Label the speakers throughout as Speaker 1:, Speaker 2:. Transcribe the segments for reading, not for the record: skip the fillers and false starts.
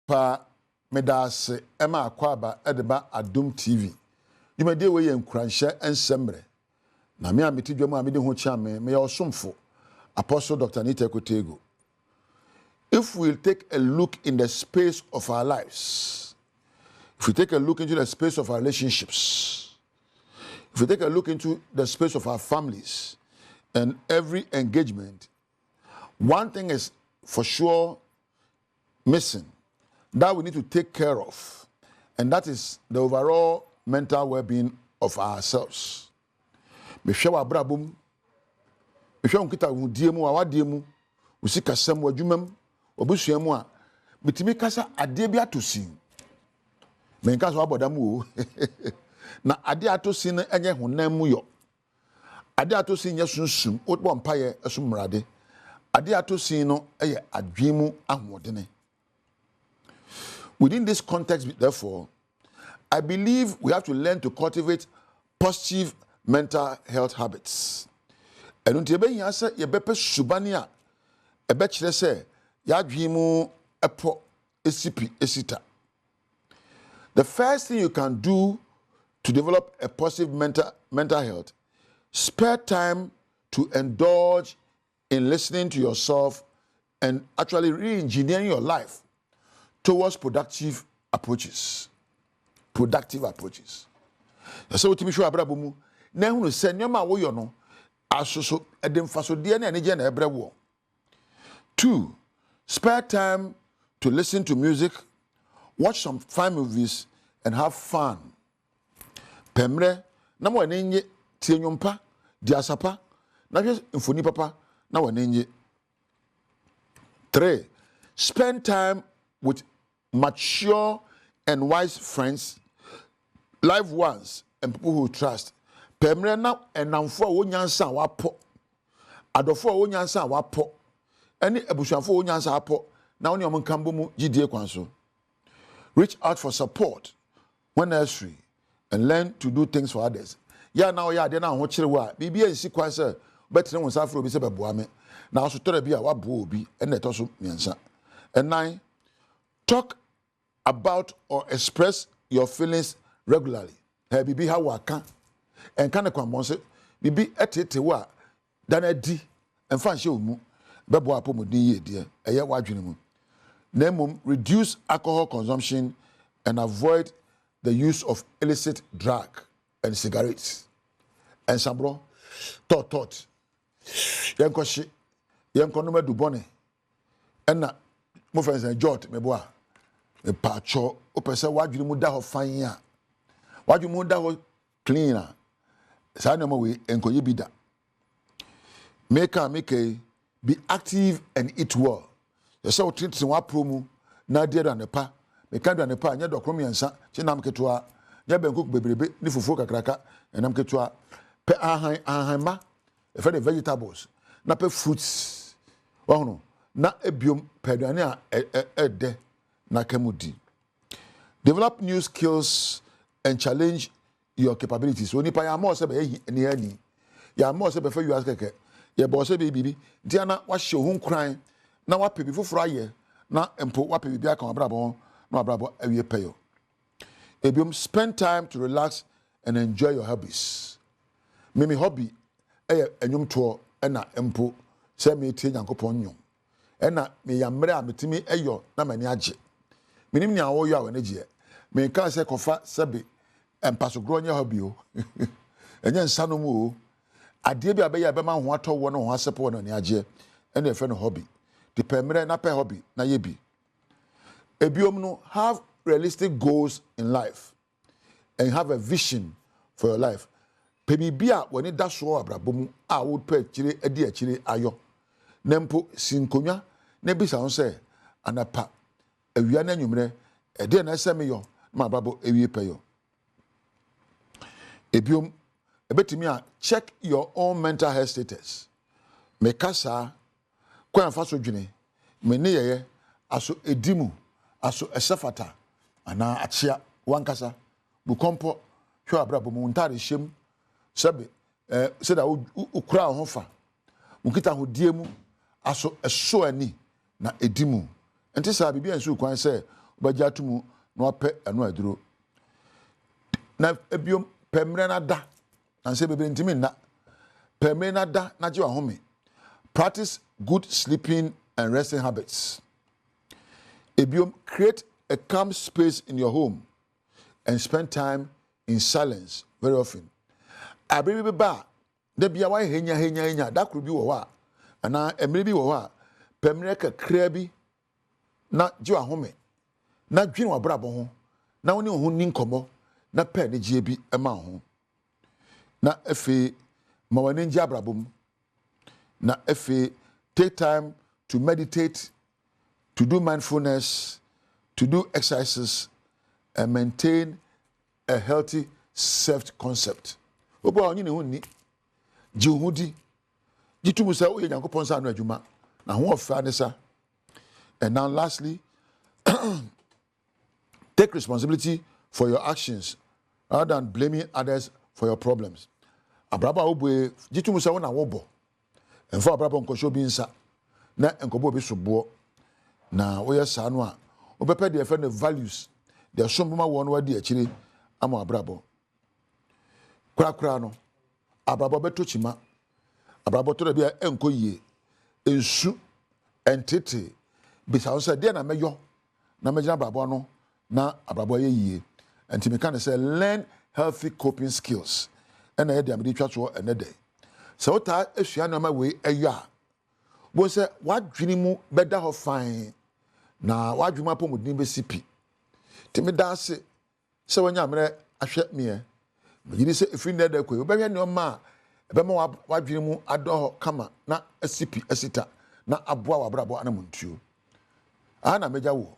Speaker 1: pa medase ema akwaba edeba Adom TV. You dey we enkuranhye ensembre. Na me ameti dwam a me de ho chia me ye osomfo Apostle Dr. Nita Kotego. If we'll take a look in the space of our lives, if we take a look into the space of our relationships, if we take a look into the space of our families and every engagement, one thing is for sure missing that we need to take care of, and that is the overall mental well-being of ourselves. Mehwe wa brabom, mehwe nkita hudiemu awadiemu, usika sem wadwumam, obusuamu a bitimi kasa ade bi atosin. Menka so abodamu o. Na ade atosin no enye honam mu yo. Ade atosin nye sunsum, wotbo mpaye esumrade. Ade atosin no eye adwemu ahodene. Within this context, therefore, I believe we have to learn to cultivate positive mental health habits. And until you say you bepe subania, a betchere say yadwimu epo esipi esita. The first thing you can do to develop a positive mental health, spare time to indulge in listening to yourself and actually re-engineering your life towards productive approaches. Productive approaches. So what you show abrabomu na hunu se nyoma wo yo no asoso edemfaso de na eneje na ebrewo. 2. Spare time to listen to music, watch some fine movies and have fun. Pemre na mo enye tie nwompa, di asapa, na hwe mfoni papa na wo enye. 3. Spend time with mature and wise friends, loved ones, and people who trust. Pemre na enamfo a wonyansa wapo. Adofo a wonyansa wapo. Any ebusuafo wonyansa wapo. Na woni omonkambo mu gidie kwanso. Reach out for support when necessary and learn to do things for others. Ya na oya de na ho kire wo a bibia nsi kwanse betre won safro obi se beboa me. Na so tore bi a wabo obi ene to so miensa. And 9, talk about or express your feelings regularly. Hey, bibi how waka and kind of kwamon bibi etete wa dan adi emfa nhye omu bebo apomu din ye de eye wadwene mu. Nemum, reduce alcohol consumption and avoid the use of illicit drug and cigarettes. And sabro tot yankoshi yankonoma du bone enna mo fense jot meboa e pacho o pese wadwene mu da ho fan a wadwene mu da ho clean a sa no we enkoye bi da make be active and eat well. So treat wa promu na de do nepa me ka do nepa nya dokrom yensa chinam ketoa nya benku bebrebe ni fufuo kakraka enam ketoa pe ahan ma e fe the vegetables na pe fruits wa na ebiom pedane a ede na kamudi. Develop new skills and challenge your capabilities. Oni pa ya mo se be ni ani ya mo se be fa yu askeke ye bo se be bibi dia na wa hye ho nkran na wa pebi foforo aye na empo wa pebi aka abrabo na abrabo awie peyo. Ebiom, spend time to relax and enjoy your hobbies. Me hobby enwom to na empo se me tie nyankopon nwom ena me yamre a metimi eyo na mani age minim nya wo yo a wane gie me kan se kofa sebe empasogro nya hobby o enye nsano mu o ade bi abeya be ma ho atọ wo no ho asepo no ni age ena efe no hobby the pemre na pe hobby na yebi. Ebiom no, have realistic goals in life and have a vision for your life. Pebi bia woni da so abrabom a wo pe kire edi akire ayo nempo sinkonwa na bisa ho se anapa awia na nwumre ede na se me yo ma brabo ewie peyo. Ebiom, ebetimi a check your own mental health status. Me kasa kwa faso dwene me ne yeye aso edimu aso esafata ana achia wankasa bukompo hwe abrabom ntare hyem sebe se da ukura ho fa ukita ho die mu aso eso ani na edimu enti sa bibia nsu kwan se obaja tumu na wape anu aduro na ebiom pemre na da na se bebe ntimi na pemre na da na je wahome. Practice good sleeping and resting habits. Ebiom, create a calm space in your home and spend time in silence very often. Abribi ba de bia wa henya da kuru bi wo wa ana emre bi wo wa pemre kakra bi na je wahome na dwene wabrabo ho na woni ho ni nkomo na pe ne je bi ema ho na efe ma wani nje abrabom na efe take time to meditate, to do mindfulness, to do exercises and maintain a healthy self-concept. Obo onyi ne ho ni ji hudi jitumu sa oye Nyankopon sa anu adwuma na ho ofa ne sa. And now lastly, take responsibility for your actions rather than blaming others for your problems. Abraba obwe jitumu sa wona wobo enfo abraba nkosho bi nsa na enkobo bi sobo na woyɛ saa no a wobɛpɛ de ɛfɛ ne values de somboma wɔ no wadi akire ama abrabo kura no abrabo beto chima abrabo to da bia enko yie ensu entete bisa so de na meyo na megina abrabo no na abrabo ye yie enti me kan say learn healthy coping skills and na ye de amedi twa so enede so ta esua na ma we eyo a bo se wadwini mu beda ho fine na wadwuma pomodin be sipi timi danse se wanya mre ahwe me megini se efin na da ko obehwe ne oma ebe ma wadwini mu adoho kama na asipi asita na aboa wabrabo anamuntuo ana meja wo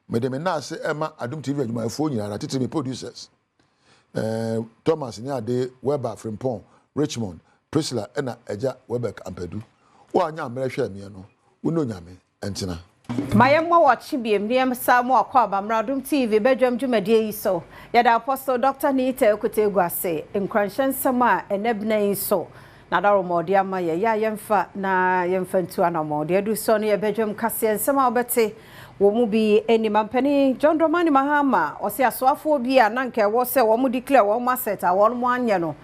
Speaker 1: medeme na se ema Adom TV adwuma efo nyira tete me producers Thomas ni ade Weber Frimpong Richmond Priscilla ena eja Weber Ampadu wo anya mre hwe me no uno nyame entina Mayemwa watch biem niem samu akwa bamra Adom TV Badwam dwumadie yi so yada apostle Dr. Nita Ekutegwa se nkwanshen sama enebna yi so na daro modi ama ye ya yemfa na yemfa ntu ana modi edu so ne Badwam kase nsema obete wo mu bi enimampani John Dramani Mahama ose asoafo bi a na nke wo se wo mu declare wo asset a wo mu anye no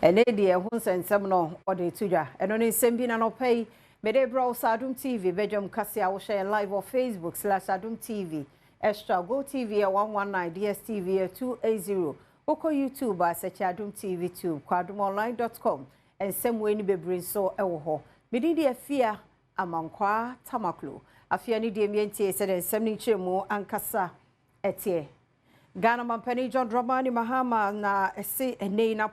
Speaker 1: ene de ehun nsensem no ode tudwa eno ne nsem bi na no pay Mede bro Adom TV Badwam kase a wo share live on Facebook /Adom TV extra Go TV 119 DSTV 280 oko YouTube search Adom TV 2 kwadomonline.com and same way ni bebre so ewo ho mede de afia amankwa tamaklo afia ni de mientie se de nsem ni chemu ankasa etie Ghana mampani John Dramani Mahama na ese ene na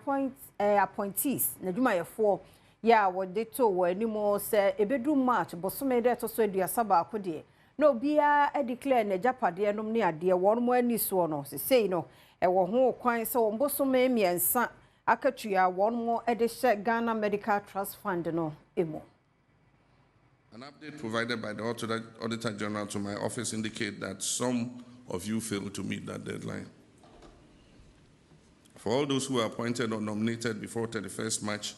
Speaker 1: appointees na dwuma yefo ya wode to wanimo se ebedu March bosome de to so aduasa ba akode no bia e declare na japade nom ne ade won mo ani so no sei no e wo ho kwan se wo bosome miensa akatua won mo e de hye Ghana Medical Trust Fund no emo.
Speaker 2: An update provided by the Auditor General to my office indicate that some of you failed to meet that deadline. For all those who were appointed or nominated before 31st March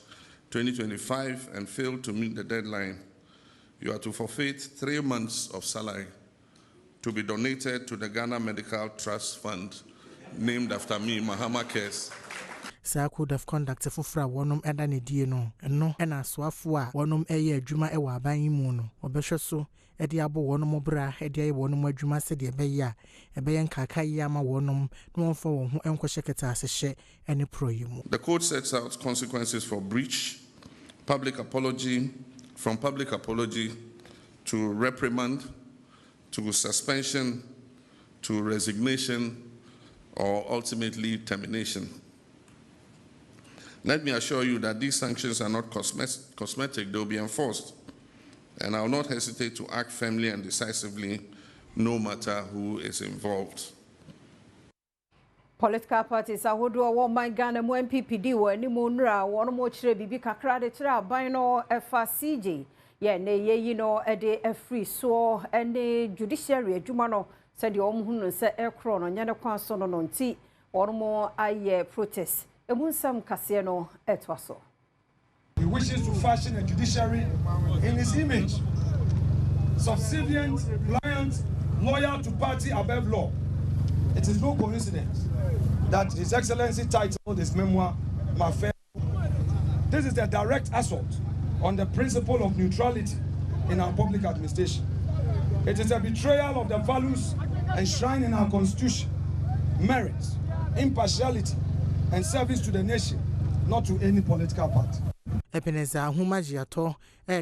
Speaker 2: 2025 and failed to meet the deadline, you are to forfeit 3 months of salary to be donated to the Ghana Medical Trust Fund, named after me, Mahama Cares.
Speaker 3: Sa code of conduct for wonum eda ne die no ena soafo a wonum eye adwuma e wa aban yi mu no obehwe so e de abo wonum bra e de wonum adwuma se de be ya e be nkaka yi ama wonum no wonfo won ho enkohye keta asehye ene pro yi mu.
Speaker 2: The code sets out consequences for breach, public apology, from public apology to reprimand, to suspension, to resignation, or ultimately termination. Let me assure you that these sanctions are not cosmetic, they will be enforced. And I will not hesitate to act firmly and decisively, no matter who is involved.
Speaker 4: Political parties ahodo wo man Ghana mu MPPD wo ani mu nra wo mo kire bibi kakra de kire aban no efa CJ ye ne ye no e de free so ene judiciary adwuma no se de om hunu se ekro no nyane kwan so no nti wo mo aye protest ebunsam kase no etwaso.
Speaker 5: He wishes to fashion a judiciary in his image, subservient, pliant, loyal to party above law. It is no coincidence that His Excellency titled his memoir, My Fair. This is a direct assault on the principle of neutrality in our public administration. It is a betrayal of the values enshrined in our Constitution, merit, impartiality, and service to the nation, not to any political party.
Speaker 3: Ebeneza Humajiato,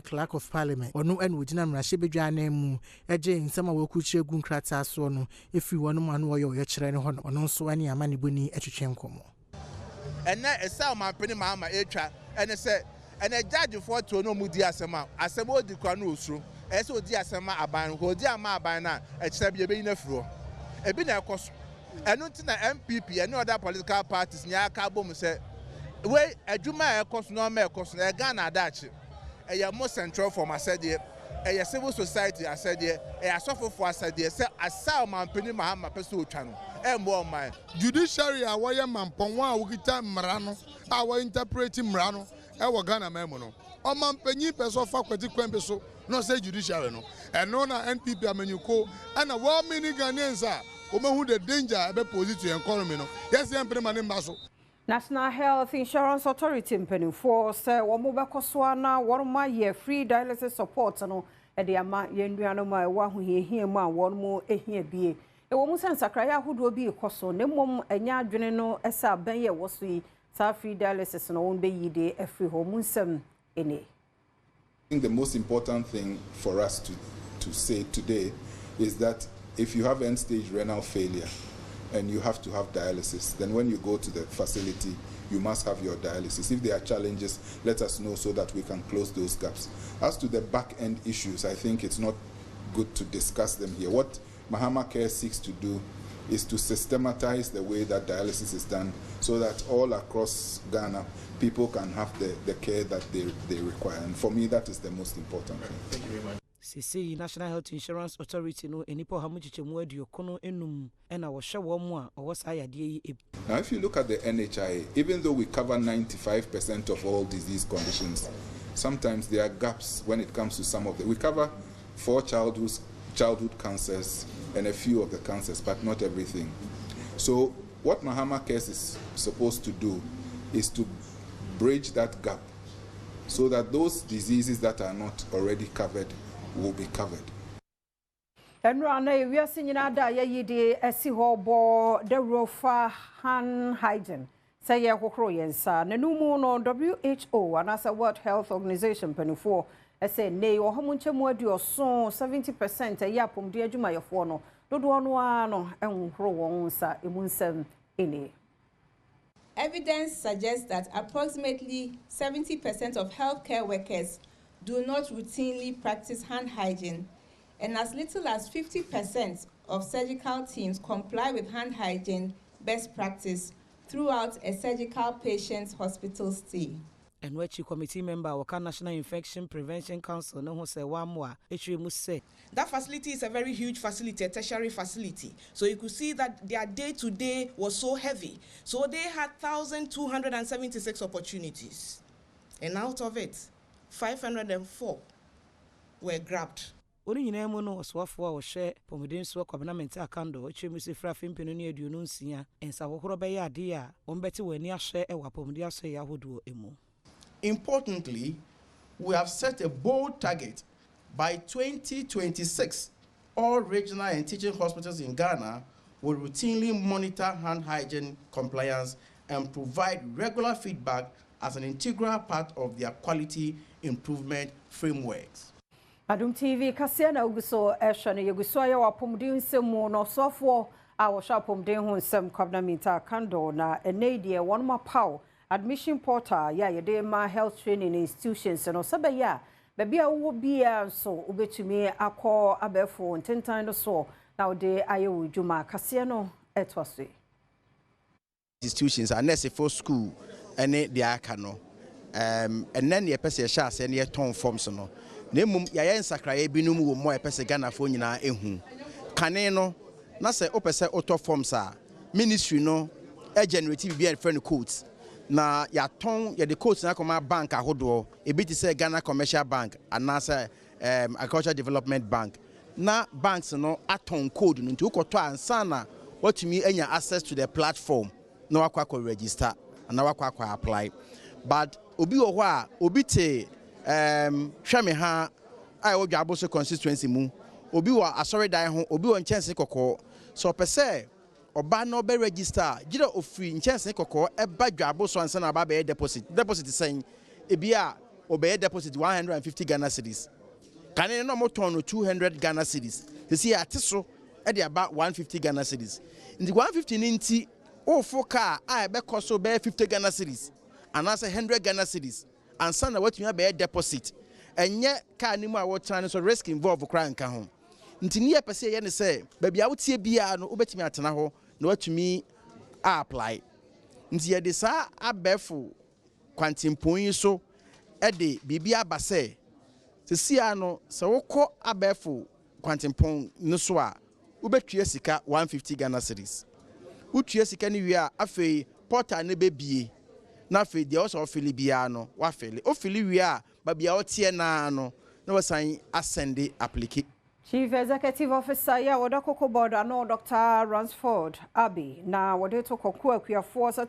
Speaker 3: Clerk of Parliament, or no and Wujina Rashibija name, Jane, some of Kuchi Gunkrata Sono, if you want one warrior, your children, or no so any Amanibuni at Chencomo.
Speaker 6: And now a sound my penny mamma, and I said, and a judge for to no Mudia Sama, I said, what the Quanusru, as O Dia Sama Aban, who Dia Ma Bana, except you being a fro. A bin a cost, and not in the MPP and no other political parties near Kabum said. Way a Juma cost no mere cost a Ghana Dutch. A more central for my said here, a civil society, I said here, a suffer for I said here, I saw my penny Mahama Pesu channel, and more my
Speaker 7: judiciary, our man Ponwa, Wikita Marano, our interpreting Marano, our Ghana Memono. O man penny peso faculty quempeso, no say judiciary no, and no NPP amenuko, and a 1 million Ghanaians are, who the danger about position and economy. Yes, the Emperor Maso.
Speaker 4: National Health Insurance Authority mpanimfoɔ sɛ wɔn bɛkɔ so ana wɔn ma yɛ free dialysis support no ɛde ama yɛn nuanom a ɛwɔ ahohiahia mu a wɔn mo ehia bie ɛwɔ mu sɛ nsakraeɛ ahodoɔ bi rekɔ so na mmom ɛnya adwene no ɛsɛ abɛn yɛ wɔ so yi saa free dialysis no wɔn bɛyi de afiri hɔ mu nsɛm ɛne.
Speaker 8: I think the most important thing for us to say today is that if you have end-stage renal failure and you have to have dialysis, then when you go to the facility, you must have your dialysis. If there are challenges, let us know so that we can close those gaps. As to the back-end issues, I think it's not good to discuss them here. What Mahama Care seeks to do is to systematize the way that dialysis is done so that all across Ghana, people can have the care that they require. And for me, that is the most important thing.
Speaker 6: Thank you very much.
Speaker 9: CC National Health Insurance Authority no enipo hamuchiche muadi okono enum ena washa womwa owasa yade.
Speaker 8: Now if you look at the NHI, even though we cover 95% of all disease conditions, sometimes there are gaps when it comes to some of them. We cover 4 childhood cancers and a few of the cancers, but not everything. So what Mahama Cares is supposed to do is to bridge that gap so that those diseases that are not already covered will be covered.
Speaker 4: Enrana we are seeing that yidi esi hobo the rofa hand hygiene say ye kokro yensa na numu no WHO and as a World Health Organization penufo say ne o homunche mu aduoso 70% yapom de adwuma yefo no dodo no ano enhoro won sa emunsem ene.
Speaker 10: Evidence suggests that approximately 70% of healthcare workers do not routinely practice hand hygiene, and as little as 50% of surgical teams comply with hand hygiene best practice throughout a surgical patient's hospital stay.
Speaker 9: And which committee member Waka National Infection Prevention Council no say one more must say
Speaker 11: that facility is a very huge facility, a tertiary facility. So you could see that their day-to-day was so heavy. So they had 1,276 opportunities, and out of it 504 were grabbed.
Speaker 9: Oni nyina mu no oswafo a wo hye pomodin so covenant akando ochemu se fra fimpinu ne aduonu nsia ensa hohoro be ya ade a ombeti wani ahye e wa pomodi aso ya hodo emu.
Speaker 6: Importantly, we have set a bold target. By 2026, all regional and teaching hospitals in Ghana will routinely monitor hand hygiene compliance and provide regular feedback as an integral part of their quality improvement frameworks.
Speaker 4: Adom TV kasia na uguso ehwene yeguso aye wapomdin nsemu no sofo a wo shapomdin ho nsem kwabnamita kando na enedie wonma paw admission portal ya yede ma health training institutions no sabaya bebia wo bia so obetumi akọ abefo ntentan no so na ode aye wudwuma kasia no etwase
Speaker 6: institutions are necessary school ene dia aka no and then ye pese sha ase ne ton forms no na emum yaye nsakraye binum wo mo ye pese Ghana fo nyina ehu kane no na se opese auto forms a ministry no e generate bibia friend codes na ya ton ye the codes na koma bank ahodo e bi ti say Ghana Commercial Bank and na say Agricultural Development Bank
Speaker 12: na banks no aton code no nti ukoto ansa na watumi enya access to the platform na wakwa register na wakwa apply but obi wo ho a obi te hweme ha ai odwa aboso constituency mu obi wo asori dan ho obi wo nchense kokko so pese oba no be register gira ofri nchense kokko eba dwa aboso ansa na ba be deposit sen ebia obey deposit 150 Ghana cedis. Can you no more turn 200 Ghana cedis? You see, at so at about 150 Ghana cedis. In the 150 ninety, oh, for car, I bet cost so bear 50 Ghana cedis, and answer 100 Ghana cedis, and son of what you have a deposit. And yet, can you more trying to risk involved for crying can home. Until near per se, and say, baby, I would see a beer no ubet me at Tanaho, no to me, I apply. Until this are barefoot, quantum point so. Ede bibia base se sia no se wokọ abefo kwantempon no so a ubetue sika 150 Ghana cedis utue sika ni wi a afei portal ne bebie na afei de o so ofili bia no wa fili ofili wi a ba bia o tie na no na wasan asende application.
Speaker 4: Chief Executive Officer ya Wodakoko Board no Dr. Ransford Abi na wodeto kokku akuafo so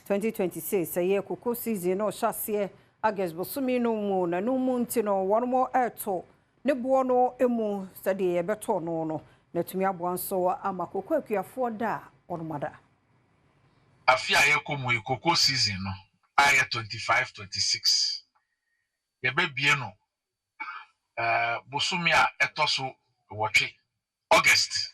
Speaker 4: 2026 say kuku season no hyase August bosumi no mu na no mu ntino won mo eto ne bo no emu sade e beto no na tumi aboanso amakoku akuafo da onmada
Speaker 13: afia ye komu kuku season no aye 25-26 ye be bie no bosumi a eto so wotwe August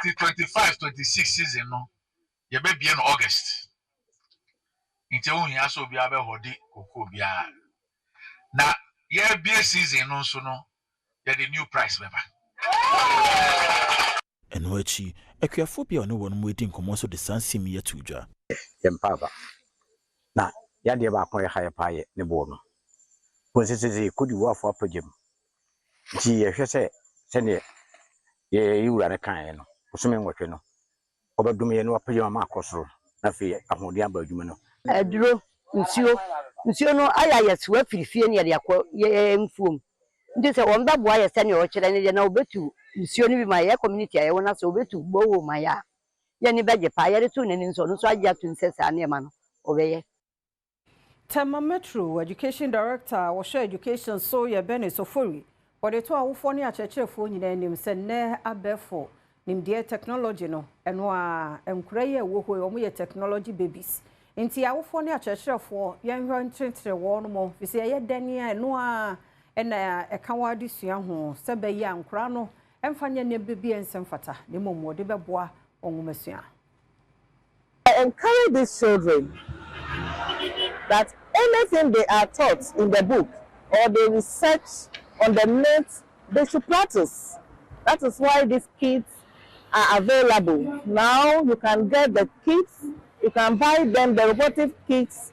Speaker 13: 2025-26 season no ye be bien August nti wo hia so bia be hodi kokko bia na ye bie season no so no ye the new price beba
Speaker 14: eno achi akuafo bia no won mu edi nkomo so de sansim ye tudwa
Speaker 15: yempaba na ya de ba kon ye haye paye ne bo no konsisi kodi wo afo apagem ji ye hwese se ne ye yiwura ne kan no osome nwotwe no obadum ye no apagem ma akosoro na fe ahode aba adwuma no
Speaker 16: aduro nsuo no aya yesuwa firifie ne ye akọ ye mfuom ndi se won baboa ye se ne o kire ne na obetu nsuo no bi ma ye community aye wona se obetu gbowo ma ya ye ni beje pa ye retu ne nso no so agya tu nsesa ne ma no obeye.
Speaker 4: Tema Metro Education Director wo share education so ye Benis Ofori wode to awofo ne achechefo nyina nim se ne abefo nimdie technology no eno a enkura ye wo ho omo ye technology babies nti awofo ne achechefo ye nhwe ntrentre wo no mo fi se ye dania eno a ena ekawa adisua ho se be ye ankura no emfanya ne bebi ensemfata ne momo de beboa onwumasua.
Speaker 17: I encourage these children that anything they are taught in the book or they research on the net, they should practice. That is why these kits are available. Now you can get the kits, you can buy them, the robotic kits,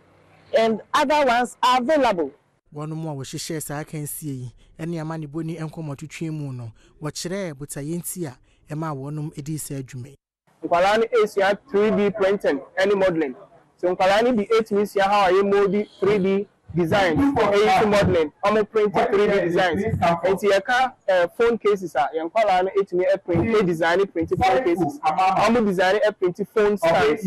Speaker 17: and other ones are available.
Speaker 3: One more we share so I can see any amani boni enkomo twetwe mu no wo kire butayentia e ma wonum edi sa adwume.
Speaker 18: Nkwalani Asia 3D printing any modeling. So nkwalani be 8 means how are you molding 3D designs, AEC modeling, printing 3D designs. And see phone cases are nkwalani 8 me print design printing phone cases. Design printing phone stands.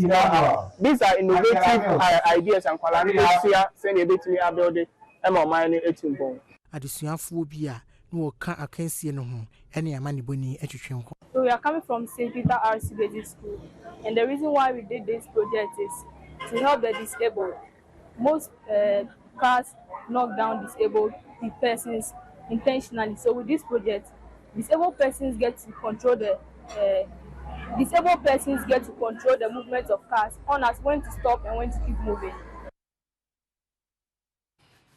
Speaker 18: These are innovative ideas and nkwalani Asia send a bit me about it.
Speaker 3: Adisuafo bi a no ka akansie no ho ene amani boni atwetwe nko.
Speaker 19: So we are coming from St. Peter RC Basic School, and the reason why we did this project is to help the disabled. Most cars knock down disabled persons intentionally. So with this project, disabled persons get to control the movement of cars, on us when to stop and when to keep moving.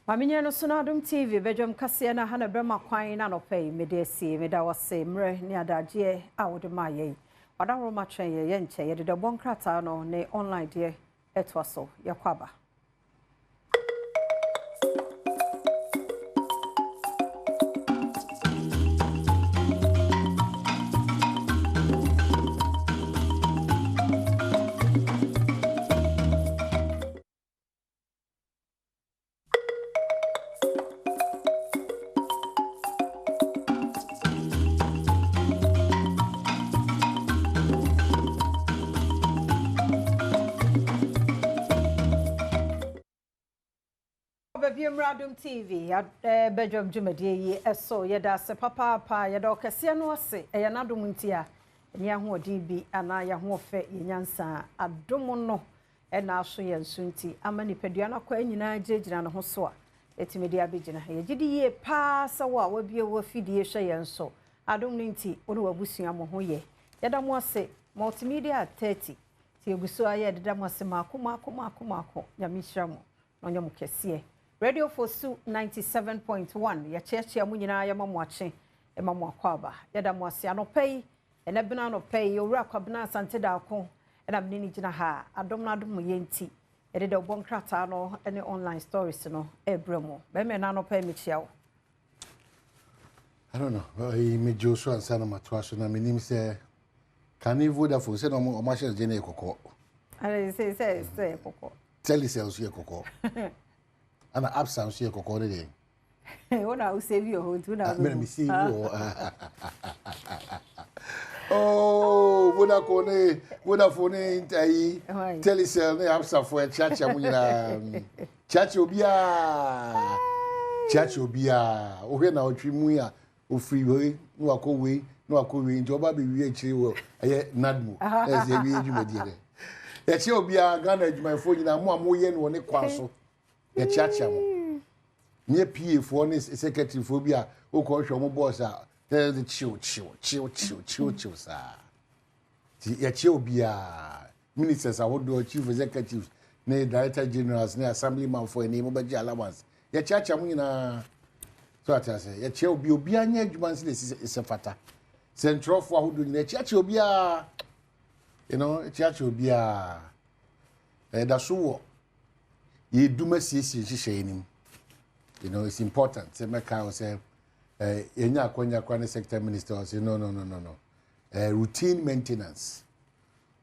Speaker 4: Maminya no so na Adom TV Badwam kase na ha na brema kwan na no pay medesi meda wase mre ni adaje a wode maye wadaro ma twen ye nche ye de bonkrata no ne online de etwaso yakwaba. Obebiem Adom TV Badwam dwumadie yi eso yeda se papa yeda okese no ose eya na Adom ntia eni ahoodin bi ana ya ho fe yenyansa Adom no na aso ye nsunti ama nipadua na kwa nyina gyegyina no ho so a etimedi abegyina ye gidi ye pa sawo a wabie wo fidie hwe ye nso Adom nti ono wabusua mo ho ye yeda mo ase multimedia 30 ti eguso aye deda mo ase mako nyamishira mo onye mo kese Radio Fosu 97.1 ya cheche ya munyina ya mamwache e mamwakwaba yada mwasi anopei ena bina anopei owura kwabena asante da ko ena mnini gina ha Adom na Adom yenti ede de obonkrata no ene online stories no ebremo be me na anopei mechiawo
Speaker 20: I don't know. Well, he made Joshua and Sana Matwash and I mean him say can you vote for say no more marshal jene koko
Speaker 4: I say koko
Speaker 20: tell yourself here koko ana absence here koko dey
Speaker 4: Ona usave your hold una
Speaker 20: let me see you oh Vodafone intai tell yourself na absence for chacha munyina chacha obia ohwe na otwi mu ya ofiri we no akọwe nti oba be wi akiri wo eye nadmo as e wi adwumadi re ya che obia Ghana adwumayfo nyina mo amoye no ne kwaso ya chiacha mo nye PA fo ne secretary fo bia o ko hwe mo boss a the chill sa ti ya che obia ministers awodo chief executives ne director generals ne assemblyman fo ne mo baji allowance ya chiacha mo nyina so atase ya che obi anya adwumanse le se fata central for ahudu nyina chiacha obia chiacha obia da so wo ye duma siesie hihye enim it's important say make I say enya akwanya kwane sector minister say no routine maintenance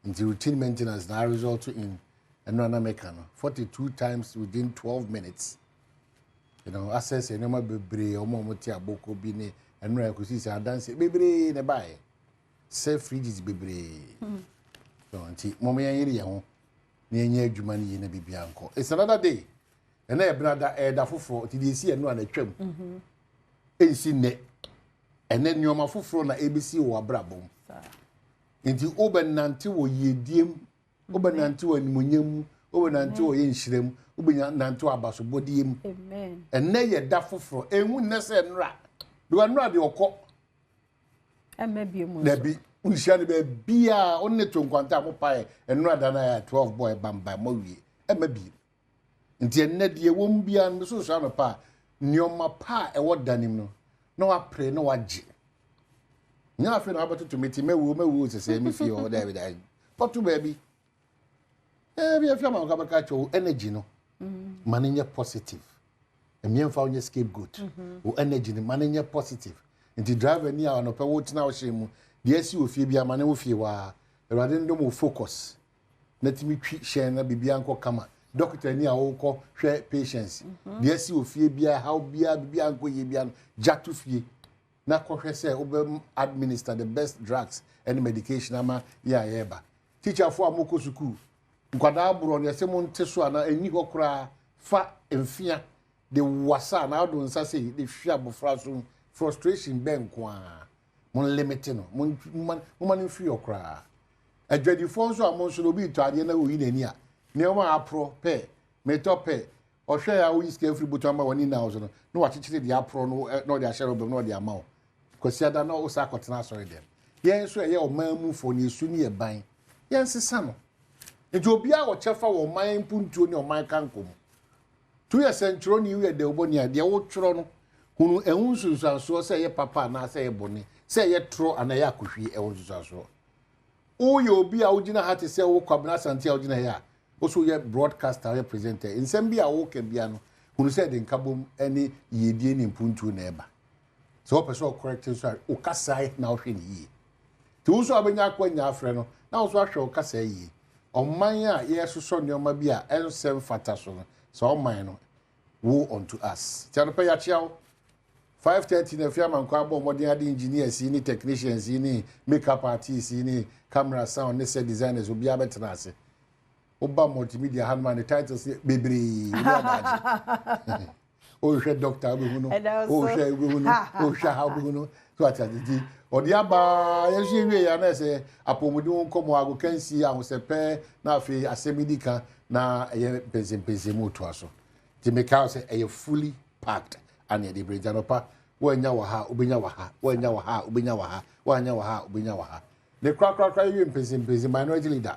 Speaker 20: into routine maintenance now result in another mechanic 42 times within 12 minutes access enema bebre omomoti aboko bi ni enura ekosi say dance bebre ne bae say fridges bebre so anti momo yan yiri ho na enya adwuma ni na bibia nko it's another day ena e brada da foforo ti de si enura na twam ensi ne ene nyoma foforo na ABC wo abrabom nti obenante wo yediem obenante wo animonyam obenante wo yenhirem obenante wo abasobodiem
Speaker 4: amen
Speaker 20: ene ye da foforo enhu ne se enura do enura de okọ
Speaker 4: emebiem
Speaker 20: na bi unhia ne be bia onne tonkwanta mo pae enura da na ya 12 boy bamba mo wie emebiem nti enne de wom bia no so so pa nyoma pa e wodanim no na wa pre na wa gi nya afi na abato tumeti mewu sese mi fi o David ai potu baby bi afi ma ka baka cho energy no manenya positive emiemfa onye scapegoat o energy ni manenya positive nti driver ni a no pe wo tina wo shemu de asi ofie bia mane wo fie wa erade ndo mo focus na timi twi hyen na bibia nko kama doctor ni a wo ko hwe patients de asi ofie bia how bia nko ye bia jatu fie na ko hwe say obe administer the best drugs and medication ama ya yeba teacher fo amoko school nkwada aburo ne se mo nte so ana enyi ho kra fa emfia de wasa na do nsa say de hwe abofra so frustration ben kwa mon limit no mon free okra adwadi fo so amon so obi to ade na oyi nani a ne o ma apro pe me to pe o hwe ya o iske free buto ama woni na o so no wa chichire de apro no de ahye robem no de ama o kwasi ada na o sa kotena sorry dem yen so ye o mamu fo ne esu ni e ban yen sesa no eji obi a wo chefa wo man puntuo ni o man kankom tu ye sentro ni we de oboni a de wo tworo no hunu ehun sunsanso se ye papa na se ye boni se ye tro ana ye akohwi ehun sunsanso o ye obi a ugina hate se wo kwabna santi a ugina ya o so ye broadcaster ye presenter nsem bi a wo ka bia no hunu se de nkabom ene yedie ni mpuntuo na eba so o person correct so o kasai na o hwe ni yi ti wo so abenya akwanya afre no na wo so ahwe o kasai yi oman a ye soso neoma bi a ensem fata so no so oman no wo unto us ti anopa ya chiao 5:30 na fiama nkwa abo modern ade engineers ni technicians ni makeup artists ni camera sound ni set designers obi abetrase Oba multimedia handman the title say bebre. O hwe doctor we no. O hwe we no. O hwe how we no. So atati. Odi aba ye we ya na say apomudi won komo ago kansi ahosepe na afi asemidika na eye pese mu to aso. Ti make out say eye fully packed and ye dey bridge anopa. Wanya wa ha obenya wa ha. Wanya wa ha obenya wa ha. Wanya wa ha obenya wa ha. The crack you pese minority leader.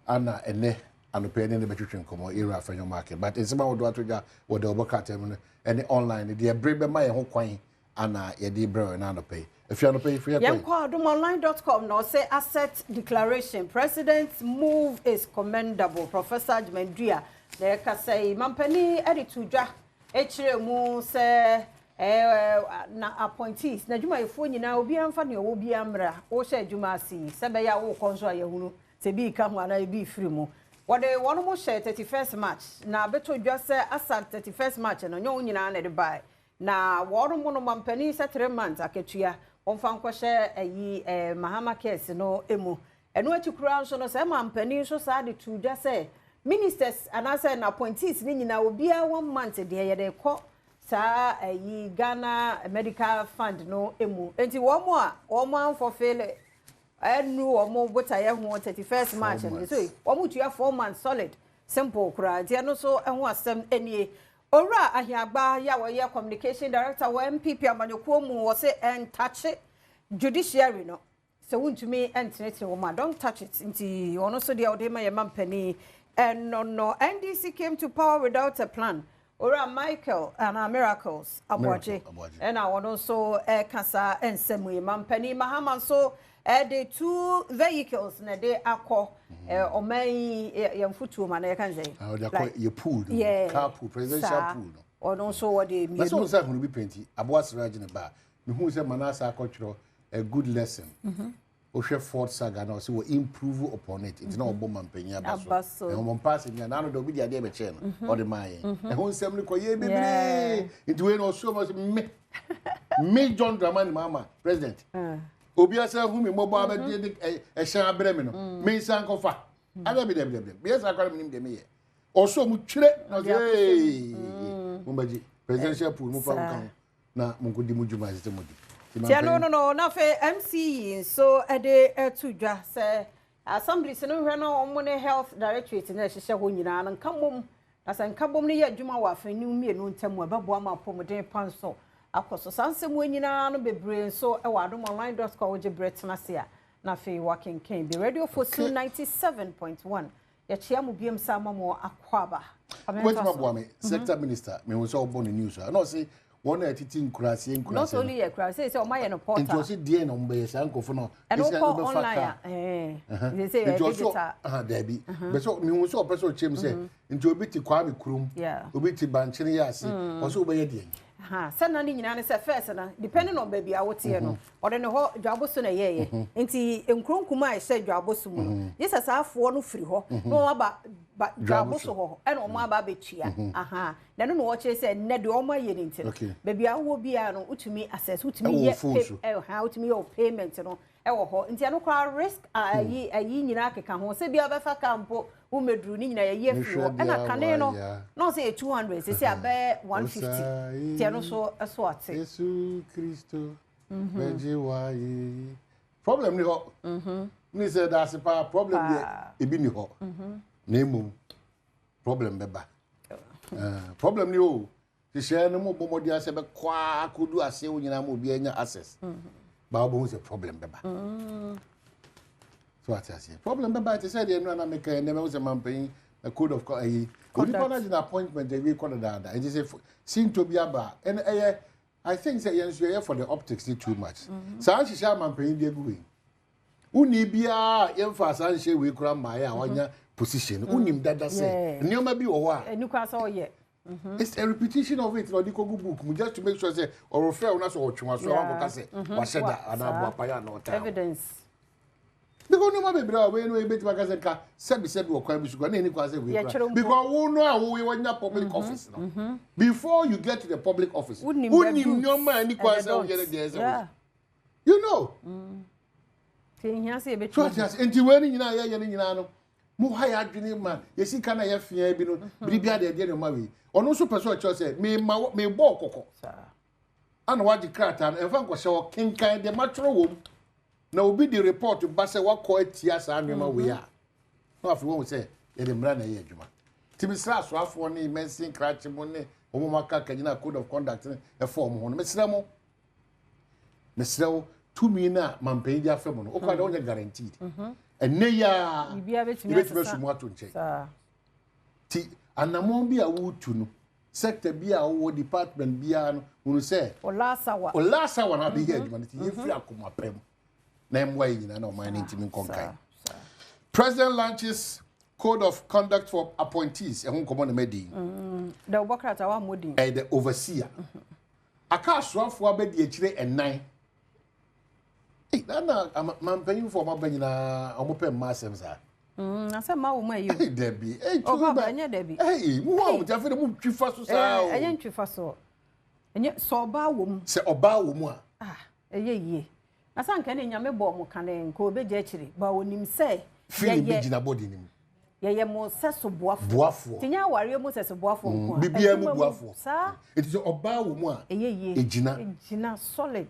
Speaker 20: Ana ene anope ne betwetwe nkomo era for your market but it's about what to what the obaka any online the brebe ma ye ho kwan ana ye de bre na anope if you anope if you
Speaker 4: adomonline.com no say asset declaration president's move is commendable. Professor Jmendria na ka say mampani editudwa echire mu say na appointees na djuma efo nyina obi amfa ne obi amra wo hye djuma asi se be ya wo konso ayehunu se bi ka ho ana bi firi mu wode wono mo hye 31st March na beto dwa se asa 31st March no nyo nyina na de bai na wono mo no mampani se 3 months aketua onfa nko hye ayi mahama case no emu eno atikura nso no se mampani so sa de tu dwa se ministers anase na appointees ni nyina obi a 1 month de ye de ko sa ayi Ghana medical fund no emu enti womo anfo fele enu womo botaye ho 31st March and so womo tua 4 months solid simple kura enti no so ho asem enie ora ahiagba ya wo ye communication director wo MPP amanyoko mu wo se touch judiciary no so wuntumi entene wo ma don't touch it enti ono so dia odema ye mampani and no NDC came to power without a plan. Ora Michael and Miracles Abwaje and I want also Kasa and Semwe Mampani Mahama so the 2 vehicles na de akọ o mai yam futu ma na kan say
Speaker 20: like you pool car pool presidential pool
Speaker 4: or also what they mean
Speaker 20: so say go be plenty aboas rage na ba me hu say manasa akọchro a good lesson o hwe Fort Saga na o say we improve upon it it's not obo mampani abaso e mo pass nya na no do bi dia de be che no o de man e hu nsem ni ko ye bebre it we no so much me John Dramani mama president obi asa hu me mobo abede e hyan abre me no me san kofa ada bi de be asa kwara me nim de me ye o so mu twire na say mo baji presidential pool mu fa kan na mo ko di mu juma zete mo di
Speaker 4: no na fe MC so ede etudwa say assembly se no hwe no mo ne health directorate na hyehyɛ ho nyina na nkamom na san kabom ne yɛ adwuma wa afani mienu ntamu ababo ma pomodin panso akoso sansem nyina no bebre so e wa adomonline.com je bretna se na fe working can be radio for 97.1 ya chia mu biem sama mo akwaba
Speaker 20: wait ma bo me sector minister me wo so obo ne news no say one attiti nkurase
Speaker 4: not only a crowd say o my no portal
Speaker 20: into say die no mbe sa nkofo no
Speaker 4: and all online they say digital
Speaker 20: dabi but so me so person chem say into obi ti kwa me kurum obi ti banchine ya ase o so obe ye die
Speaker 4: sana ni nyina ne se first na depending on baby a wote no ode ne ho dwaboso na yeye nti enkronkuma a se dwaboso mu no yesa saafo no firi ho no aba dwaboso ho e no mo aba betua na no wo kire se ne de o ma ye nti no baby a wo bia no utumi access utumi ye utumi your payment no e wo ho nti no kwa risk ayi nyina akeka ho se bia be fa kampo umedru ni nyina ye firi ho e na kane no say 200 say abe 150 ti no so so ate
Speaker 20: Yesu Kristo beji wa yi problem ni ho ni say that's a problem e bi ni ho na emu problem beba problem ni o ti share no mo bomodi ase be kwa kodu ase wo nyina mo bi anya access ba obo say problem beba so ate ase problem beba ti say dey no na make na me say mampin a code of conduct an appointment we call that it is a seem to be aba and I think say yes you for the optics too much so she share mampin dey go uni bia yemfa san she we kura mai a wanya position unim dada say nioma bi wo a
Speaker 4: enukwa so ye
Speaker 20: it's a repetition of it no di kogu book just to make sure say or refer una so otwa so wan go say wa sheda ana bo apaya na ota
Speaker 4: evidence
Speaker 20: because no ma be bra we no e beti maka say ka sebi wo kwa bi sugo na ni kwa say we because wo no a wo we wanya public office no before you get to the public office unim nyoma ni kwa say wo yele dey you know
Speaker 4: tin hia say be
Speaker 20: so just enti we ni nyina ye ni nyina no mo ha ya adwene ma yesi kana ya fia bi no biribia de no ma we ono so person cho say me bo kokko ana waji krata na emfa nko hye o kenkan de matro wom na obi di report ba say wakọ atia sa anwema we a no afi won say ye de mra na ye adwuma timisra so afo ne mensin krache mo ne omo maka kanyina code of conduct e form ho no mesra mo tumi na mampanyi dia fam no okwa da onye guaranteed enne ya
Speaker 4: bibia betimi
Speaker 20: sumu ato nche ti anamon bi a wutu no sector bi a wo department bi a no unu se olasawa na bi here adwuma ti yefri akoma pem na emwa yina na o man ntimi nkonkan president launches code of conduct for appointees ehun komo na medi
Speaker 4: the obokrata wa modin
Speaker 20: the overseer aka asrafo abedi akire enan na mampanyin for mabanyina omopem masemza
Speaker 4: asa ma wo mayo
Speaker 20: debi
Speaker 4: o baba nya debi
Speaker 20: mu wa jafe de mu twifa so sa o
Speaker 4: enya ntwifa so enya so oba wo mu
Speaker 20: se oba wo mu a
Speaker 4: eye asa nka ne nyame bo mu kane nka obeje akire ba wonim se
Speaker 20: fili bigina body nim
Speaker 4: ye mo seso boafo tinya ware mo seso boafo nko
Speaker 20: bibia mu boafo
Speaker 4: sa
Speaker 20: it is oba wo mu a
Speaker 4: ejina solid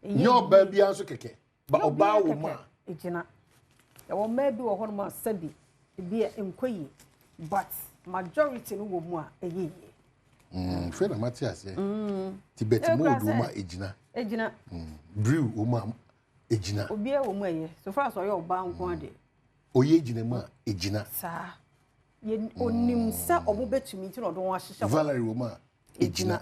Speaker 20: nyo ba bia so keke ba oba wo mu a
Speaker 4: ejina ya wo ma bi wo ho no ma sabi bia enkoyi but majority no wo mu a eye
Speaker 20: fe na matias tibet mo do ma ejina brew wo ma ejina
Speaker 4: obi e wo mu eye so far so yo oba nko ade
Speaker 20: oye ejina ma ejina
Speaker 4: sa ye onim sa obo betumi ti no do wa hihye
Speaker 20: Valerie wo ma ejina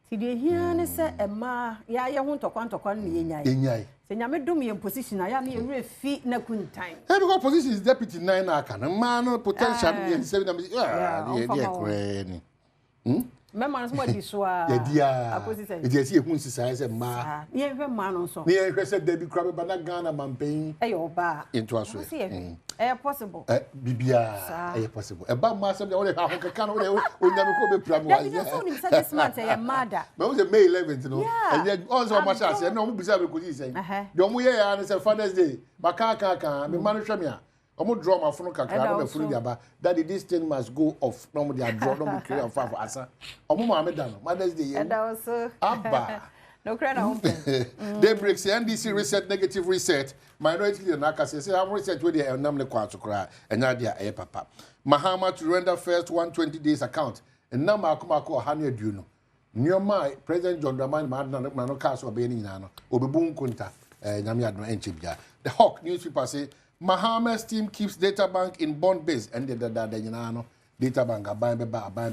Speaker 4: ti de hia ne se ema ya ye ho ntokwa ne yenyai se nyame dum ye position ya me re fi na kuntan
Speaker 20: because position is deputy 9 aka na ma no potential ye 7 na ye kure ni
Speaker 4: mema no so di so a
Speaker 20: aposisi e esi ehun sisa se ma
Speaker 4: ye hwe ma no so
Speaker 20: ni ye hwe se David Krabe bana Ghana mampen
Speaker 4: e yo ba
Speaker 20: into aso
Speaker 4: e possible
Speaker 20: bibia e possible e ba ma se de o ha kaka no o nyame ko be pra mo
Speaker 4: ya so ni say this month e mada
Speaker 20: but was May 11th no and yet also ma sha se na o bisa be ko ji say de o mo ye ya na say Father's Day makaka me ma no hwe me a omo draw ma fono kakra no be furu dia ba that this thing must go off no mo dia draw no mo create of for asa omo ma me da no Mother's Day
Speaker 4: and also
Speaker 20: abba
Speaker 4: no credit home
Speaker 20: Daybreak NDC reset negative reset minority leader na kase say am reset we dey nam ne kwa sokra enya dia e papa Mahama to render first 120 days account and nam akoma ko 100 no nioma President John Dramani ma na no cast obe ni nyina no obebu nkunta nyame adno enche bia the Hawk newspaper say Mahama's team keeps data bank in bond base and the nyina no data bank aban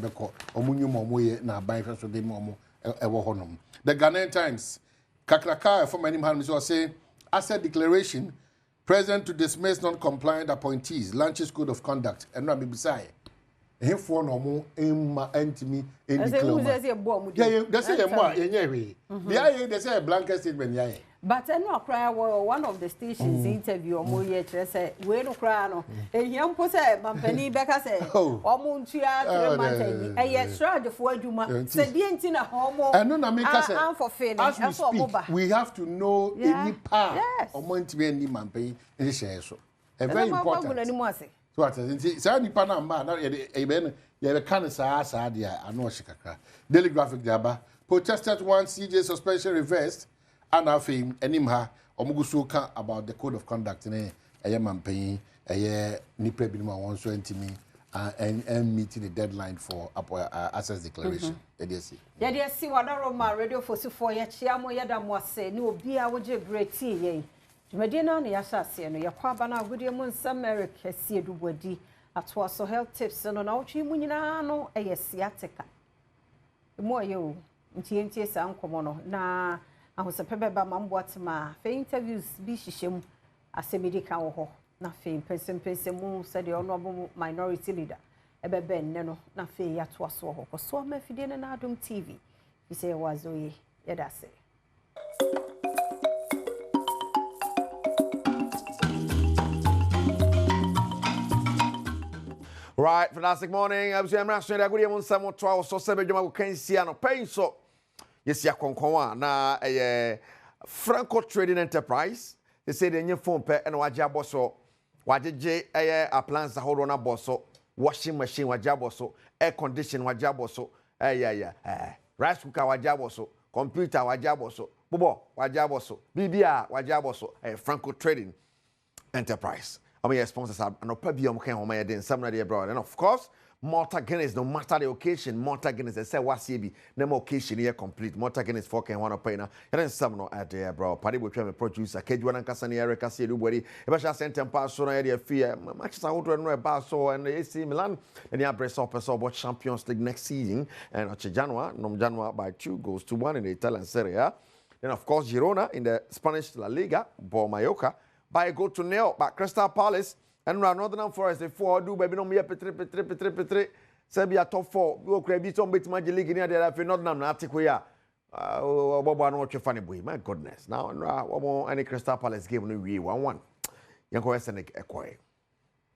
Speaker 20: be ko omunyu momoye na aban hwe so de momo ewo honom. The Ghanaian Times Kakraka from many man say asset declaration president to dismiss non-compliant appointees launches code of conduct and no be beside him for no mo emma entimi in declare yeah they say mo yenye hwe they say blanket statement yeah
Speaker 4: but I know cry one of the stations interview omo ye kire say we no cry no ehia mpo say mampani beka say omo ntua 3 months eye strategifo adwuma say die ntina homo
Speaker 20: eno na make say
Speaker 4: as
Speaker 20: we have to know any part omo ntime ni mampani e share so very important so at say nipa na ma na ye be kan saa dia ano shikakra Daily Graphic diaba protesters want CJ suspension reversed and I think animha omugusu ka about the code of conduct ne eye mampan eye nipa bi no won so antimi and meeting the deadline for access declaration
Speaker 4: ya dey see wadaro ma radio for 4 ya chia mo yada mo ase ni obi a woje breti ye dwumadi na no ya hyase no yakwa ba na agudie mu nsam America sie dubodi ato so health tips no na wotwe mu nyina no eye siatica mo ye o ntie sa nkomo no na ahosepepe ba mambo atma fe interviews bi hihiem asemedika wo ho na fe pensem mu said honorable minority leader ebebe nne no na fe ya to aso ho ko so ma fidie na Adom TV bi say wazoye yedase
Speaker 21: right fantastic morning abusu amra so da gudi mun samo to so sebe djuma ko kansia no penso yesi akonkon na Franco Trading Enterprise they say they nye phone pe na waje aboso wajeje appliance ahodo na boso washing machine wajabo so air condition wajabo so rice cooker wajabo so computer wajabo so bobo wajabo so bibia wajabo so Franco Trading Enterprise. I mean, sponsors are no pabium can home in some of the abroad. And of course, Malta Guinness, no matter the occasion, Malta Guinness, they say what's here, no occasion here complete. Malta Guinness for can one pay now. And then some no at the abroad. Paddy will try to produce a Kedwan and Cassani Erica see everybody. If I shall send 10 pounds so idea fear, matches I would run a bar so and AC Milan and the breast up so about Champions League next season. And January, Nom January by 2-1 in the Italian Serie A. Then of course Girona in the Spanish La Liga, Bo Mallorca. By go to nil, but Crystal Palace and Northern Forest, the 4 do baby no me Petri. Serbia top 4. We will create some bit magic league in there. If you're not Natikuya, Bobo, no funny boy. My goodness. Now, any Crystal Palace game, no 1-1. Young West and Equay.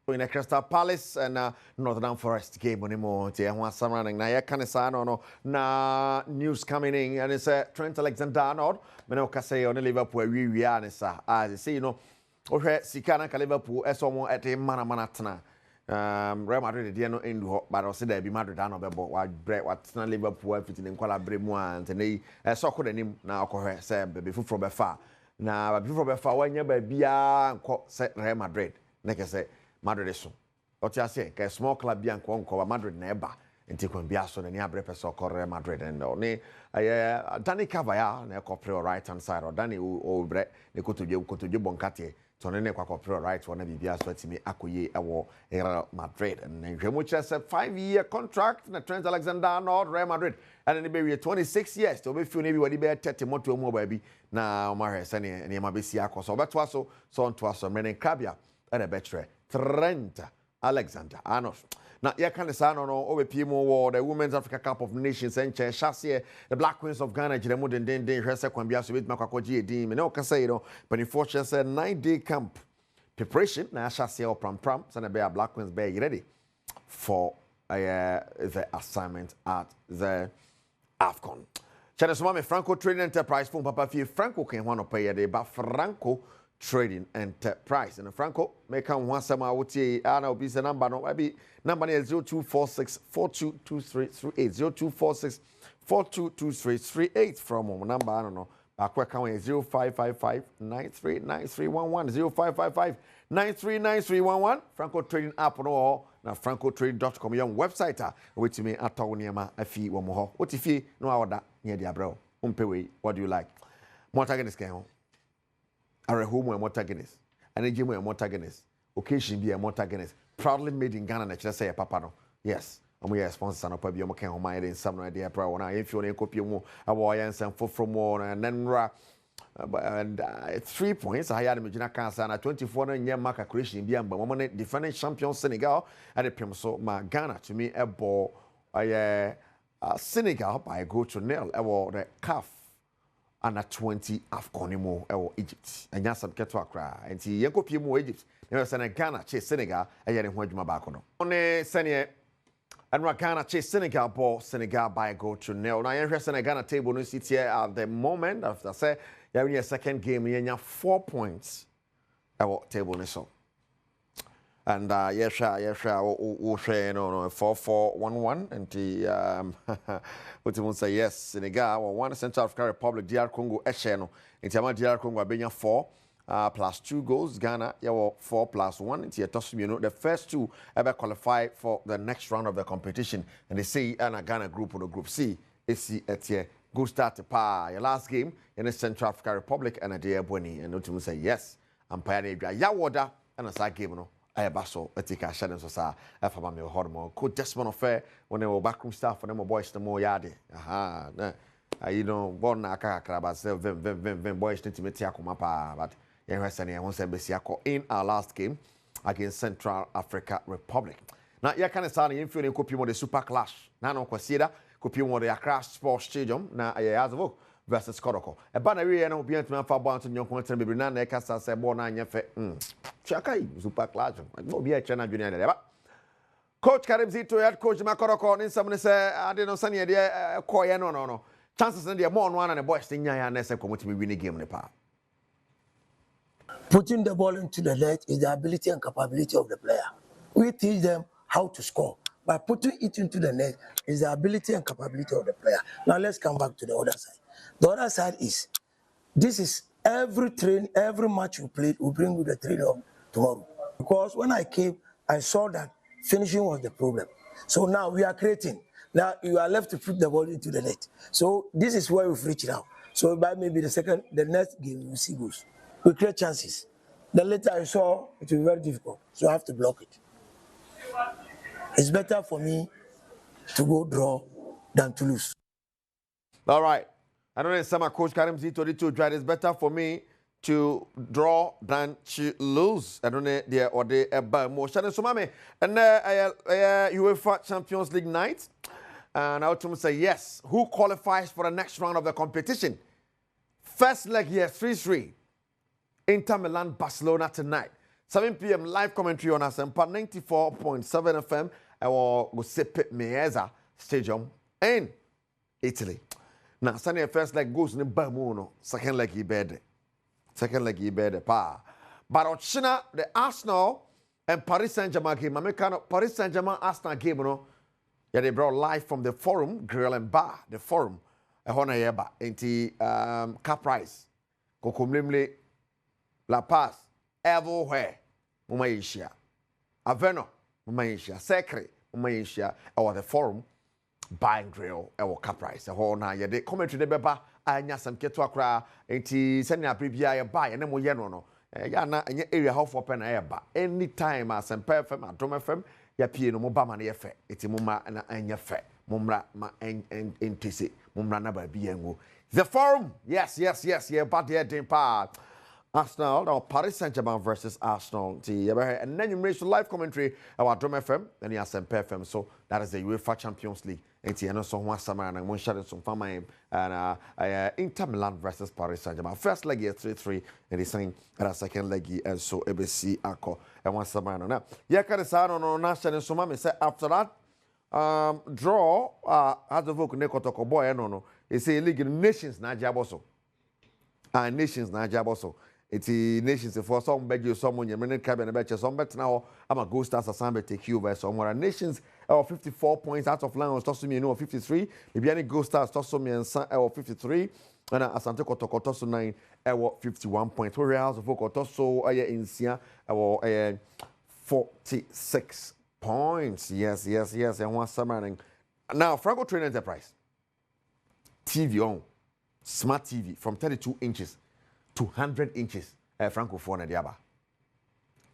Speaker 21: In a Crystal Palace and Northern Forest game anymore. Tiawan surrounding Naya Canisano, no news coming in, and it's Trent Alexander-Arnold. Menoka say on the Liverpool, we are, as I say, you know. Sikana ka Liverpool esomo ete manatana Real Madrid dey no endu but o se da bi Madrid na obebo wa bre watena Liverpool afiti ne nkwala bre mu ante ne esoko danim na akohwe se be fufuro be fa na be fufuro be fa wanya ba bia nko se Real Madrid ne ke se Madrid so o ti ase ka small club bia nko Madrid na eba nti kon bia so na ni abre person ko Real Madrid and ne Dani Cavaya na ko pre right hand side or Dani o bre ne kotuje bonkate Tonene kwa kopro right wana bibia so atimi akoye ewo Real Madrid and nhwemu kire se 5-year contract na Trent Alexander-Arnold Real Madrid and then be 26 years to be feel na bi wadi be 30 moto mu ba bi na omahwe se ne ma be si akoso beto aso so onto aso menen kabia and betre Trent Alexander-Arnold. Now, yeah, can say no over PMO the Women's Africa Cup of Nations and Chassis, the Black Queens of Ghana, Jiremu den Hesse Kwambia so with Makwakoji Dim. No can say no, but unfortunately said 9-day camp preparation. Now Chassis or Pram and the Black Queens be ready for the assignment at the AFCON. Channel Mama Franco Trading Enterprise phone Papa Fie Franco can one pay the but Franco Trading Enterprise and Franco make one sama wuti ana obi se number no abi number is 0246 422338 0246 422338 from number I don't know back account is 0555 939311 0555 939311 Franco Trading app no na francotrading.com your website which me atawniema afi wo mo ho what if no awada near dia bro umpewe what do you like Montagues can ho are home and Montagues and a gym and Montagues occasion be a Montagues proudly made in Ghana na kire say papa no yes we are sponsors and opa bi o kan ho my in some no idea pro na if you na copy mu awo yan san foforo mu and then and 3 points I had imagine cancer na 24 no nya mark calculation bi amba mo defending champion Senegal at the pem so ma Ghana to me a ball Senegal by go to nil the CAF under 20 AFCON mo Egypt and nya some keto akra enti yen copy mu Egypt na say Ghana che Senegal e ye ne ho adwuma ba ko no one sene and Ghana chase Senegal ball Senegal by go to nil. Now you're Senegal table no sit here at the moment after say you have a second game you have 4 points at table ni so. And yes we share no 4-4-1-1 and the what you say yes Senegal one Central African Republic DR Congo e share no inti DR Congo abenya 4 plus 2 goals. Ghana, you have 4 plus 1. It's the first two ever qualify for the next round of the competition. And they say, and Ghana group or the group C, it's a good start to par. Your last game in the Central African Republic and a day Bweni. And you say, yes, I'm paying Yawoda and a side game. No, I have also a take a shadow. So, I have a hormone. Could just one affair when they were backroom staff for them, boys, the more yardy. Aha, you know, born a car, but boys need to meet Yakumapa, but. In our last game against Central Africa Republic. Now, you can start in feeling copy the Super Clash. Now, no consider copy the Accra Sports Stadium. Now, Yazoo versus Koroko. A banner and be to for bound to your content. Maybe none of us say born on your face. Chakai Super Clash. No be a channel junior. Coach Karimzito, head coach Makoroko, and someone say, I didn't know Sunny idea. No. Chances in the more one and a boy sting and I come to win a game in the park.
Speaker 1: Putting the ball into the net is the ability and capability of the player. We teach them how to score. But putting it into the net is the ability and capability of the player. Now let's come back to the other side. The other side is, this is every match we played, we bring you the training of tomorrow. Because when I came, I saw that finishing was the problem. So now we are creating. Now you are left to put the ball into the net. So this is where we've reached now. So by maybe the next game, we see goals. We create chances. Then later I saw it will be very difficult. So I have to block it. It's better for me to go draw than to lose.
Speaker 21: All right. I don't know if some coach Karim Z22 tried. It's better for me to draw than to lose. I don't know the or the more. Shannon Sumame and UEFA Champions League night. And I want to say yes. Who qualifies for the next round of the competition? First leg here, 3-3. Inter Milan, Barcelona tonight. 7 p.m. live commentary on Asempa 94.7 FM. Or Giuseppe Meazza Stadium in Italy. Now, Sunday first leg goes in Bermuno. Second leg he bed. Second leg he bed. But Ochina, the Arsenal and Paris Saint-Germain game. Paris Saint-Germain Arsenal game, you know. Yeah, they brought live from the forum, Grill and Bar, the forum. Hona yeba into Caprice, Kokumlimle, La Paz, everywhere, Mumaisha, Aveno, Mumaisha, Secre, Mumaisha, or the forum, Bar and Grill, or Caprice. Hona yede commentary de beba, anya some ketwakra, into sending a preview buy and then we no. Yana and your area how for pen eba. Anytime as some perfect, a drum FM. Ya pie no mo ba ma na ye fe eti mo ma na anya fe mo mra ma entisi mo mra na ba bi enwo the forum yes yeah but there den pa Arsenal or Paris Saint-Germain versus Arsenal and then you raise live commentary our Drum FM and ya Sempe FM so that is the UEFA Champions League enti eno so ho asama na mo share some fama and Inter Milan versus Paris Saint-Germain first leg is 3-3 and the same and second leg and so ABC akọ and one summer now yeah can say no national so me say after that draw as the vote ne kotoko boy no it's a league nations na jaboso and nations na jaboso it's nations for some beg someone you mean cabin about some bet now I'm a go stars assignment take you by somewhere nations 54 points out of line to me 53 maybe any go stars to me and 53 and Asante Kotoko to 9 51 points whereas of Kotoso in Sia 46 points yes and one summer now Franco Train Enterprise TV on smart TV from 32 inches to 100 inches Francophone diaba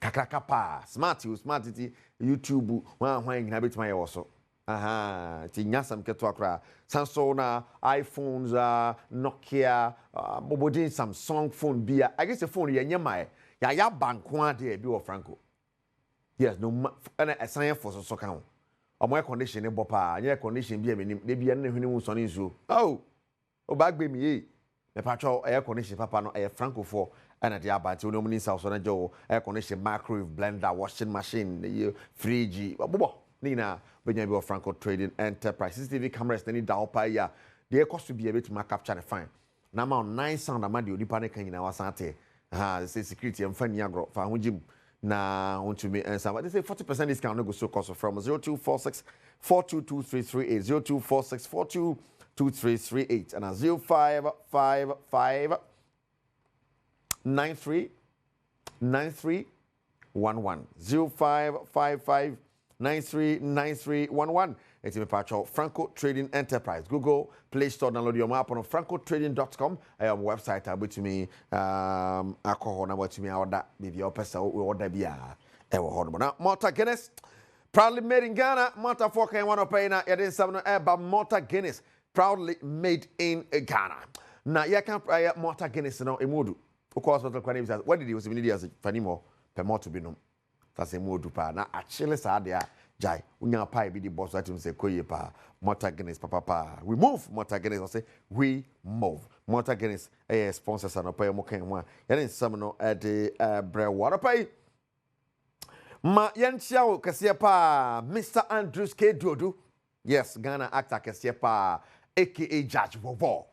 Speaker 21: kakraka pa smart TV YouTube one na bit my also ti nyasam keto akra Samsung iPhones Nokia bobodin Samsung phone bia I guess the phone ye nyama ya bankwa de bi wo Franco yes no and assign for so kan o mo condition e bopa nya condition bia menim de bia na hwene mu so nso oh o bagbe mi ye me patcho air condition papa no air Franco for and the about you know many south on Joe air condition microwave blender washing machine fridge bobo nina benya bi Franco Trading Enterprise CCTV cameras ni da opa ya the cost to be able to capture the fine na ma 9 sound amadi odipa ne kan nyina wasante say security am fan agro fa hojim na want to me answer but they say 40% discount no go so cost from 0246 422338 0246 422338 and 0555 93 9311 0555 939311 it's a patch Franco Trading Enterprise Google Play Store download your map on francotrading.com website about to me alcohol about to me order maybe your person order bia now Malta Guinness proudly made in Ghana Malta 4 can one pay na yedin 7 but Malta Guinness proudly made in Ghana now you can Malta Guinness no emudu of course what did he was immediately as fanimo per more to be no that's a modu pa na actually sa dia jai unya pa bi di boss that him say koye pa Malta Guinness papa we move Malta Guinness I say we move Malta Guinness sponsors and pay mo kan wa yene some no at the bre water pay ma yanchia o kase pa Mr. Andrews K Dodo yes Ghana actor kase pa aka Judge Bobo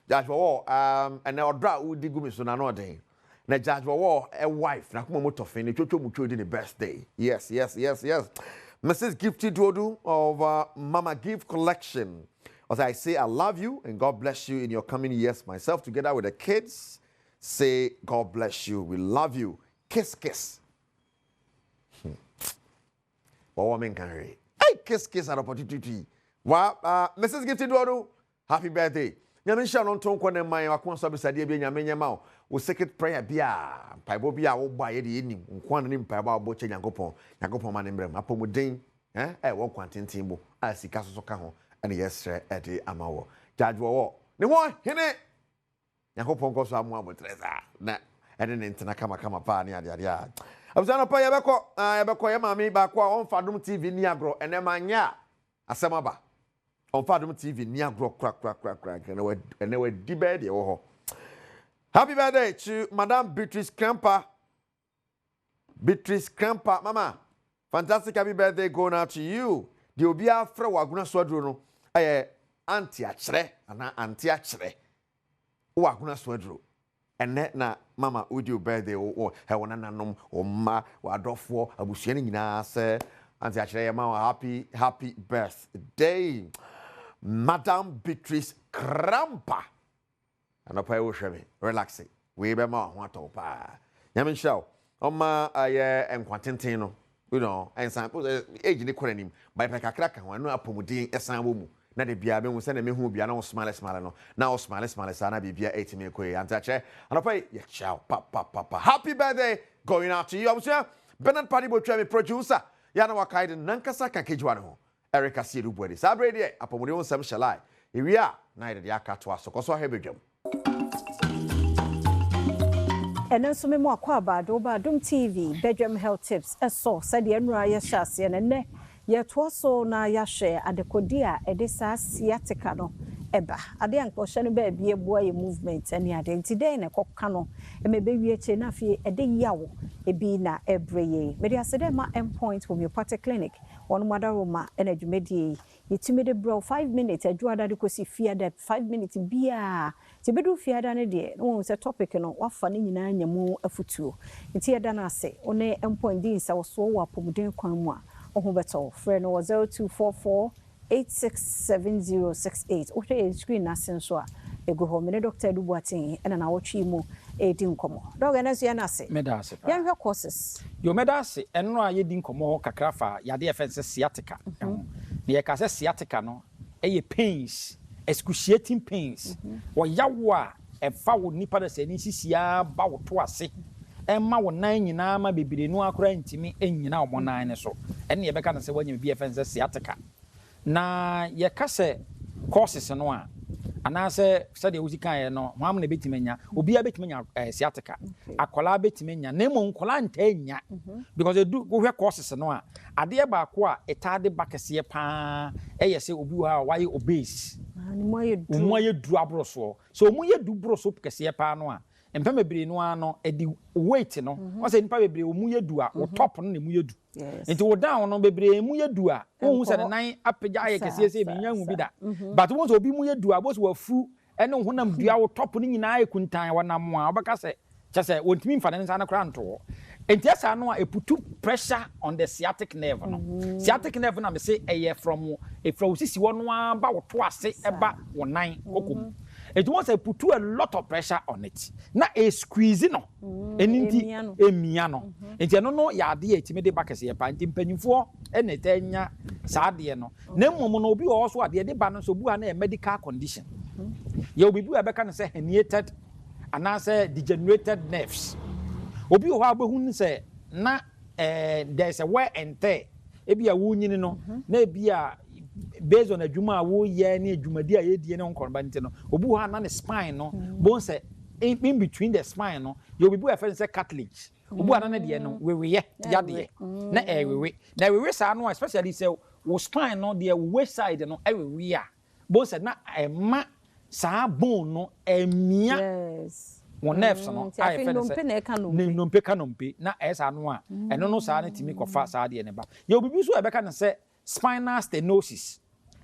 Speaker 21: and now odra udi gumi so na no den na judge wo a wife na kuma moto fin twotwo mutwo di the birthday. Yes. Mrs. Gifty Dodu of Mama Gift Collection. As I say, I love you and God bless you in your coming years. Myself together with the kids say, God bless you. We love you. Kiss, kiss. What woman can read? Hey, kiss, kiss at opportunity. Well, Mrs. Gifty Dodu, happy birthday. Nyame sha no nton kwane man akon so besade be nyame nyama wo secret prayer bia paibo bia wo ba ye de enim nkwan ne mpaibo abo che nyankopon ma ne mbrem apomuden wo kwantintin bo asika so ka ho ene yesre e de amawo judge wo ne ho hene nyankopon ko so amu abotreza na ene ne ntena kama pa ne ade a abusana pa yebekọ ye mami ba ko on Adom TV ni agro ene manya asemaba on Adom TV ni agro kra ene we di bed ye wo ho. Happy birthday to Madam Beatrice Krampa. Mama, fantastic happy birthday going out to you. The obia fra waguna swadro no auntie achre ana auntie achre waguna swadro. Ene na mama with your birthday o he wona nanom o ma wadofo abusua ni nyina se auntie achre ya ma happy birthday Madam Beatrice Krampa. And pay wo hweme relaxing we be ma ho atopa nyame show oma aye enkwatenten no you know ensample age ni koranim by kakra ka ho no apomudin esan wo mu na de bia be hu se na me hu bia na smile no na smile sa na bibia 8 me koyi antache and pay ye chow papa happy birthday going out to you I'm sure Bernard Party bo twa me producer ya na wakaide nankasa kakejwa ne ho Erica Siedu Bwede sabre de apomudin won sam shalai ewia na de aka to asokoso hebedwam.
Speaker 4: And then some more Badwam TV, Badwam Health Tips, a so said the Enra Yashasi and ne yet was so na Yashe at the Kodia, Edessa Siaticano, Eba, a young portion be a boy movement and yet today in a cockano, and maybe we a chenafi a day yaw, a bina every year. Media said my endpoint from your party clinic, one mother Roma, and a jumedi, you timid bro 5 minutes, a draw that you could see fear that 5 minutes beer. Tibedu fear than a day, no one's a topic and what funny in a mu a futu. It's here than I say, on a endpoint this I was so wapumudin kwamwa, or who better, friend or 0244 867068. Okay, screen Nassenswa. A go home, and Dr. Dubatin, and an hour chimo, 18 como. Dog and as Yanase, Medase, young courses. Your Medase, and no, I didn't come more Kakrafa, Yadia fences sciatica. The Casa sciatica no, a pains. Excruciating pains. Or yawa and foul nipper as an isia bow to us. And my 9 in armor be no according to me in now 19 so. And you can say when you be a fence sciatica. Na ye case courses and one. And I say, said the Uzika, no, Mamma Bitimania, will be a bit mania sciatica. A collabitimania, name on colantenia. Because they do go courses and one. A dear Bakwa, a tardy back a sea pa, a say, Ubua, why you obese. Moye drabroso. So moye do broso kesia pa no a. Empa mebere no ano e di weight no. O say nipa bebere o moye du a, o top no ne moye du. Enti wo down no bebere moye du a, ohun se ne nan apega aye kesia se bi nyanwu bi da. But won so obi moye du a, bo so wafu ene honam dua wo top no nyina aye kuntan wa nam a, obaka se chese wontimi mfa ne nsa na kra nto. Enti asa no a put pressure on the sciatic nerve no. Sciatic nerve na me say from sisi wo no aba wo to ase eba wo nan kokom. It wants to put a lot of pressure on it. Na a squeeze no. Enti emiano. Enti no ya de etimede bakase ye pa mpanyimfo ene tanya saade no. Na mmom no obi also ade de ba no so bu na medical condition. Ye obi bu abeka no say herniated and say degenerated nerves. Obi ho abehun say na there's a wear and tear. Ebi a wunyini no na ebi a based on adwuma wo ye na adwumadi a ye die ne nkorba nti no obu ha na ne spine no bone say in between the spine no you be a say cartilage obu ha na de no wewe ye yade na wewe sa no especially say wo spine no the waist side no wewe a bone say na ma sa bone no emia yes one nerves no I nompe kanompe na esa no a eno no sa na timi kofa sa de ne ba ye obi so e beka na say spinal stenosis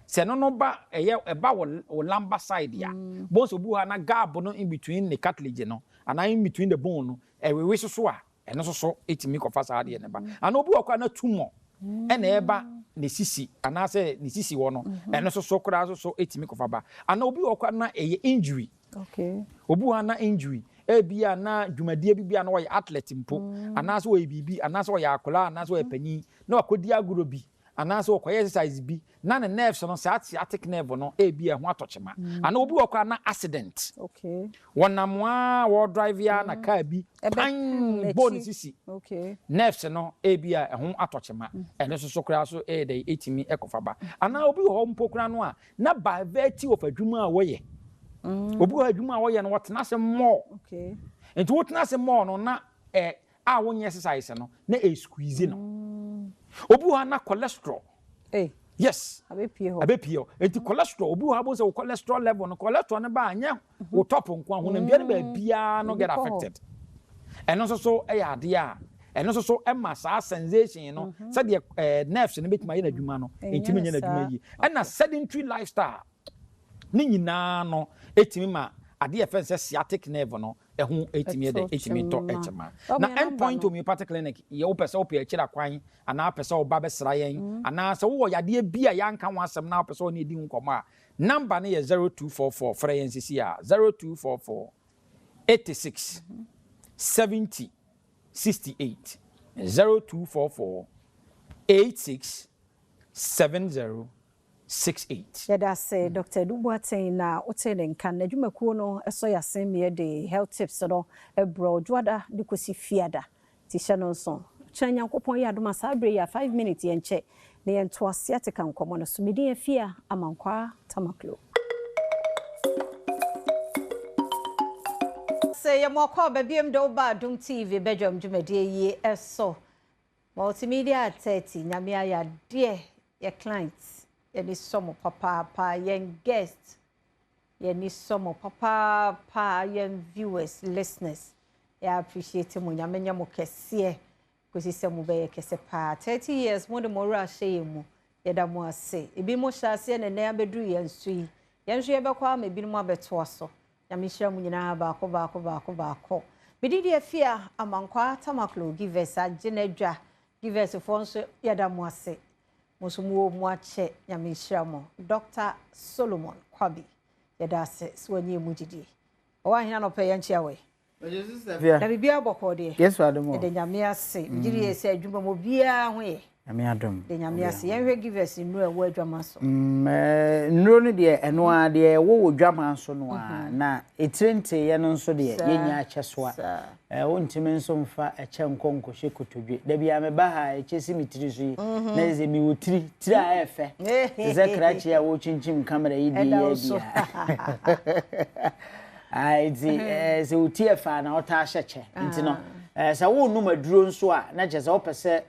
Speaker 2: se no ba eba wo lamba side ya bones obu ha na gap no in between the cartilage no and in between the bone no we so a eno so etimi kofa sa de ne ba and obu okwa na tumor ena eba ne sisi anase ne sisi wo no eno so kura so etimi kofa ba and obi okwa na injury
Speaker 4: okay
Speaker 2: obu ha na injury ebia na dwumadie bibia na wo athlete mpo anase wo bibi anase wo akola anase wo panyi na wakodi aguro bi anase wo koye exercise bi na ne nerves no sciatic nerve no ebia ho atochema ana obi wo kwa na accident
Speaker 4: okay
Speaker 2: wonamwa wo drive ya na car bi bone sisi
Speaker 4: okay
Speaker 2: nerves no ebia ho atochema ene so kura so dey etimi ekofaba ana obi ho mpokura no a na by virtue of adwuma a wo ye obi ho adwuma a wo ye no wotena se more
Speaker 4: okay
Speaker 2: enti wotena se more no na a won exercise no na squeeze no obi ho na cholesterol yes abepio enti cholesterol obi ho abo se cholesterol level no cholesterol ne ba anya wo top nko ho na bia ne ba bia no get affected eno so ya de a eno so emma sa sensation no se de nerves ne betima ye na adwuma no enti menye na adwuma yi na sedentary lifestyle ni nyina no etimi ma ade e fense sciatic nerve no ehun etimi de etimi to echema na endpoint homeopathic clinic ye wo pese wo pe akira kwan ana pese wo ba besra yen ana se wo yade bia yanka ho asem na pese wo ne di nkomo a number ne ye 0244 free ncc a 0244 86 70 68 0244 86 70 68.
Speaker 4: Yada say Dr. Dubuaten na otene nkan na dwumakuo no eso yasen me de health tips no ebro dwada de kosi fiada ti hye no so chan yankopon ya adoma sabre ya 5 minutes yen che na yen to asiate kan komo no so medi afia amankwa tamaklo say ya moko ba biem de oba Adom TV Badwam dwumade yi eso multimedia 30 nyamia ya de ya clients yani somo papa yen guests yani somo papa yen viewers listeners I appreciate mu nyamenya mo kese kosi se mu be kese pa 30 years mo de mo ra hye mu yeda mo ase ebi mo hyase ne na abeduru yen sui yen hye be kwa ma ebi mo abeto so nyamehira mu nyina baako bididi afia amankwa tamaklo givers agenadwa givers fo nso yeda mo ase Musumu mwache nyamishiramo Dr. Solomon Kwabi yadase swanye mujidi owa hina no pe yanchi awe na bibia bokode
Speaker 22: yes wademo
Speaker 4: de nyamia se mujiri ese adwuma mo bia ho ye
Speaker 22: nyamia dom
Speaker 4: de nyamia se yenhwe givers nnu ewo adwama so
Speaker 22: nnu no de eno a de wo dwama so no a na etrente ye no nso de yenya achesoa wontime nso mfa eche nkonko hye kotodwe da bia me ba ha eche simitiri so na ze mi wotiri tiri a efe ze krachi a wo chinchim camera yi de ye bia ai di ze utie fa na ota hyeche nti no se wo numa duro nso a na je ze opese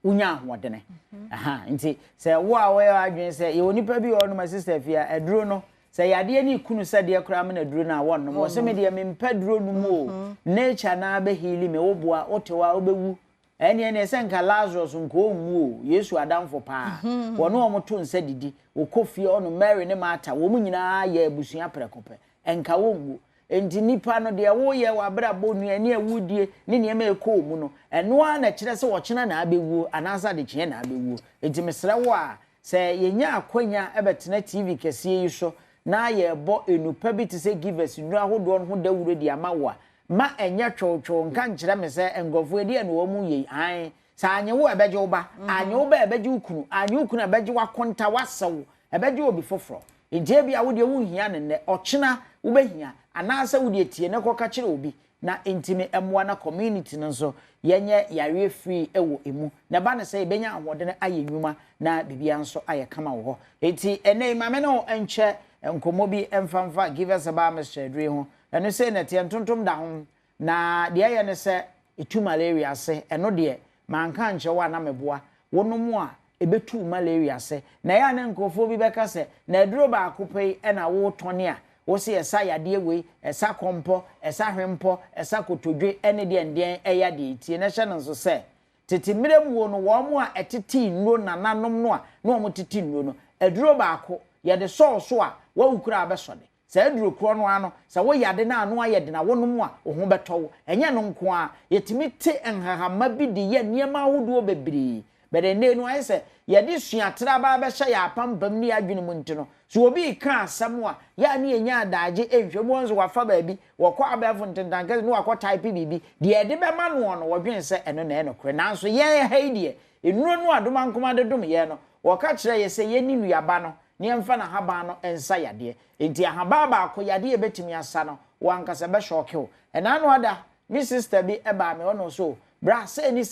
Speaker 22: unya ahwodene aha nti se wo a we adwen se ye onipa bi o no my sister fia eduro no se yade ani kunu se de kura me na duro na won no mo se me de me mpa duro no mu nature na be heali me wo boa otewa obewu ene se nka Lazarus nko onwu Yesu adamfo pa wono omoto nse didi wo kofie ono Mary ne Martha wo mu nyina ya abusua prekope enka wonwu enti nipa no de wo ye wabra bonu ani awudie ne ne ma ekọ mu no eno a na kire se wo chena na abewu anasa de kye na abewu enti mesra wo a se yenya akwanya ebetena TV kese yi so na ye bo enupa bi te se givers nu ahodo no ho dawuro di ama wo ma enye twotwo nka nkire me se engofo edi eno wo mu ye an sa anye wo ebeje wo ba anye wo ba ebeje ukunu anye ukunu ebeje wakonta wasew ebeje obi foforo enti bia wo de wo hia ne ochena wo behia anasa wo de tie ne koka kire obi na intime emwa na community no so yenye yare free ewo emu na ba ne say benya ahode ne aye nwuma na bibia nso aye kama wo enti ene mame no enche enkomo bi emfamfa give us about Mr. Dre ho eno say na tie ntontom da ho na de aye ne se etu malaria se eno de manka nche wa na meboa wonomu a ebetu malaria se na ya ne nkofo bi beka se na duro ba akopei ena wo tone a wo se esa yade we esa kompo esa hwempo esa kotodwe ene de ndien eya de tie na hye nso se tete mirem wo no wo mo a eteti nro nananom no a no mo teti nro no aduro baako ye de so a wa ukura abesode se aduro kro no ano se wo yade na ano aye de na wonom a wo ho betowo enye no nko a yetimi te enhahama bi de ye niema ahodo bebree bede ne no aye se ye de suatra ba be hye ya pampam ni adwene mu ntino so obi ka asam a ya ne enya adaje ehwemo nso wafa baabi wokọ abefo ntentanke no wakọ type bibi de de be ma no no wodwen se eno na enokre nanso ye haidie enuro no adoma nkoma de dom ye no woka kire ye se ye ni nuaba no ne emfa na haba no ensa yade enti ahaba ba akọ yade betimi asa no wankasa be shock o ena no ada mi sister bi eba me ono so bra se ni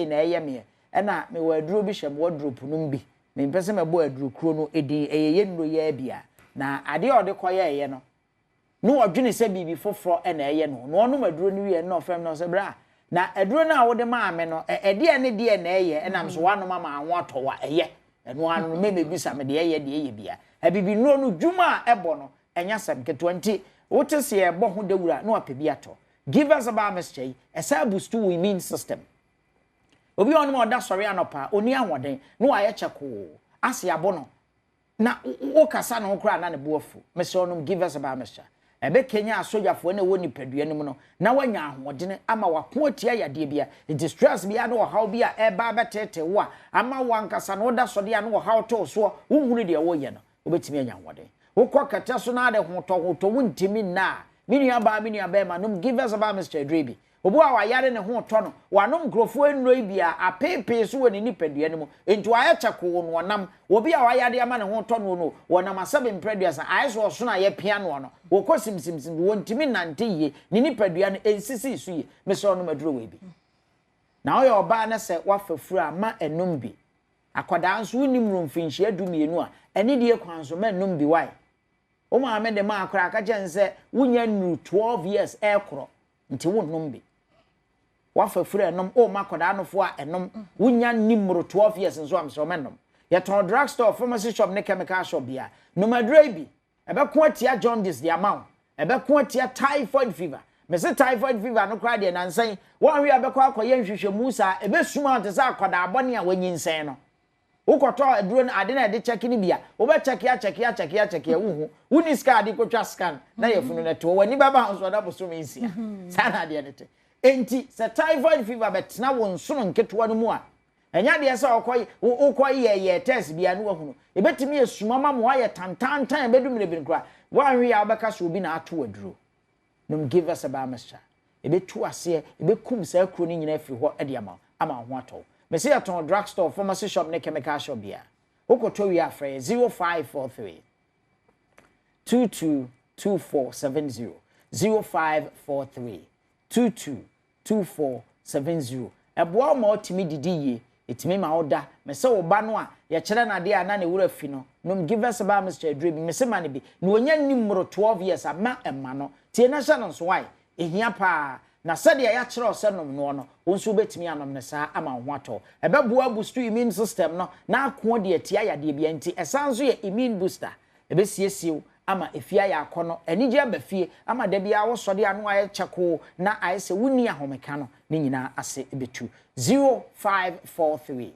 Speaker 22: na eye me ena me waduro bi hye me wardrobe num bi me mpese me bo aduro kro no edi eyeye nro ye bia na ade ode koye ye no no odwene se bibi foforo ena eye no no ono maduro ni wie no fem no se bra na aduro na wo de ma me no ede ne de na eye enam so wano mama anwo atowa eye eno anu me bisa me de eye bia abibi no no dwuma ebo no enya sem ke 20 wote se ebo ho dawura no apebi ato give us about mistake esa boost to immune system obi onu mo da sori anopa oni ahoden no aye cheko ase abo no na wo kasa no kura na ne boafu me se onum give us about mistake ebe kenya asojafo na woni padua nim no na wanya ahoden ama wako atia yade bia distress bia no how bia eba betete wo ama wankasa no da sori ano how to so wo hunu de wo ye no obetimi anya ahoden wo kokata so na de hoto wontimi na minua ba ma num give us about Mr. Drebi obu a wayare ne ho to no wanom grofo enroi bia apepe so woni nipadua nim enti waye chako no wonam obi a wayare ama ne ho to no wonam asebe mpraduasa ayeso so na ye pia no no wo kosimsim wontimi nante ye ne nipadua no ensisi su ye meso no maduro we bi na oye oba na se wafafuru ama enum bi akwada nso unim rumfinhye adumienu a ene die kwanso ma enum bi wai o ma me de ma akra aka jense wunya nu 12 years ekro nti wonnum bi wafafuru enum o ma kwada anofo a enum wunya nimro 12 years nso am so menum ye ton drugstore pharmacy shop ne chemical shop bia no madrai bi ebe ko atia jaundice the amount ebe ko atia typhoid fever me se typhoid fever no kra de nansan won wi ebe ko akoye nhwehwemu sa ebe suma te sa kwada abone a wanyinsen no ukoto aduro na ade na de check ni bia wo be check ya wuhu wuni scan de kotwa scan na yefunu na to wani baba hanso da boso mensia sana de ne te enti se typhoid fever betena won sono nketo no mu a enya de se okoyi ye test bia no wahunu ebetimi esuma ma mo aye tantantan bedum ne bin kra wanwe ya obeka so obi na ato aduro num give us about master ebetu ase ebekum sa akro ni nyina afiri ho ade ama ho ato me say aton drugstore pharmacy shop ne chemical shop bia okoto wi afre 0543 222470 0543 222470 eboa ma otimi didiye etimi ma oda me say wo ba no a ye kire na de ana ne wura fi no num give us about Mr. Dream me say ma ne bi na onya nimro 12 years ama emma no tie na sha no so why ehia pa na sade ya kire osenom no no wonso betimi anom ne saa ama ho ato ebeboa boost immune system no na ako de atia yade bia nti esanso ye immune booster ebesiesie ama efia ya akono enije abafie ama da bia wo sode anu aye cheko na ayese wuni ahomeka no ne nyina ase ebetu 0543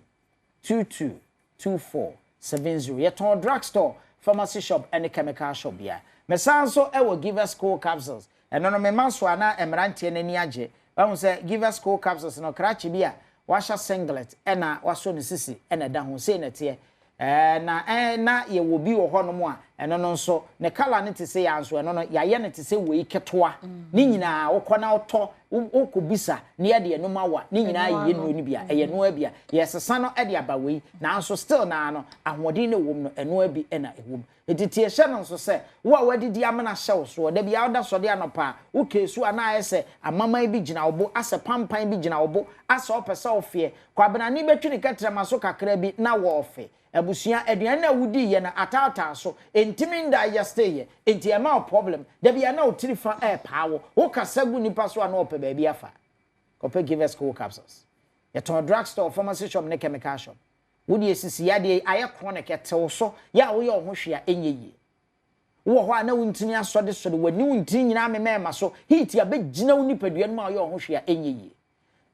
Speaker 22: 222470 yeton drugstore pharmacy shop and chemical shop bia mesanso ewo give us cool capsules eno no memanso ana emrantie nani age ba say give us cool capsules no krachi bia washa singlet ena waso ne sisi ena da ho sei na tie na ye wo bi wo ho no mo a eno no nso ne kala ne te se ya nso eno no ya ye ne te se we ketoa ni nyina wo kona oto okobisa ne ye de no mawa ni nyina ye no ni bia eye no abia ye sesa no e de abawei na nso still na no ahodin ne wom no eno abi ena ewom editie hye no nso se wo a wadidi amana hyew so da bia oda so de anopa wo kesu ana ayese amaman bi gina obo ase pampan bi gina obo ase opese ofie kwabena ni betwi ne katrama so kakra bi na wo ofe abusia aduan na wudi ye na atata so entimi nda ya stay ye enti e ma problem da bia na otiri fa e paawo wo kasagu nipa so ana ope ba bia fa kope give us cool capsules ye ton drugstore pharmacy shop ne chemical shop wudi esisi ya de aye chronic etew so ya wo ye ohwehwe a enyeyi wo ho ana wuntini asode wani wuntini nyina memema so heat ya begina woni padua no ma ye ohwehwe a enyeyi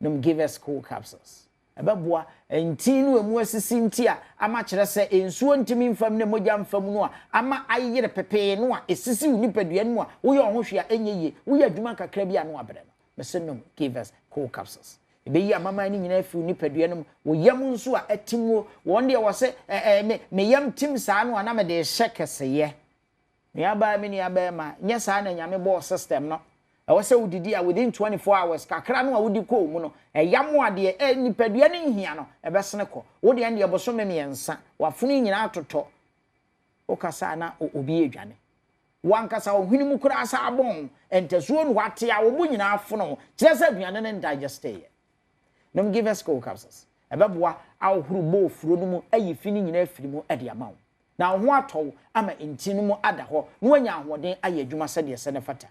Speaker 22: num give us cool capsules ebeboa enti no emu asisi nti a ama kyerɛ sɛ ensuo ntimi mfam ne mogya mfam no a ama ayere pepe no a esisi unipadua no a wo yɛ ho hwea enyeye wo yɛ adwuma kakra bi a no abrɛ no mesenom give us cool capsules ebeyi amama ni nyina afi unipadua no wo yam nso a atimo wɔn de wɔ sɛ me yam tim saa no a na me de hyɛ kɛseyɛ me aba me ni aba ma nyɛ saa na nyame bɔ system no ɛwɔ sɛ wodidi a within 24 hours kakra no a wodi kɔ mu no ɛyam ade nipadua no nhia no ɛbɛsene kɔ wo de ande ɛbɔso me miɛnsa wafunu nyina atotɔ okasa na obi edwane wankasa ohwini mu kura asa abon entasuo no wate a wo nyina afono kyerɛ sɛ aduane no digest yɛ nom give us cold capsules ɛbɛboa ahohoro bo ofuro no mu ayi fini nyina afiri mu ɛde ama wo na ho atɔw ama enti no mu ada hɔ no anya ahoden ayɛ adwuma sɛ deɛ sɛ ne fata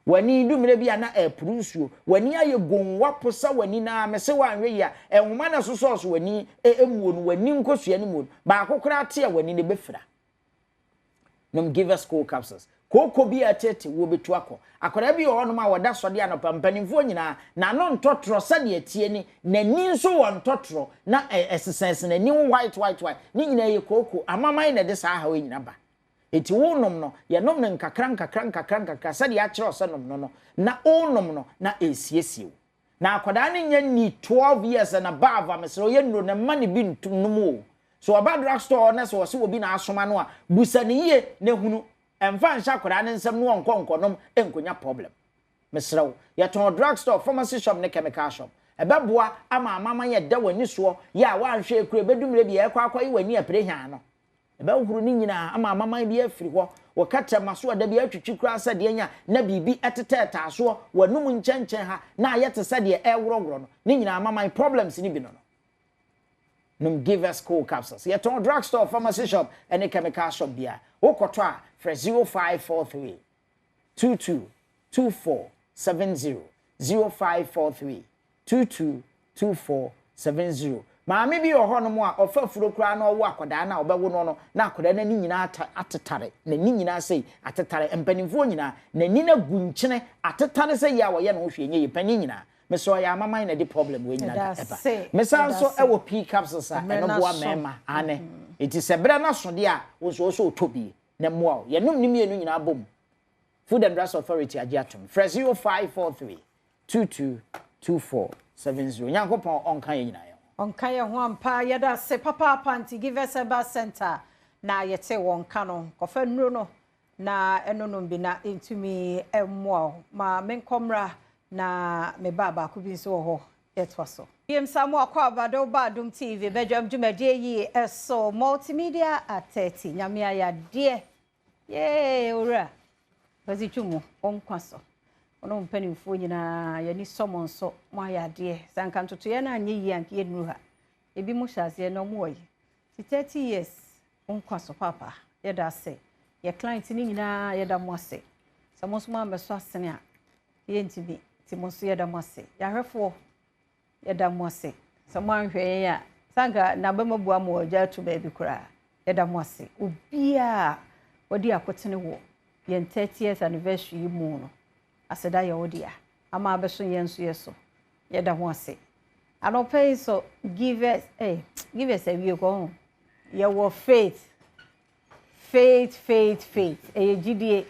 Speaker 22: wani dumire bia na epuru nsuo wani aye gonwa posa wani na mese wanwe ya enhoma na soso wani emuo no wani nkosua ne mu ba akokora te wani ne befira nom give us cold capsules koko bi atete wo betu akọ akora bi ho no ma woda sode anopa mpanimfo nyina na no ntotro sade atie ni nani nso wo ntotro na esesense nani white ni nyina ye koko amaman na de saa ha we nyina ba eti wo nom no ye nom ne nkakra sade ya kire ose nom no na o nom no na esiesie na akoda ne nya ni 12 years na bava mesro ye no na mane bi ntum o so oba drug store na so se obi na asoma no a busani ye na hunu emfa nsha akoda ne nsem no onkonkonom enkonya problem mesro ye ton drug store pharmacy shop ne chemical shop ebeboa ama amama ye da wani so ya wa nhwe ekure bedumre bi ekwa akwa iwani aprehia no ebehuru ni nyina ama amama bi afiri ho wakata maso ada bi atwitwi kura sade anya na bibi eteteta so wanum nkyɛnkyɛn ha na ayete sade ɛworɔworɔ no ni nyina amama problems ni bi no num give us cool capsules ye ton drug store pharmacy shop any chemical shop bia wokoto a for 0543 222470 0543 222470 maame bi ho no mo a ofa furo kura na owo akoda na obewo no na akoda na ni nyina atetare na ni nyina sei atetare empanimfo nyina na ni na gunkyene atetare sei ya wo ye no hwe nye pani nyina me so ya mama na di problem we nyina eba me san so ewo p capsules a eno boa mema ane iti sebra na so de a wo so otobi na mo ye num ni mienu nyina bom Food and Drugs Authority agiatum fresh 0543 222470 nyankopon onkan ye nyina
Speaker 4: onka ye ho ampa yeda se papa panti give us a bus center na yete wonka no kofa nuro no na enonom bi na entumi emmo ma menkomra na me baba ku bi so ho yetwa so biem samu akwa abado Badom TV Badwam dwumadie yi eso multimedia at 30 nyamia ya de ye ora bazi twumu onkwa so ono mpanimfo nyina yani somon so mo ya de sanka ntoto ye na anye yi anke ye nuru ha ebi mu hyase no mo yi 30 years onkwa so papa ye da se ye client ni nyina ye da mo ase samo so ma meso asene a ye ntibi ti mo so ye da mo ase ya hwefo ye da mo ase samo anhwe ya sanka na ba mabua mo ja to ba bi kura ye da mo ase obia odi akotene wo ye 30th anniversary mu no aseda ye odia ama abeso yenso yeso ye da ho ase anopai so give us a we go ye wo faith gidie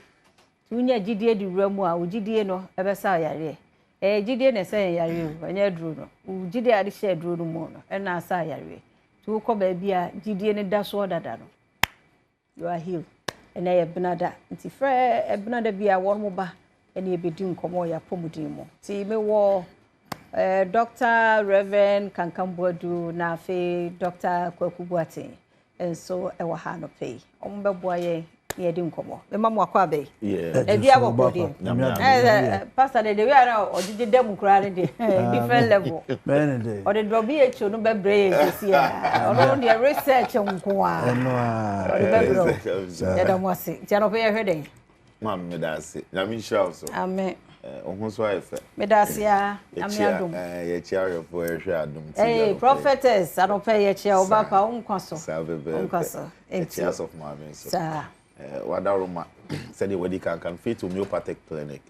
Speaker 4: tunya gidie di wuramu a gidie no ebesa yare gidie na se yare anya duru no gidie ade she duru no mo no na asa yare tu ko ba bia gidie ne da so dada no you are healed ena ye benada nti frɛ benada bia won mo ba ene ebedi nkomo ya pomudin mo ti me wo Dr. Reverend Kankamboadu na fe Dr. Kwakubuate enso e wa ha no pay ombeboa ye ye di nkomo me mamu akwa be e dia bokodi pastor de we are ojije dem kura ne de different level o de dobi echo no be brain esi a ono de research nko a o de be bro ya da mo ase ti ano pe ye hweden mam me da ase na mi sha so amen ohun so efe me da ase a amiadum ye chia for ehwe adum ti prophetess ano pe ye chia oba pa unkwaso unkwaso chia of mama so wadaruma said the wedi can fit homeopathic clinic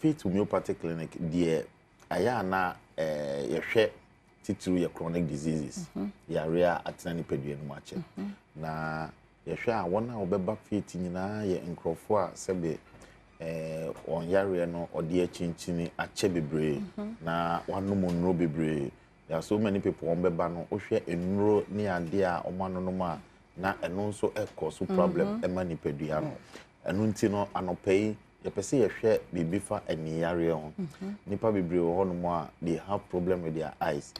Speaker 4: fit homeopathic clinic die aya na
Speaker 5: yɛhwɛ titiri yɛ chronic diseases yare a atena nipadua no mu akyɛ na yɛhwɛ a wɔn a wɔbɛba faith nyinaa yɛ nkurɔfoɔ a sɛbe wɔn yare no ɔde akyinkyini akyɛ bebree na wɔanom nnuro bebree. There are so many people wɔn bɛba no wohwɛ nnuro ne adeɛ a wɔn anonom a na ɛno nso ɛkɔ so problem ɛma nipadua no ɛno nti no anɔpɛ yi yɛpɛ sɛ yɛhwɛ biribi fa aniyareɛ ho nipa bebree wɔ hɔnom a they have problem with their eyes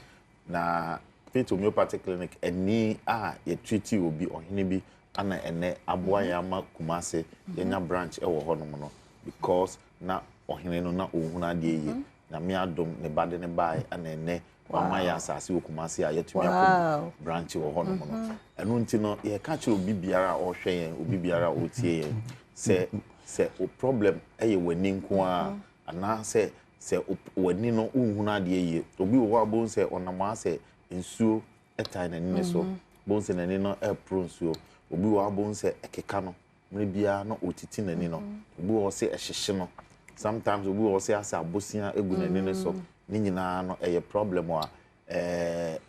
Speaker 5: na faith homeopathic clinic ani a yɛtreat obi ɔhene bi ana ɛnɛ aboa yɛ ama Kumase yɛnya branch ɛwɔ hɔnom no because na ɔhene no na ɔhunu adeɛ yie na me Adom ne bade ne bae ana ɛnɛ wama yɛ asase wɔ Kumase a yɛtumi akɔ branch wɔ hɔnom no ɛno nti no yɛka kyerɛ obi biara a ɔhwɛ yɛn obi biara a ɔtie yɛn sɛ o problem ɛyɛ w'ani nko a anaa sɛ w'ani no nhunu adeɛ yie obi wɔ hɔ a bon sɛ ɔnam asɛ nsuo ɛtan n'ani ne so bon sɛ n'ani no ɛpro nsuo obi wɔ hɔ a bon sɛ ɛkeka no mmere biara no otiti n'ani no obi wɔ hɔ sɛ ɛhyehye no sometimes obi wɔ hɔ sɛ asɛ abosia egu n'ani ne so ne nyinaa no ɛyɛ problem a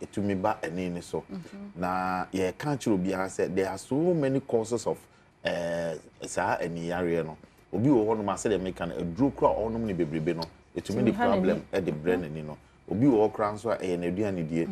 Speaker 5: etumi ba ani ne so na yɛka kyerɛ obiara sɛ there are so many causes of saa aniyare no obi wɔ hɔ no ma sɛ de meka no aduro kora ɔnom ne bebrebe no etumi de problem de brɛ n'ani no obi wɔ hɔ kora nso a ɛyɛ n'aduane die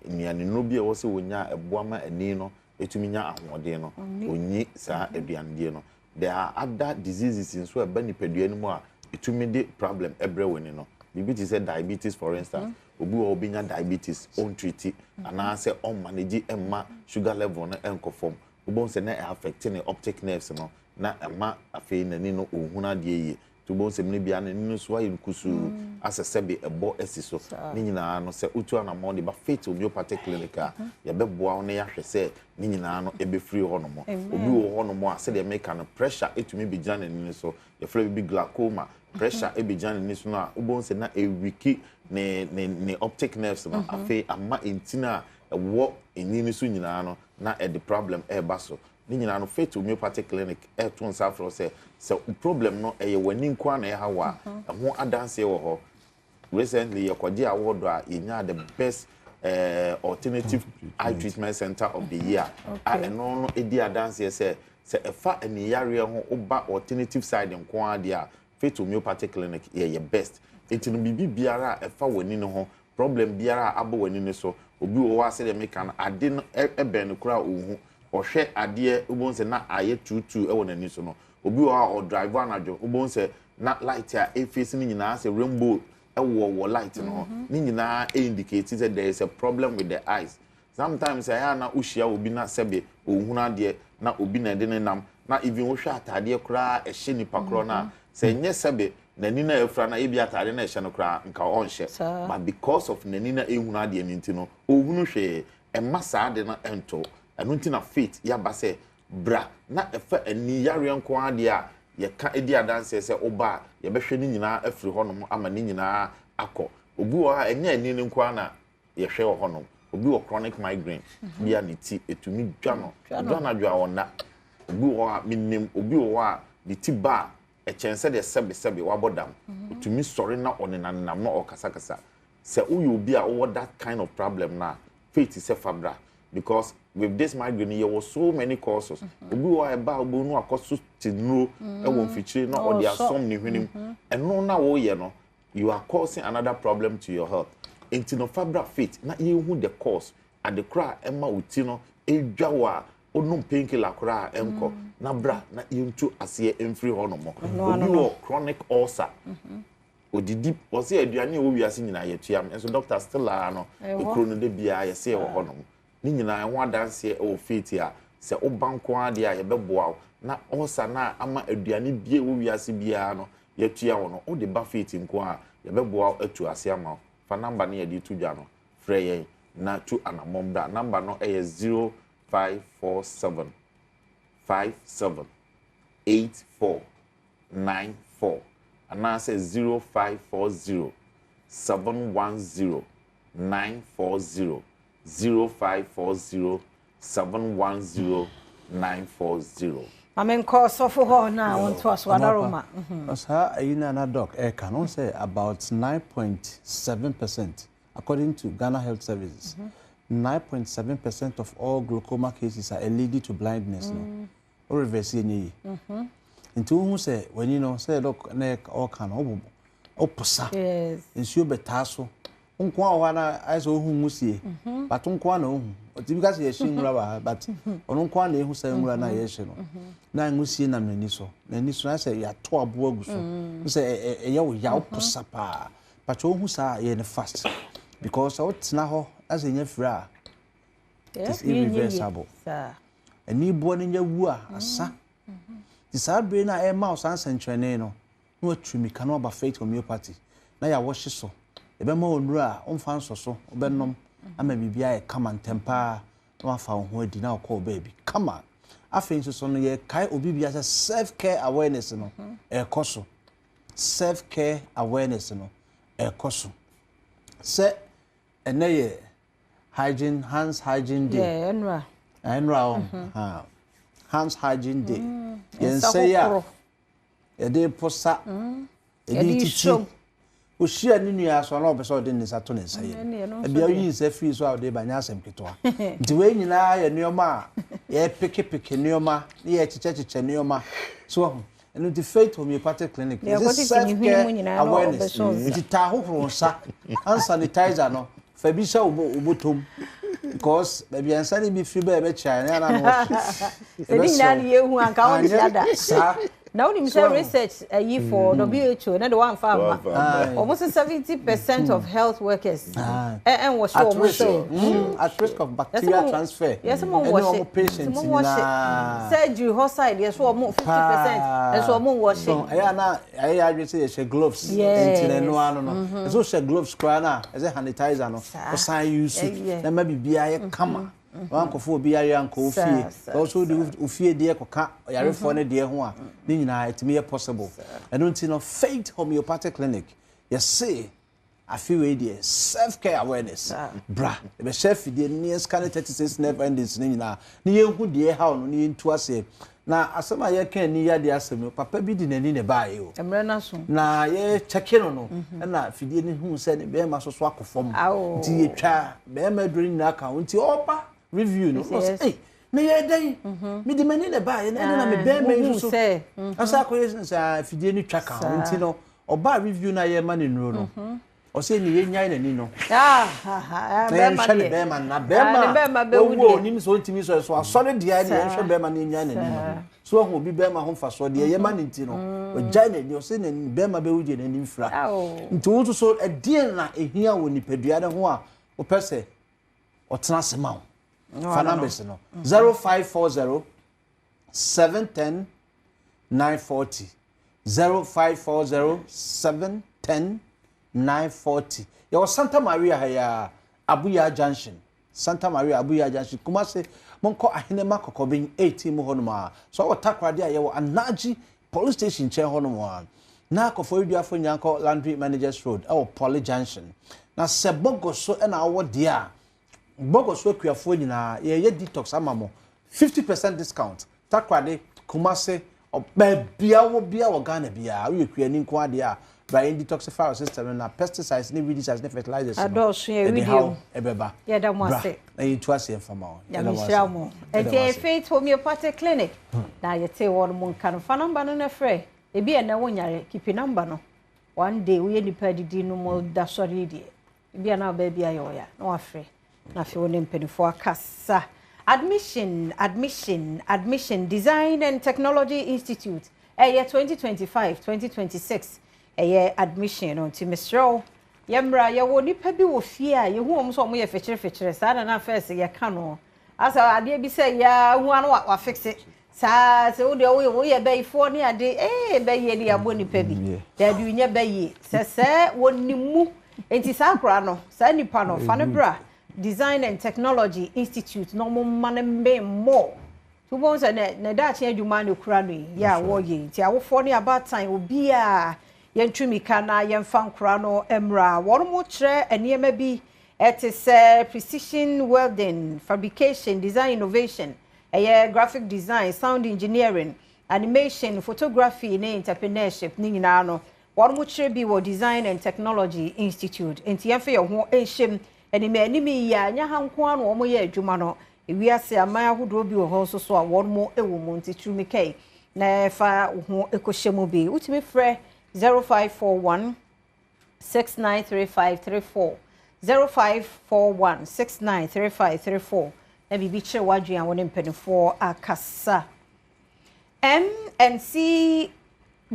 Speaker 5: nnuane no bi a wɔ sɛ wonya ɛboa ma ani no etumi nya ahoɔden no onyi saa aduane die no there are other diseases nso a ba nipadua no mu a etumi de problem ɛbrɛ w'ani no bibi te sɛ diabetes for instance obi wɔ obi nya diabetes on treat anaasɛ on manage ɛma sugar level no ɛnkɔ fam ubon se na affecting the optic nerves no na ama afei nani no ohun ade yie to bon se mne bia nani no so ayi kusu asese be ebo esiso ni nyina no se utu anamon de ba faith homeopathic clinic a ye beboa wo na ya hwese ni nyina no ebe free ho no mo obi wo ho no mo a se de make no pressure etumi be gyan nani so ye feel be glaucoma pressure e be gyan nani so na ubon se na e wiki ne optic nerves no afei ama entina wo enini so nyina no na the problem eba so ni nyina no faith homeopathic clinic to nsa fro say problem no e wani nko na e hawa ho adanse wo ho recently yakwaje award a yenya the best alternative eye treatment center of the year eno no edi adanse say efa ani yare ho oba alternative side nko ade a faith homeopathic clinic ye best enti no bibi biara efa wani no ho problem biara abo wani ne so obi wo ase de meka na ade no ebe no kura ohu ohwe ade obonse na aye tutu e wona ni so no obi wo a driver anajo obonse na light a e face ni nyina ase rainbow e wo light no ni nyina e indicate that there is a problem with the eyes sometimes aya na uhia obi na sebe ohu na ade na obi na de ne nam na even wo hwe atade kura e hye nipa kro na se nye sebe nani na efra na ebi atade na ehye no kra nka onhye but because of nani na ehunu ade ni ntino ohunu hwe emma saade na ento eno ntina faith ya ba se bra na efa ani yare nko ade a ye ka edi adanse se oba ye behwe ni nyina afiri honom ama ni nyina akọ obi wo ha enya ani ni nko na ye hwe wo honom obi wo chronic migraine bia ne ti etumi dwa no na dwa wona obi wo ha minim obi wo ha ne ti ba echense de sebe wabodam utumi sori na onenanam na okasakasa se uyo obi a over that kind of problem na faith is a fabra because with this migraine there was so many causes obi wa eba obo nu akoso tinuro e won fichire na odi asom ne hwenim eno na wo ye no you are causing another problem to your health intino fabra faith na ye hu the cause and the cry ema uti no edwa wa onum painkiller kra enko na bra na yintu ase emfiri ho no mo obi wo chronic ulcer odidi o se aduane wo wiase nyina yetua enso doctor still are no ekro no de bia ye se wo ho no ni nyina ho adanse o faith a se obanko ade a ye beboa na ulcer na ama aduane bie wo wiase bia no yetua wo no o de ba faith nko a ye beboa atu ase ama fa number na ye di tu dwa no frɛ ye na tu anamom da number no e 0547 57 84 94 and now says 0540 710 940 0540 710 940.
Speaker 4: Amen. Cause of who now want to us what
Speaker 12: As her na doc can say about 9.7% according to Ghana Health Services, 9.7% of all glaucoma cases are leading to blindness. No, or reverse any. Into who say when you know say look neck or can oposa. Yes. Ensure betaso. Unkwa wana aiso hu musie. But unkwa no. Because ye shingura but onunkwa na ehu say ngura na ye hye no. Na musie na mani so. Na so na say ya to abo agu so. Say ye wo ya oposa pa. But who say ye ne fast. Because out na ho as a fra. It's irreversible. Any born in your wua asa. This hard brain a mouse answer no. No tree cannot be faith homeopathy. Na ya wash so. Ebe ma onura on so obenom ama bibia e come and temper no afa ho adi na call baby. Come on. Afin so no ye kai obi bia self care awareness no. E koso. Self care awareness no. E koso. Se ene hygiene, hands hygiene day. Yeah, Enra. Hands hygiene day. Yen say ya. E dey posa. E dey tichi. O share ni nua so na obeso de nisa to nsa ye. E bia yin se free so out dey banya asem ketewa. Nti we nyina ye neoma ye peke neoma, ye chiche neoma. So and the faith homeopathic clinic is awareness. Nti ta hohoro nsa. Hand sanitizer no. Fabisha ubotom because baby ansani be free be China na no.
Speaker 4: Sedi na ye hu anka won di ada. Na woni say research yi for WHO na the one farm. Almost 70% of health workers and was
Speaker 12: at risk of bacterial transfer.
Speaker 4: Yes, some wash patients na surgery hospital yes so 50% and so wash.
Speaker 12: So I say gloves into no no. So she gloves kwa na as a sanitizer no. O san use na ma bibia ye kama. Wan kofo obi yare anko ofie also the ofie de ekoka yarefo ne de ho a ni nyina it may possible and unti no faith homeopathic clinic you say I feel we dey self care awareness bra e be chef de ni scan 36 nerve endings ni nyina ni yehu de how no ni ntu ase na asema ye kan ni ya de asem papa bi di nani ne bae o
Speaker 4: emre na so
Speaker 12: na ye check no na fidie ni hu se ne be ma so akofom nti ye twa be ma duri na ka nti oba review no hey me ye dey me di mani ne bae na me be me so asa ko ye sa fidie ni twa ka nti no oba review na ye mani nro no o se ni ye nyai na ni no be ma na be wo ni so ntimi so asore dia ni ye hwe be ma ni nyai na ni no so ho bi be ma ho fa so de ye ma ni nti no o jai na ni o se na be ma be wuje na ni mfra nti wo so e die na ehia wo ni padua de ho a o pese o tena sema wo fa numbers no 0540 710 940 0540 710 940. Your Santa Maria haya Abuya Junction. Santa Maria Abuya Junction. Kuma se monko ahine makoko bin 18 mo honoma. So what takrade aye wo Anaji police station che honoma. Na akofo eduafo nyanko Landry Managers Road e wo Poly Junction. Na se bogo so e na wo dia. Bogo so kuafo nyina ye detox amamo 50% discount. Takrade kuma se bia wo Ghana bia wo kuani nko ade a by detoxify our system na pesticides ni weedicides ni fertilizers
Speaker 4: no video
Speaker 12: ebeba
Speaker 4: yeah that was it
Speaker 12: na yitu ase mfama
Speaker 4: ya mishamo e faith homeopathic clinic na yete won mun kan fa number no na frɛ ebi e na wonyare kipi number no one day we nipa didi no mo da sori die ebi na ba bia yo ya na wafrɛ na fe woni mpenifo akasa admission Design and Technology Institute 2025-2026 admission on Timistro Yamra yawo nipa bi wo fie a ye hu om so mo ye fechire sa na first ye ka no asa ade bi say ya hu anu wa fix it sa se wo de wo ye be ifo ni ade be ye ni abo nipa bi da bi nya be ye se wonimu enti sa kra no sa nipa no fa ne bra Design and Technology Institute no mo mane be more to bon say na da che adwuma no kra no ya wo ye enti awofo ni about time obi a yentumi kana yemfa nkra no emra won mo kire eniema bi etis precision welding fabrication design innovation graphic design sound engineering animation photography ne entrepreneurship ni nyina no wɔn mo kyerɛ bi wɔ Design and Technology Institute enti yɛmfa yɛn ho ɛnhyɛm ɛnimɛnim yi a nya ha nko ano wɔn yɛ adwuma no ewiase aman ahodoɔ bi wɔ hɔ nso so a wɔn mo ɛwɔ mu nti tumi kai na fa ho ɛkɔhyɛ mu bi wotumi frɛ 0541 693534 0541 693534 na bibi kyerɛ wadwe a wɔne mpanimfoɔ akasa MNC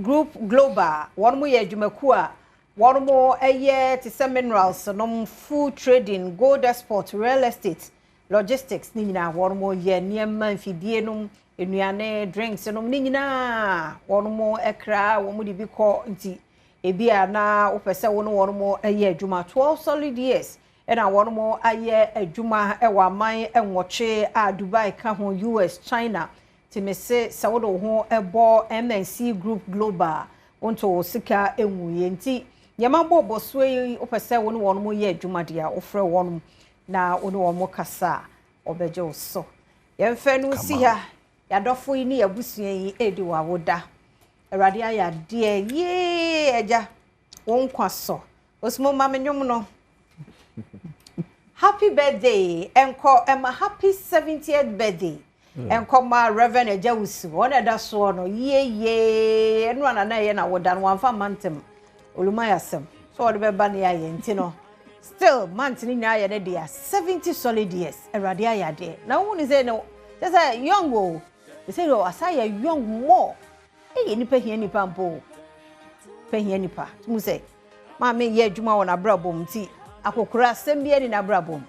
Speaker 4: Group Global wɔn mo yɛ adwumaku a wɔn mo ɛyɛ te sɛ minerals nom food trading gold export real estate logistics ni nyinaa wɔn mo yɛ nneɛma mfidie nom enuane drinks nom ni nyinaa wɔn mo ɛkra wɔn mo de bi kɔ nti ebi a na wopɛsɛ wɔn mo ɛyɛ adwuma 12 solid years ɛna wɔn mo ayɛ adwuma ɛwɔ aman ɛnwɔtwe a Dubai ka ho US China timese sawodo ho ebo MNC Group Global onto sika enwuye nti yema bobo so yi opese wonu wonu mo ye adwuma dia ofre wonu na wonu wonu mo kasa obeje oso yemfe no si ha yadofo yi ne yabusua yi edi wa woda awrade aya de ye eja won kwaso osmo mamenyom no happy birthday enko ema happy 70th birthday enkoma Reverend Ejawusu ona da so no ye enu anana ye na woda no wamfa mantem oluma yasem so ode beba na ye nti no still month ni na ye ne dia 70 solid years awrade aya de na who ni say no just say young o they say oh asaya young more e nipa hia nipa mpo pe hia nipa mu say ma me ye adwuma wona brabom ti akokura asem bia ni na brabom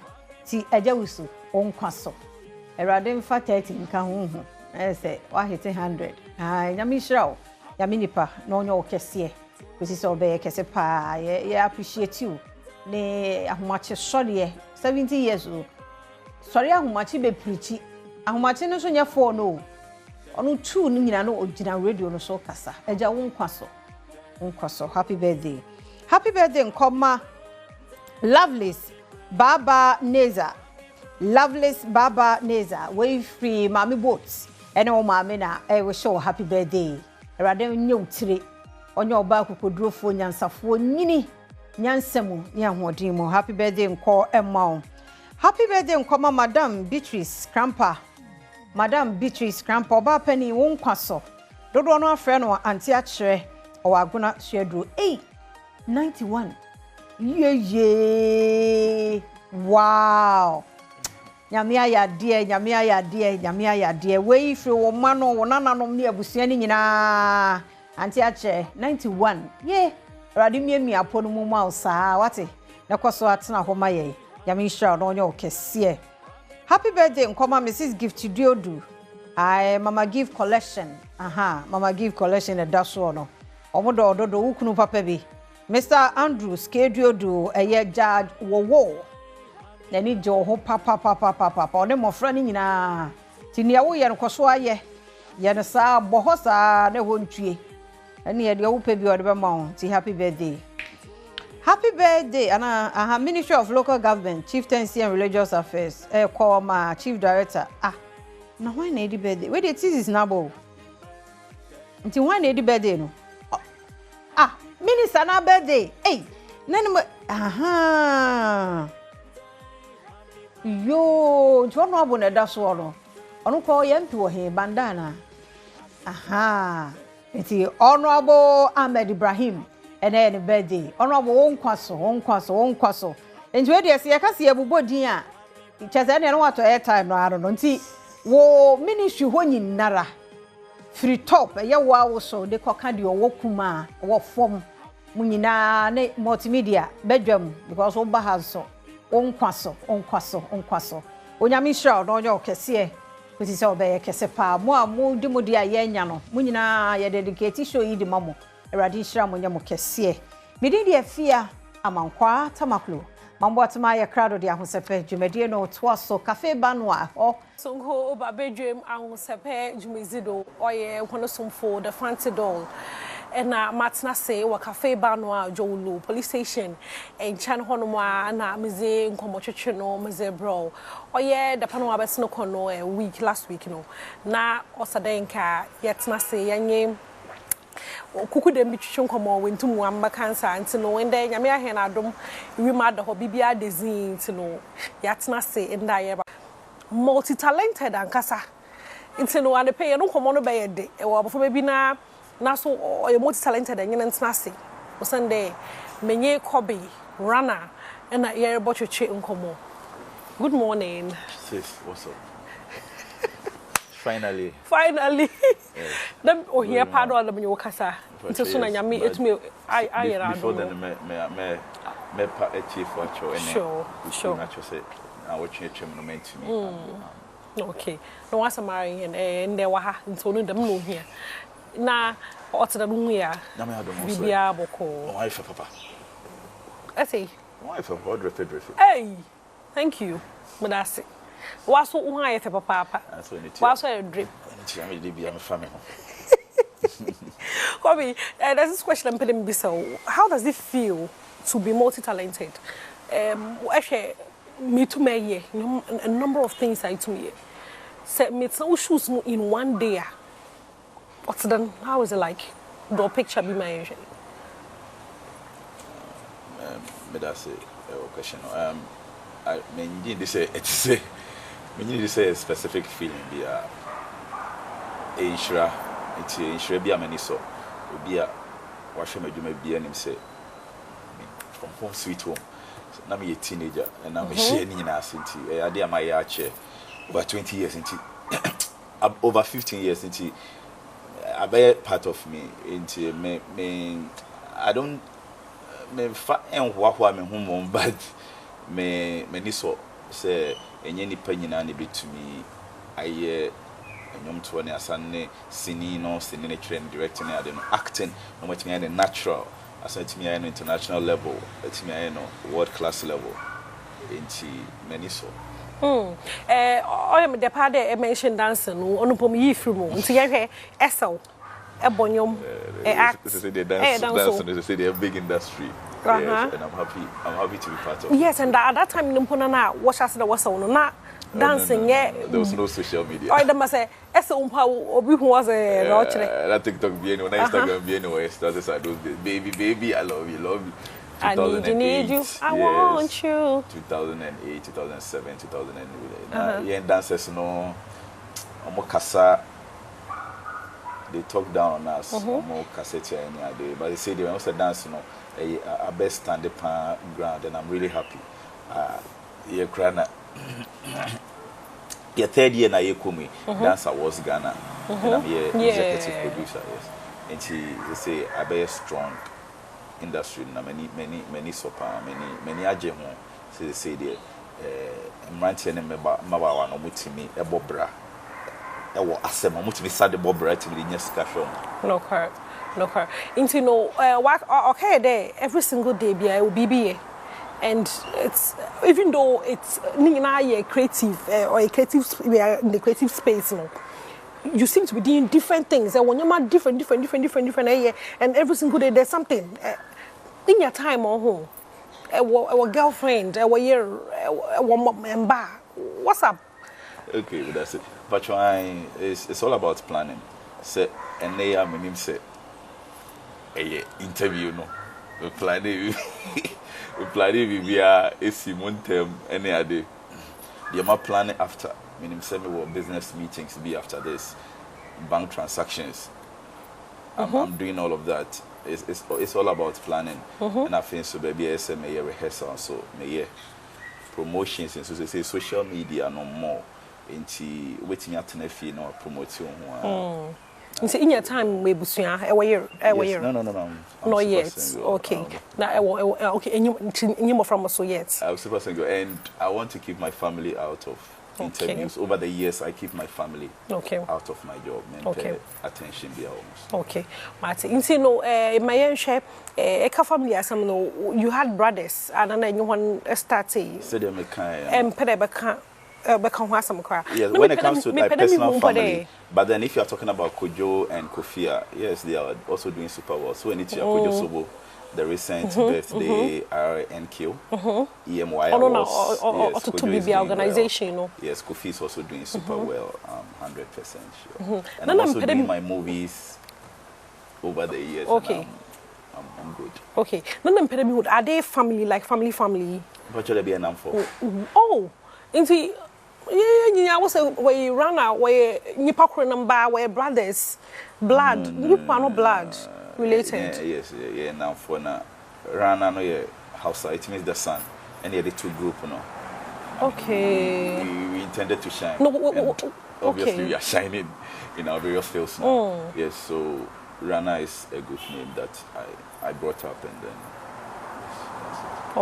Speaker 4: ti Ejawusu onkwaso Erade mfa 30 nka ho say wa hit 100 nyame hirawo nyame nipa na onyo okese kwesi so be kese pa ye appreciate you ne ahomache sɔre 70 years o sɔre ahomache be preachi ahomache no so nya fo no onu tu no nyina no ogina radio no so kasa eja wo nkwaso happy birthday nkoma Loveless Baba Neza way free mami boats ene o mami na we show happy birthday erade nyew tire onye oba kokodrofo nyansafo nyini nyansemu ne ahodin mo happy birthday nko emma happy birthday nko Madam Beatrice Crampa oba pani won kwaso dodo no afre no anti a kire o agona hwedro 91 ye wow nyame aya de we free wo ma no wo nananom ne abusua ni nyina anti ache 91 ye radi miemi apo no mu ma usa wate na kwaso atena ho ma ye nyame hira no onye okese happy birthday nkoma Mrs Gift Diodu Mama Give Collection Mama Give Collection e daso no omodo ododo wukunu papa bi Mr Andrew Skediodu eye judge wo nani jo ho papa one mofra ni nyina tinia wo ye nkoso aye ye no sa boho sa na ho ntue ani ye de wo pe bi ode be ma ho ti happy birthday ana Ministry of Local Government Chieftaincy and Religious Affairs call my Chief Director na why na di birthday we dey tease nabo nti why na di birthday no minister na birthday nani yo jono abu na da so no onu ko ye mpi wo he bandana nti honorable Ahmed Ibrahim ene birthday honorable wonkwaso nti we dey se ye kase ebubodin a chese ne no wato airtime no aro no nti wo ministry ho nyinara free top ye wo so de koka de wo kuma wo fom mu nyina ne multimedia Badwam because wo bahaso onkwaso onyame hira no onye okese kwesi se obeye kese pa mo a mo di mo dia ye nya no mu nyina ye dedicate show yi di mamo erade hira mo nya mo kese me di afia amankwa tamaklo mambo atama ye krado de ahosepe dwumedie no toaso cafe banwa
Speaker 7: songo oba Badwam ahosepe dwumezido oye kono somfo the fancy door na matna say wa cafe banwa jowlu police station en chan honoma na meze nkomotwetwe no meze bro oye da pano abes no kono week last week no na osadenka yetna say yanye kuku dem bi twetwe nkomo wentum wamba cancer ntino ende nyame ahe na adom wi ma da ho bibia dezin ntino yatena se nda ye ba multi talented ankasa ntino ane pe ye no nkomo no be ye de e wo abofo be bi na so o multi talented enye ntena se o sande menye kobe runner and I hear about your chat nkomo. Good morning.
Speaker 14: Sis, what's up? Finally.
Speaker 7: Them here pardon them you kasa. It's so na nyame etumi I hear
Speaker 14: before then me pa chief watch or any. Sure. Not say I watching a tournament to me.
Speaker 7: Okay. No was marry and there wa ha nto no dem no here. Na otada no here.
Speaker 14: Na me adom so.
Speaker 7: Bibia boko.
Speaker 14: Oh, I for papa.
Speaker 7: I say
Speaker 14: why for Godfred Dame?
Speaker 7: Hey, thank you. Madasi. What's so why for papa? What's a drip?
Speaker 14: I'm a family.
Speaker 7: Kobe, there's this question I'm putting Bissau. How does it feel to be multi-talented? Actually, me to me, a number of things I to me. Set me so shoes in one day. What's then? How is it like? Do picture be my usually?
Speaker 14: That's a question. I mean, this say a specific feeling. Be insura, it's insura. Be a many so. Be a wash my do be an say from home sweet home. Now me a teenager and I'm a sharing in our city. I did my archer about 20 years into over 15 years into a very part of me into me. I don't. Me fa enhwa me hom but me niso say enye nipa nyina na betumi aye enyom to ne asanne sini no trend directing ade no acting no matimi ade natural asantimi aye no international level atimi aye no world class level enti me niso
Speaker 7: oya me de pa de mention dance no onupom yi free mo nti ye hwe esel ebonyom act
Speaker 14: dance is a big industry. Yes, and I'm happy to be part of it.
Speaker 7: Yes, and at that time in Mpona what I said was on not dancing yet.
Speaker 14: There was no social media.
Speaker 7: I must say ese obi who was a
Speaker 14: that TikTok be anyway, Instagram be anyway, started like those days. Baby, I love you.
Speaker 7: I need you. I want you.
Speaker 14: 2008, 2007, 2008. Yeah, dancers no kasa. They talk down on us. More cassette any day, but they say they also dance, a best stand up ground, and I'm really happy. Yeah, Krana. Your third year na Yekumi Dance Awards Ghana, and I'm here executive producer. Yes, and they say a very strong industry. Na many sopa, many agemo. So they say they Mranti and Mabawa no mutimi ebobra. Ewo asema mutimi sade bobra to be nyesika from.
Speaker 7: No correct. Into okay there every single day be I will be and it's even though it's creative or a creative we are in the creative space you seem to be doing different things and when you're different and every single day there's something in your time on home our girlfriend our year what's up?
Speaker 14: Okay, well, that's it. But it's all about planning. Say and they are my say interview no we planning we are a Simon term any other. They are planning after. Meaning say me will business meetings be after this, bank transactions. I'm doing all of that. It's all about planning. And I think so baby I say me rehearsal so me promotions and so they say social media no more. Into waiting at Tenefi no promoting
Speaker 7: in your time we busua
Speaker 14: no
Speaker 7: not yet okay now okay and you from so yet
Speaker 14: I was super single and I want to keep my family out of interviews over the years. I keep my family out of my job and attention be almost
Speaker 7: okay Martin you know my share family asam no you had brothers and then you want started
Speaker 14: so they make
Speaker 7: yes,
Speaker 14: when it comes to my personal family, but then if you are talking about Kojo and Kofia, yes, they are also doing super well. So when it's Kojo Sobo, the recent birthday RNQ, EMY
Speaker 7: Awards, to be the organization,
Speaker 14: well. Yes, Kofi is also doing super well, 100% sure. And I'm also doing my movies over the years.
Speaker 7: Okay.
Speaker 14: I'm good.
Speaker 7: Okay. No, are they family, like family?
Speaker 14: What should I be an for?
Speaker 7: Oh, into yeah, I was where you run out, where you pack number, where brothers, blood, you no blood related.
Speaker 14: Yes, now for now, Rana no yeah, house it means the sun, and the two group no.
Speaker 7: Okay.
Speaker 14: We intended to shine.
Speaker 7: No,
Speaker 14: obviously we are shining in our various fields now. Yes, so Rana is a good name that I brought up, and then.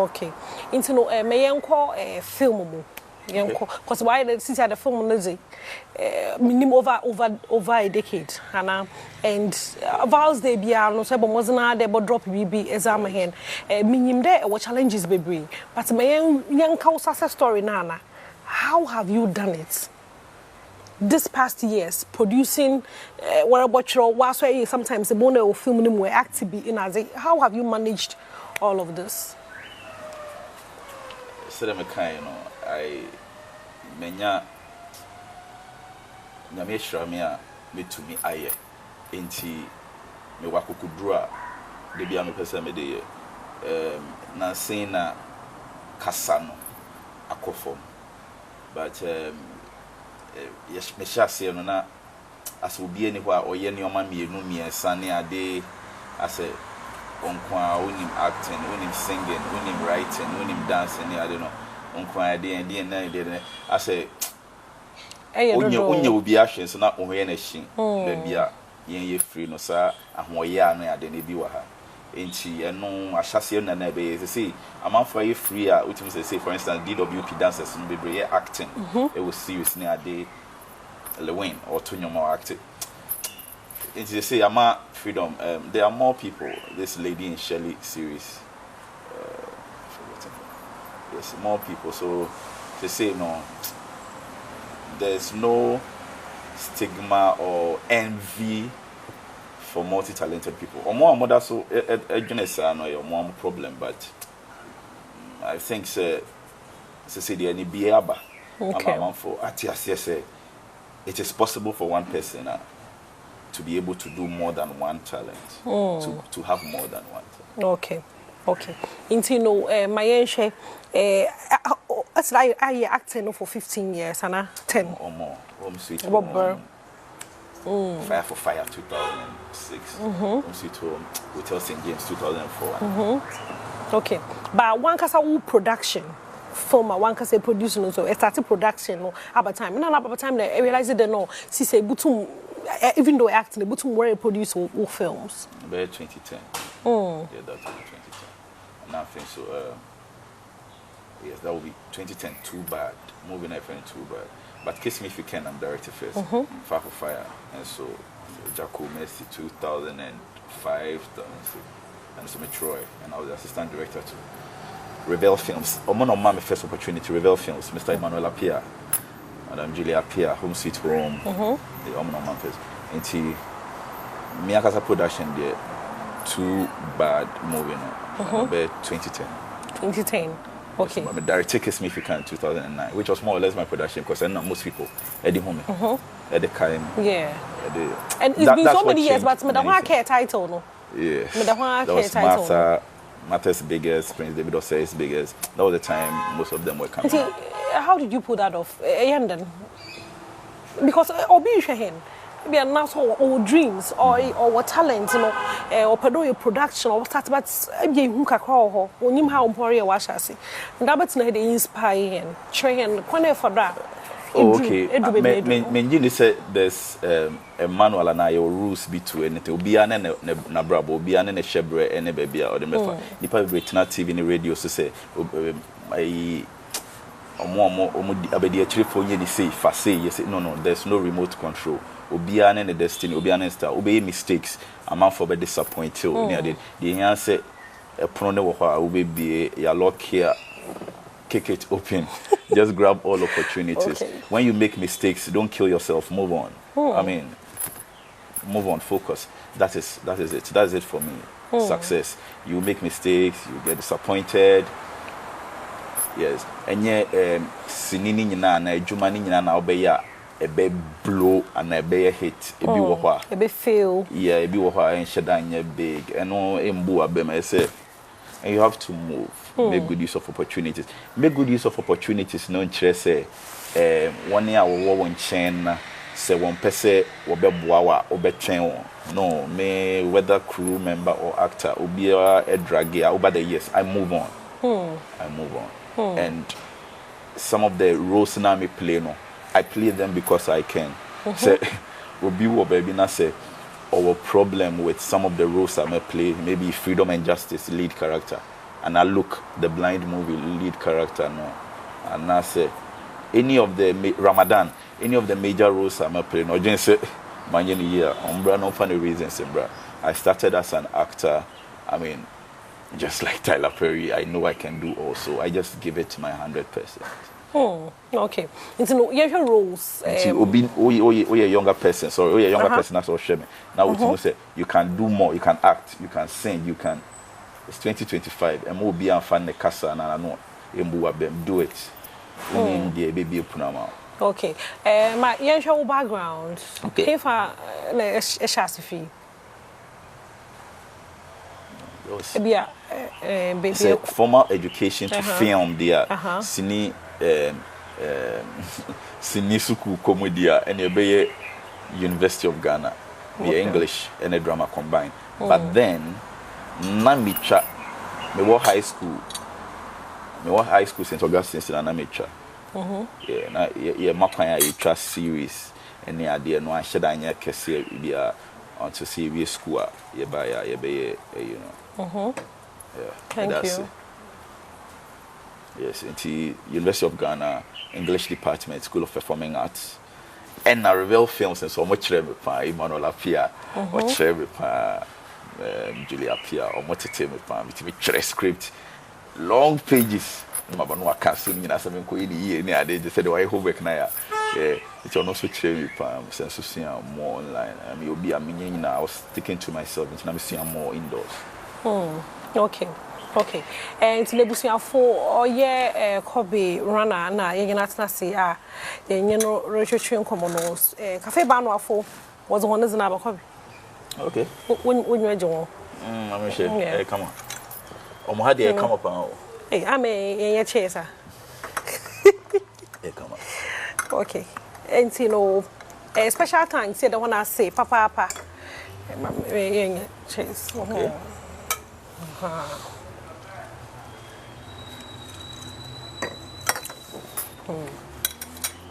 Speaker 7: Okay. Into no may call a film. Because why the city the film minimum over a decade, and vows they be no so was na they drop BB exam hen minimum there what challenges be bring, but my young success story nana. How have you done it this past years producing what about your was why sometimes the bono or film were active in as how have you managed all of this?
Speaker 14: So them kind, I menya nyame hwrame a metumi aye enti me wakokudru a de bia me pese me de na sen na kasa no akofom but yes me sha se no na asobi ani ho a oye ne oma mienu miensa ne ade ase onkwa unim acting unim singing unim writing unim dancing ne ade no onkwa ade and na ade ase onye obi ahwe so na ohwe na hyin da bia yen ye free no sa ahoye a no ade ne bi wa ha enti eno ahyase na na be say amanfo ye free a utim say for instance DWP dancers no be bre acting it was serious ne ade lewin or tonyomo acting. It's they say ama freedom. There are more people. This lady in Shelley series. Yes, more people. So they say no. There's no stigma or envy for multi-talented people. Or more mother so no more problem, but I think say the any biaba. For it is possible for one person. To be able to do more than one talent, to have more than one talent.
Speaker 7: Okay. Intino, my enche, I acting for 15 years, and 10
Speaker 14: or more. Home Sweet
Speaker 7: Home.
Speaker 14: Fire for Fire 2006. Home Sweet Home, Hotel St. James 2004.
Speaker 7: Okay, but one kasa production. Film one can say producing so started production no about time. No about time I realized that no see say butum even though acting butum were produce all films.
Speaker 14: By 2010. Yeah, that's 2010. And I think so yes, that will be 2010 too bad. Moving FM too bad. But Kiss Me If You Can, I'm director first. Fire for Fire. And so Jaco Messi 2005 and so Troy, and I was the assistant director too. Rebel Films. My first opportunity, Rebel Films. Mr. Emmanuel Apia, Madam Julia Apia, Home Sweet Home. The Omno first. And me as a production there, too bad moving on. 2010.
Speaker 7: 2010. Okay.
Speaker 14: So my director Kiss Me If You Can 2009, which was more or less my production because I know most people at the moment. At the time.
Speaker 7: Yeah. And it's been so many years, but I can't title no.
Speaker 14: Yeah. That was Martha. Matters biggest, Prince David Osei's biggest. That was the time most of them were coming.
Speaker 7: How did you pull that off? Because Obi Shahin, be a nice or dreams or what talent, you know, or pedo production or start but again who can call or him how important was I see. And that's not the inspiring train for that.
Speaker 14: Oh, okay. Menjini said there's a manual and I rules between it. Obi ane na brabo, obi ane ne shebre ene bebia or the mefa. Nipa be na TV ni radio so say I omo abedi actually for you say fa say yes no there's no remote control. Obi ane ne destiny, obi ane star, obi mistakes. A man for be disappointed. The answer a prone wo ha obi be ya lock here. Kick it open. Just grab all opportunities. Okay. When you make mistakes, don't kill yourself. Move on. I mean, move on. Focus. That is it. That's it for me. Success. You make mistakes. You get disappointed. Yes. And yeah, sinini nyina na ejuma ni nyina na obeya a be blow and a be a hit a be wo
Speaker 7: a be fail
Speaker 14: yeah a be wo and shedanya big and no embu abem I say and you have to move make good use of opportunities no interest say one year wo won chen say one person wo be boa wa wo be twen no me whether crew member or actor obi a drag over the years I move on and some of the roles na me play no I play them because I can. Say, obi wo baby na say, our problem with some of the roles I may play, maybe Freedom and Justice lead character, and I look the Blind movie lead character no, and I say, any of the Ramadan, any of the major roles I may play no, just say, man, year, no funny reasons, bro. I started as an actor. I mean, just like Tyler Perry, I know I can do also. I just give it my 100%.
Speaker 7: Okay. Into no your roles.
Speaker 14: Oh, a younger person. Sorry, oh, a younger person. That's all shame. Now we say you can do more. You can act. You can sing. You can. It's 2025. And we'll be on fan the casa and I know. Do it. The baby punama.
Speaker 7: Okay. My young background. Okay. If I a chassis
Speaker 14: baby. Formal education to film there. Sini. Sinisuku Komodia and a University of Ghana, the English and a drama combined. But then, Namicha, me wa high school St. Augustine's in Namicha. Yeah, Mapaya a series and the idea no I should I kese be onto serious school. You know.
Speaker 7: Thank you.
Speaker 14: Yes, into University of Ghana, English Department, School of Performing Arts. And I reveal films and so much Emmanuel Apia, or Julia Pia, or Moteteme, script, long pages. Mabano castle in as I'm going to they said, why homework now? Yeah, it's also cherry palm, sense more online. I mean, you'll be a meaning. I was sticking to myself, and I'm seeing more indoors.
Speaker 7: Okay. Okay. And to the for Kobe runner na you not say you know registration commonos cafe bano for was one is na Kobe.
Speaker 14: Okay.
Speaker 7: When you join.
Speaker 14: I'm sure. Hey, come on. Omo had come up on.
Speaker 7: Hey, I'm a chaser.
Speaker 14: Hey, come on.
Speaker 7: Okay. And you know a special time say the one I say papa chase.
Speaker 14: Okay.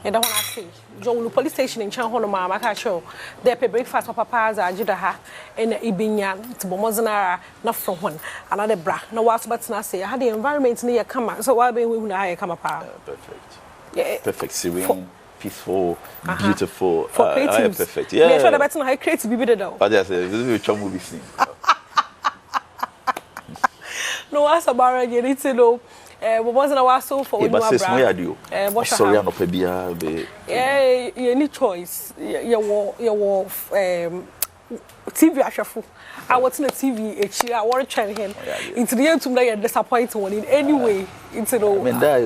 Speaker 7: And don't want to see Joe police station in Chanhono, Mama Cacho. They pay breakfast for papas, Jidaha, and Ibinya to Bomozana, not from one, another bra. No, what's but not say, I had the environment near come, so why be we I come apart?
Speaker 14: Perfect. Yeah, perfect, serene, peaceful, beautiful.
Speaker 7: For creative.
Speaker 14: Perfect. Yeah,
Speaker 7: sure the better I create to be better though.
Speaker 14: But there's a chum movie scene.
Speaker 7: No, as a bar, you need to know. Wasn't a so for
Speaker 14: but says no ya do. Sorry, I'm not be.
Speaker 7: Yeah, you need choice. You TV ashafu. I watch the TV. I want to train him. Into the end, to me, disappointed one in any way. Into the.
Speaker 14: I mean, that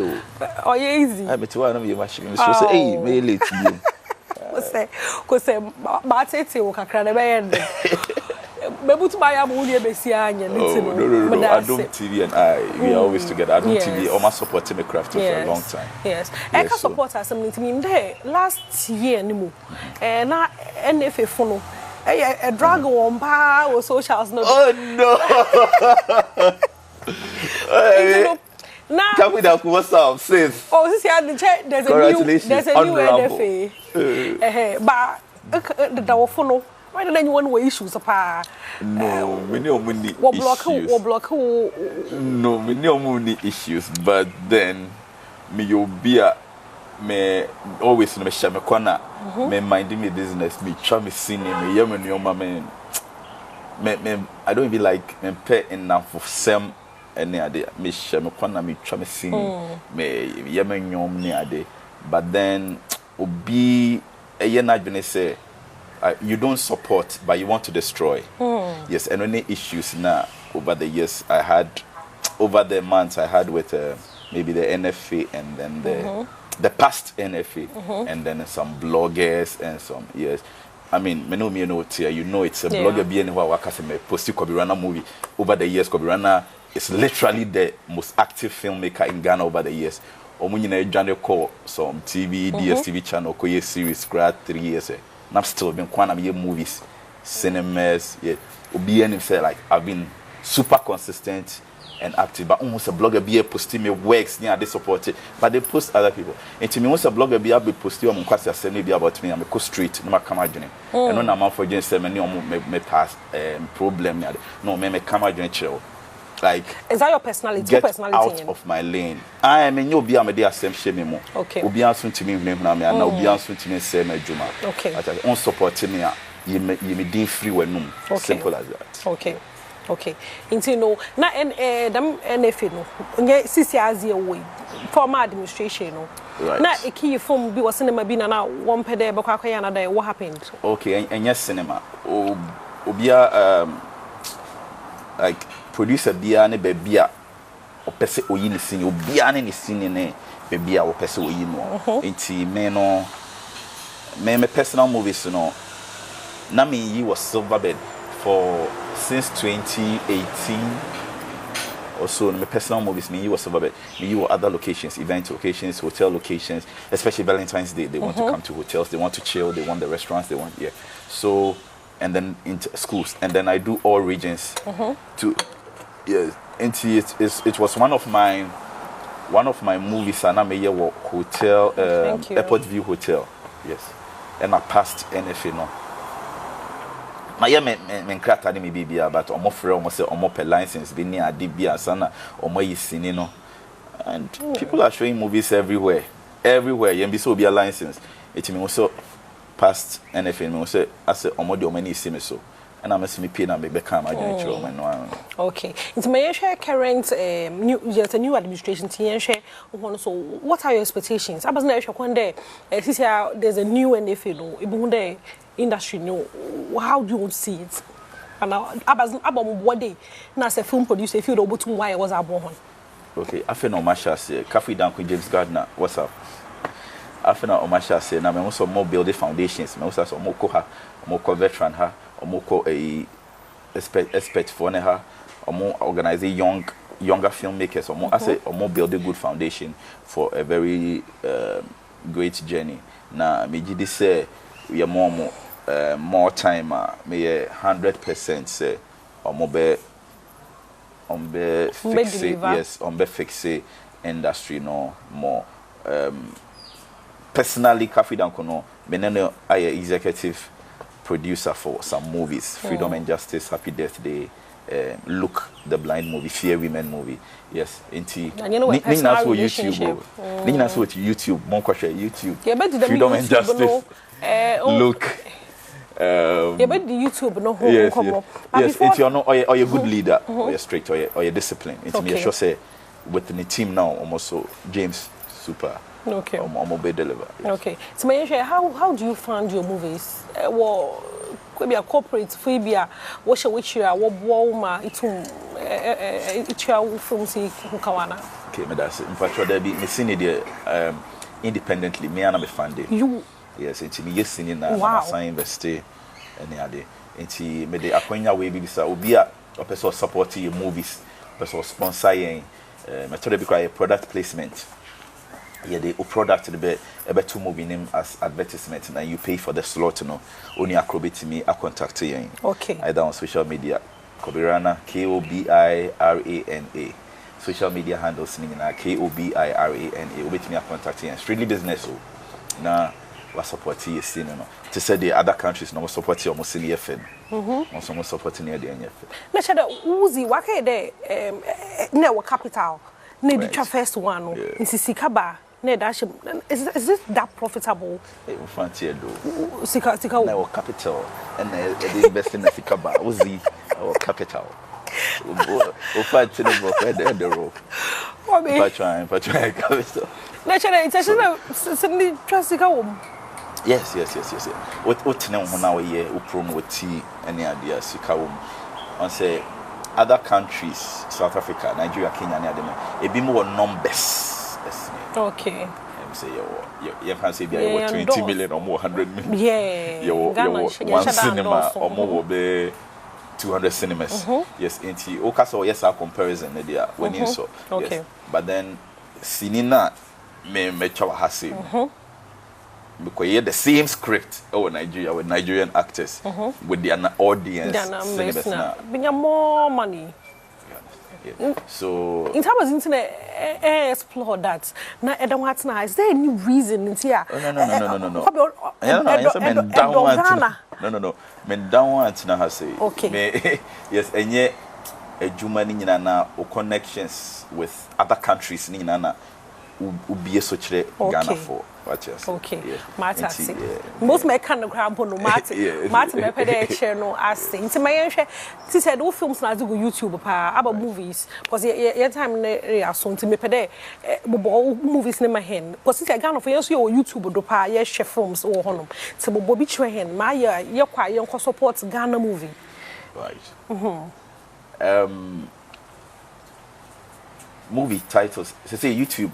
Speaker 7: oh, yeah, easy.
Speaker 14: I bet you one of your machines. So say, hey, me late.
Speaker 7: Because but it's a work. I can't maybe to buy a movie Bessiania.
Speaker 14: No. Adom TV and I, we are always together. Adom TV almost supporting the craft for a long time.
Speaker 7: Yes. I can support us something to me. Last year, anymore. And now, NFA phone. A drag on bar or socials.
Speaker 14: Oh no.
Speaker 7: Now,
Speaker 14: tell me that what's up, sis.
Speaker 7: Oh, this year there's a new NFA. But the phone. Why don't you want to issues apart?
Speaker 14: No, we know many issues.
Speaker 7: Block.
Speaker 14: No, we know many issues, but then me you be a me always me share me corner. Me minding me business. Me try me singing. Me hear me your mama. Me I don't even like me pay enough for some any other. Me share me corner. Me try me singing. Me hear me your mama. But then obi a year na been say. You don't support, but you want to destroy. Yes, and any issues now over the years over the months I had with maybe the NFA and then the past NFA, and then some bloggers and some I mean, me know it here. You know, it's a blogger being who I can post Kobirana movie over the years. Kobirana is literally the most active filmmaker in Ghana over the years. Omunina Johnny call some TV, DSTV channel, Koye series, grad 3 years. And I'm still been quite a movies, cinemas. Yeah, Obian say like I've been super consistent and active, but almost a blogger be posting me works near they support it, but they post other people. And to me, once a blogger be able to post you on quite a maybe about me, I'm a co street, no camera journey. And when I'm out for just 7 me pass problem. No, me camera journey. Like,
Speaker 7: is that your personality?
Speaker 14: Get out of my lane. I am in your be a media same shame more.
Speaker 7: Okay.
Speaker 14: Obi answer to me name na me and obi answer to me say me juma.
Speaker 7: Okay.
Speaker 14: On support me you me deal free when no. Simple as that.
Speaker 7: Okay. Okay. Into no na them NFA no. Onye sisi azie way. Former administration no.
Speaker 14: Right.
Speaker 7: Na eki form bi was cinema bi na one pede be kwa ya na da what happened?
Speaker 14: Okay, and yes cinema. Obia like producer bia ne bebia opese oyi ni sini obia ne sini ne bebia opese oyi no enti me personal movies no na me yi was Silverbird for since 2018 or so. My personal movies me yi was Silverbird, me yi other locations, event locations, hotel locations, especially Valentine's Day. They want to come to hotels, they want to chill, they want the restaurants, they want so and then into schools, and then I do all regions to it was one of my movies and I'm a hotel Airport View Hotel, yes, and I passed NFA no. My men crata me baby but almost say almost license be near DB sana almost no, and people are showing movies everywhere. You be so be a license. It means also past NFA me say I say almost many see me so. And I'm me pay na me become
Speaker 7: okay. It's my current new administration so what are your expectations? I was not sure when there's a new NFA no the industry no how do you see it? And about what day na say film producer if you do but why was born.
Speaker 14: Okay, I feel no Masha say Cafe down with James Gardner. What's up? I feel no Masha say na me also more building foundations, me also so more ko ha, more veteran ha. Omoko a expert for her, or more organizing younger filmmakers, or more I say or more build a good foundation for a very great journey. Now me this say we are more time me 100% say or more be fix yes on be fix industry no more personally Cafe Danko me no I executive producer for some movies, Freedom and Justice, Happy Death Day, Look, the Blind movie, Fear Women movie. Yes, inti. Nina so YouTube. Nina so YouTube. Mon question YouTube. Freedom and Justice. Look.
Speaker 7: Yeah, but the YouTube no.
Speaker 14: Yes, yes. Yes, it's your no. Or you're a good leader, or you're strict, or you're disciplined. It's me sure say with the team now, almost so James super.
Speaker 7: Okay.
Speaker 14: Be deliver. Yes.
Speaker 7: Okay. So how do you fund your movies? Well, could be a corporate phobia. What shall we share? What Walma? It's from see Kawana.
Speaker 14: Okay, me that's it. In fact, there be me seen it independently. Me and I be funded.
Speaker 7: You.
Speaker 14: Yes, it's me. Yes, seen it now. Wow. I invest any other. It's me. The akwenya way be bisa. Obi a person support your movies. Person sponsor yen. Me told you a product placement. Yeah, the product the be two movie name as advertisement and you pay for the slot no only acrobate me a contact you.
Speaker 7: Okay.
Speaker 14: Either on social media Kobirana KOBIRANA social media handles me na KOBIRANA obet me a contact you. Strictly business so na we support you scene no to say the other countries no support you almost in the FN. Also support near the NF.
Speaker 7: Na shada uzi waka de na wa capital na the first one no in Sisikaba. Is this that profitable?
Speaker 14: Fancy do.
Speaker 7: Sika.
Speaker 14: No capital and the invest in the Sikaba. Uzi our capital. Fight to the road. Try capital.
Speaker 7: Naturally, it's actually trust
Speaker 14: Yes. What now here who promote any idea Sikawum. On say other countries, South Africa, Nigeria, Kenya, and them, a bit more numbers.
Speaker 7: Okay.
Speaker 14: say you can say be 20 million or more 100 million.
Speaker 7: Yeah.
Speaker 14: You one cinema or more will be 200 cinemas. Yes, into okaso yes our comparison there when you saw.
Speaker 7: Okay.
Speaker 14: Yes. But then sinina me chawa hase. Because you the same script Nigeria with Nigerian actors with the audience cinemas now.
Speaker 7: Bring more money.
Speaker 14: Yeah. So
Speaker 7: in terms of internet explore that now is there any reason in here?
Speaker 14: No. Men down want na ha say.
Speaker 7: Okay.
Speaker 14: Yes, enye adwuma ni nyina na connections with other countries ni nyina na ubiye so kire Ghana for.
Speaker 7: Okay. Marta say. Most me kan no grab no Marta. Marta me pede share no asay. Nti my hwe ti said do films na do YouTube pa about movies because your time na so nti me pede movies na ma hen. Because ti Ghana for yes your YouTube do pa ye share films wo honom. Ti bobo bi chwe hen ma ye kwa ye nko support Ghana movie.
Speaker 14: Right. Movie titles. Say YouTube.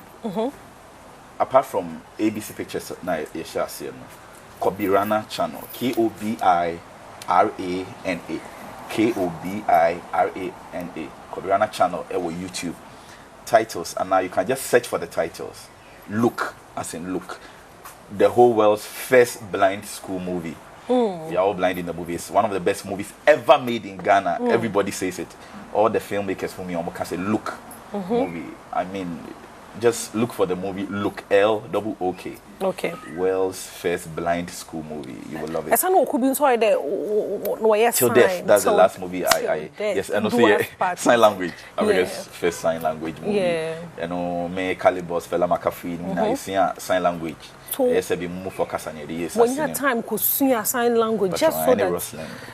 Speaker 14: Apart from ABC Pictures na yesha see no Kobirana channel KOBIRANA KOBIRANA Kobirana channel or YouTube titles and now you can just search for the titles. Look as in look the whole world's first blind school movie. You're all blind in the movie. It's one of the best movies ever made in Ghana. Everybody says it. All the filmmakers for me almost can say look movie. I mean just look for the movie Look LOOK.
Speaker 7: Okay.
Speaker 14: World's first blind school movie. You will love it.
Speaker 7: I know could be sorry there no yes
Speaker 14: Till Death. That's the last movie I yes and also sign language. America's first sign language movie.
Speaker 7: Yeah.
Speaker 14: You know me Calibos fella McAfee na isia sign language. Yes be move for Kasanya the yes.
Speaker 7: When your time could see a sign language just so that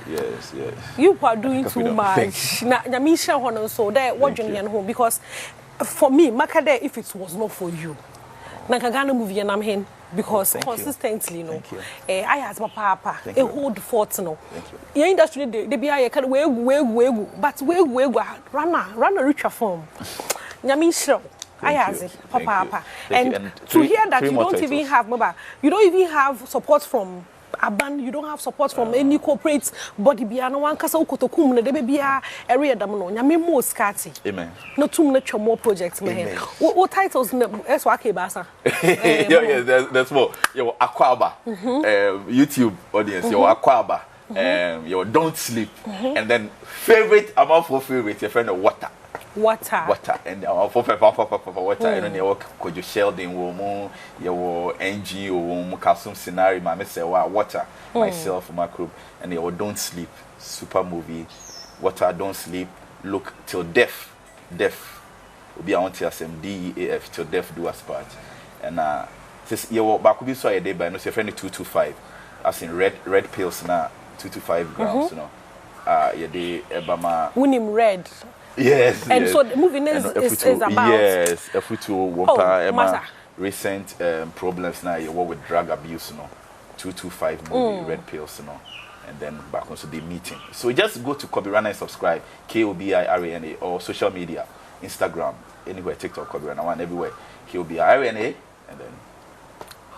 Speaker 14: yes.
Speaker 7: You are doing too much. Na me share hono so there what you home because for me, Makade, if it was not for you, Nakagana movie and I'm here because consistently, I ask my papa, a hold fort, no. Your industry, they be a kind of way, but run a richer form. Yamisho, I ask it, papa, and to hear that you don't even have mobile, you don't even have support from. Aban, you don't have support from any corporate body biano one kasa ukotokum na debe bia area damno nyame mo skati
Speaker 14: amen
Speaker 7: no tum na more projects me what titles eso ake basa
Speaker 14: yeah that's more your Akwaba YouTube audience your Akwaba your Don't Sleep and then favorite among for favorite your friend of water and for water and you work could you Sheldon woman your NG or Kasum scenario my say water myself my group and you Don't Sleep super movie Water Don't Sleep Look Till Death will be on DEAF Till Death Do Us Part and this you back be so a day by no say friend 225 as in red pills na 225 grams you know your day ebama
Speaker 7: Winim red.
Speaker 14: Yes.
Speaker 7: And
Speaker 14: yes.
Speaker 7: So the movie is about
Speaker 14: yes, a Emma recent problems now you with drug abuse, 225 movie red pills, and then back onto the meeting. So just go to Kobirana and subscribe, KOBIRANA or social media, Instagram, anywhere, TikTok, Kobirana one everywhere, KOBIRANA, and then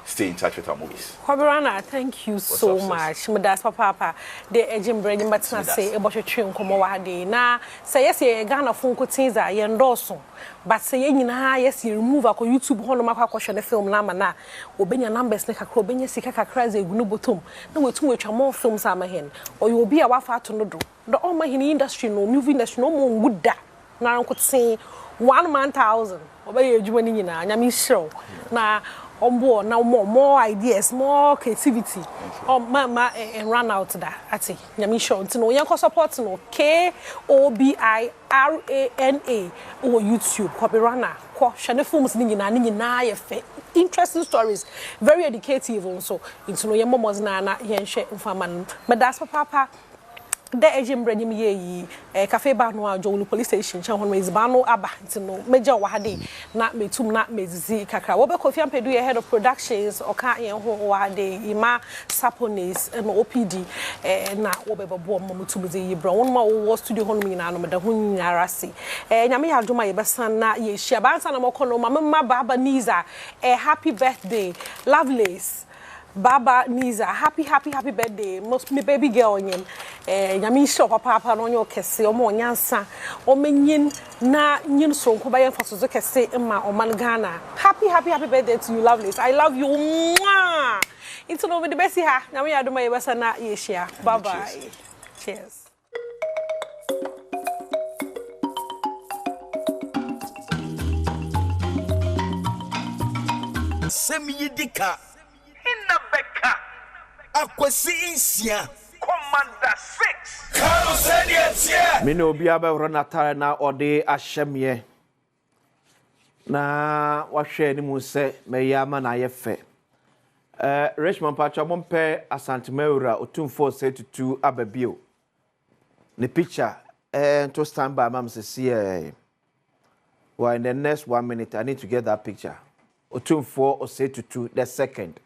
Speaker 14: stay in touch with our movies.
Speaker 7: Kobirana, thank you so much. Medas papa, the agent Brady Matina say about your train come over day. Now, say yes, you Ghana phone cotinza, you endorse. But say you yes, you remove a YouTube Honoma question the film Lamana, obey your numbers like a crobin, Sika crazy, Gnubotum. No, we too much more films are my hen, or you will be a wafa to no do. The all my industry, no movie industry, no more good that. Now I could say 1,000,000. Obey your joining in a show. Now, on board now more ideas, more creativity. Mama and run out that. Ati, Yamisho, to know young support no KOBIRANA or YouTube, Kobirana, Shane films nina interesting stories, very educative also. Into no your mom's nana, yen share infaman. But that's papa. de ejimbre nyim ye yi cafe bar no ajo police station chan hono is ba no aba ntino meja wa hade na metum na mezizi kakra wo be Kofi Ampedu head of productions oka ye ho wa hade ima saponis no OPD na wo be babo mo mutum ze yi bra won ma wo studio hono nyina no meda ho nyara se nyame ya adoma ye besan na ye hia ba nsa na mokono ma baba Niza happy birthday Lovelace Baba Niza, happy birthday. Most me baby girl yin. Nyami sho papa no nyo kese o mo nyansa. O menyin na nyin so nko ba yen faso kese ma o man Ghana. Happy birthday to you, Lovelace. I love you. Mwah. It's no the best ha. Nyami adoma ye besa na ye share. Bye bye. Cheers.
Speaker 8: Semiyidika Inabeka Akwesi Insia Commander 6 Kano Senior
Speaker 21: Mino obi abɛworo natare na ɔde ahyɛmeɛ na wahwɛ ni mu sɛ mɛyɛ ama na ayɛ fɛ Richmond Pacho mompɛ asantemawura otumfo sɛ tutu ababio ne picture to stand by mam sɛ see well in the next 1 minute I need to get that picture otumfo ose tutu the second